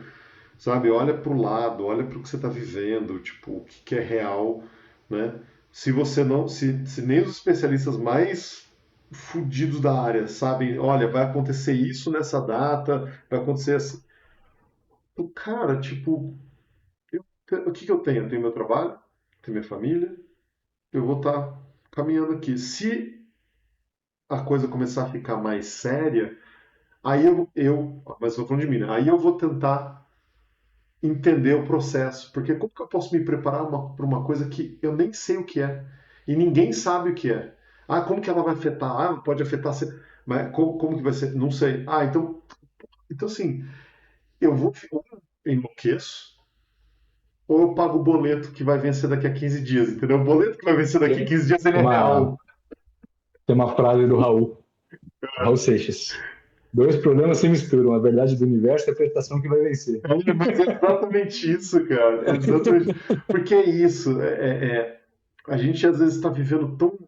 sabe? Olha pro lado, olha pro que você tá vivendo, tipo, o que é real, né? Se você não, se nem os especialistas mais fudidos da área sabem, olha, vai acontecer isso nessa data, vai acontecer assim. Cara, tipo, o que que eu tenho? Eu tenho meu trabalho, tenho minha família, eu vou estar caminhando aqui. Se a coisa começar a ficar mais séria, aí mas estou falando de mim, né? Aí eu vou tentar entender o processo, porque como que eu posso me preparar para uma coisa que eu nem sei o que é e ninguém sabe o que é? Como que ela vai afetar? Pode afetar, mas como que vai ser? Não sei. Então assim, eu vou. enlouqueço, ou eu pago o boleto que vai vencer daqui a 15 dias, entendeu? O boleto que vai vencer daqui a 15 dias ele é real. Tem uma frase do Raul Seixas. Dois problemas se misturam, a verdade do universo e a interpretação que vai vencer. Mas é exatamente isso, cara. É exatamente. Porque é isso. A gente às vezes está vivendo tão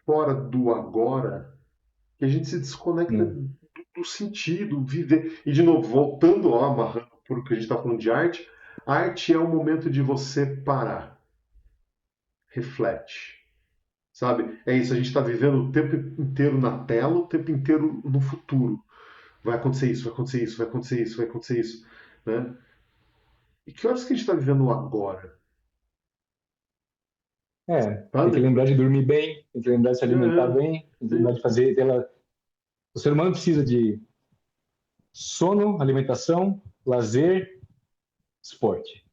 fora do agora que a gente se desconecta do sentido, viver. E de novo, voltando lá, amarrando por o que a gente está falando de arte, arte é o momento de você parar, reflete. Sabe? É isso, a gente está vivendo o tempo inteiro na tela, o tempo inteiro no futuro. Vai acontecer isso, vai acontecer isso, vai acontecer isso, vai acontecer isso. Né? E que horas que a gente está vivendo agora? Tem que lembrar de dormir bem, tem que lembrar de se alimentar bem, tem que lembrar de fazer. O ser humano precisa de sono, alimentação, lazer, esporte.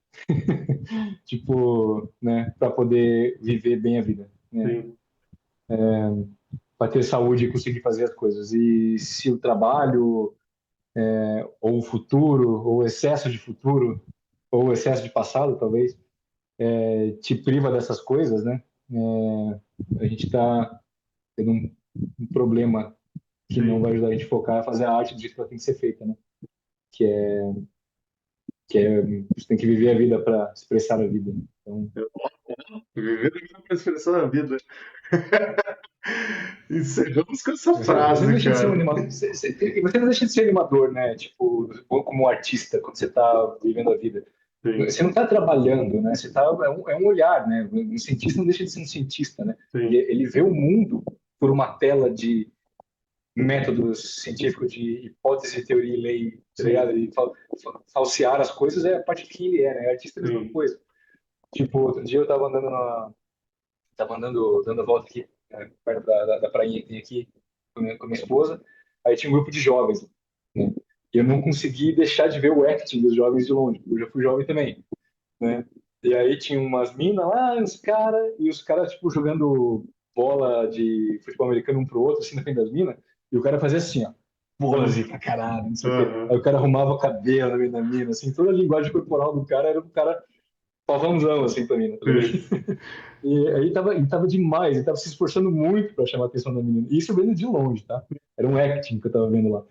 Tipo, né, para poder viver bem a vida. Né? Para ter saúde e conseguir fazer as coisas. E se o trabalho, ou o futuro, ou o excesso de futuro, ou o excesso de passado, talvez, te priva dessas coisas, né? A gente está tendo um problema que não vai ajudar a gente a focar, a fazer a arte do jeito que ela tem que ser feita, né? Que é, você tem que viver a vida para expressar a vida. Né? Então, viver a vida para expressar a vida. Encerramos com essa frase, cara. Você não deixa de ser animador, né? Tipo, como artista, quando você está vivendo a vida. Sim. Você não está trabalhando, né? Você tá, é um olhar, né? Um cientista não deixa de ser um cientista, né? Ele vê o mundo por uma tela de métodos científicos, de hipótese, teoria e lei, tá ligado? E falsear as coisas é a parte que ele é, né? Artista é a mesma coisa. Tipo, outro dia eu estava andando dando a volta aqui, perto da prainha que tem aqui, com minha esposa. Aí tinha um grupo de jovens, né? E eu não consegui deixar de ver o acting dos jovens de longe, porque eu já fui jovem também, né? E aí tinha umas minas lá, e os caras, tipo, jogando bola de futebol americano um pro outro, assim, na frente das minas, e o cara fazia assim, ó, pose pra caralho, não sei o quê. Aí o cara arrumava o cabelo na meio da mina, assim, toda a linguagem corporal do cara era do cara pavãozão, assim, pra mina. Tá ligado? E aí tava demais, ele tava se esforçando muito pra chamar a atenção da menina. E isso vendo de longe, tá? Era um acting que eu tava vendo lá.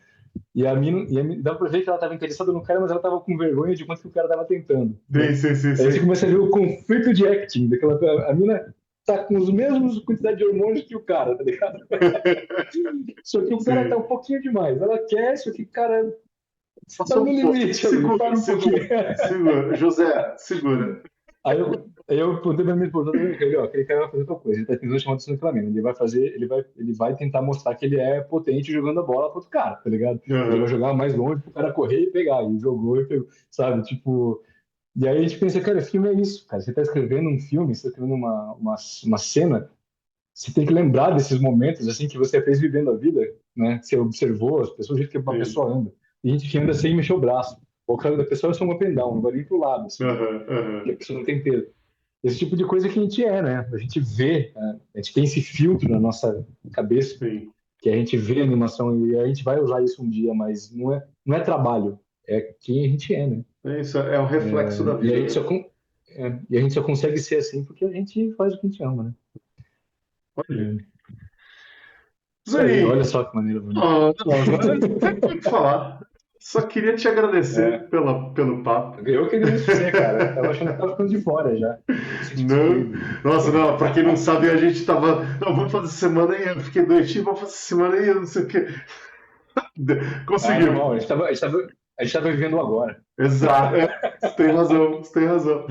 E a mina dava pra ver que ela tava interessada no cara, mas ela tava com vergonha de quanto que o cara tava tentando. Sim. Aí você começa a ver o conflito de acting, a mina tá com os mesmos quantidade de hormônios que o cara, tá ligado? Só que o cara tá um pouquinho demais. Ela quer, só que o cara tá no limite. Segura. José, segura. Aí eu perguntei pra minha esposa, aquele cara vai fazer tal coisa, ele tá tentando chamar atenção naquela mina, ele vai tentar mostrar que ele é potente jogando a bola pro outro cara, tá ligado? Ele vai jogar mais longe pro cara correr e pegar, e jogou e pegou, sabe? Tipo, e aí a gente pensa, cara, filme é isso, cara, você tá escrevendo um filme, você tá escrevendo uma cena, você tem que lembrar desses momentos, assim, que você fez vivendo a vida, né? Você observou as pessoas, o jeito que uma pessoa anda, e a gente que anda sem mexer o braço. O cara da pessoa é só um up and down, não vai nem pro lado, assim, que a pessoa não tem peso. Esse tipo de coisa que a gente né? A gente vê, né? A gente tem esse filtro na nossa cabeça, que a gente vê a animação e a gente vai usar isso um dia, mas não é trabalho, é quem a gente né? É isso, é o reflexo da vida. E a gente só consegue ser assim porque a gente faz o que a gente ama, né? Olha só que maneira bonita. Não tem o que falar. Só queria te agradecer pelo papo. Eu que agradeço você, cara. Eu tava achando que tava ficando de fora já. Não, pra quem não sabe, a gente tava. Não, vamos fazer semana aí. Eu fiquei doentinho, vamos fazer semana aí, não sei o quê. Conseguiu. A gente tava vivendo agora. Exato. Você tem razão.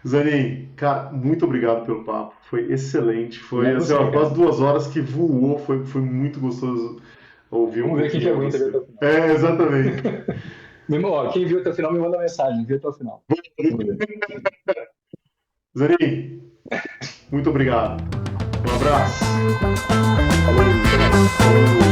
Zanin, cara, muito obrigado pelo papo. Foi excelente. Foi assim, quase 2 horas que voou. Foi muito gostoso ouvir. Vamos ver quem que aguenta ver até o final. Exatamente. Quem viu até o final me manda mensagem. Viu até o final. Zanin, muito obrigado. Um abraço. Falou.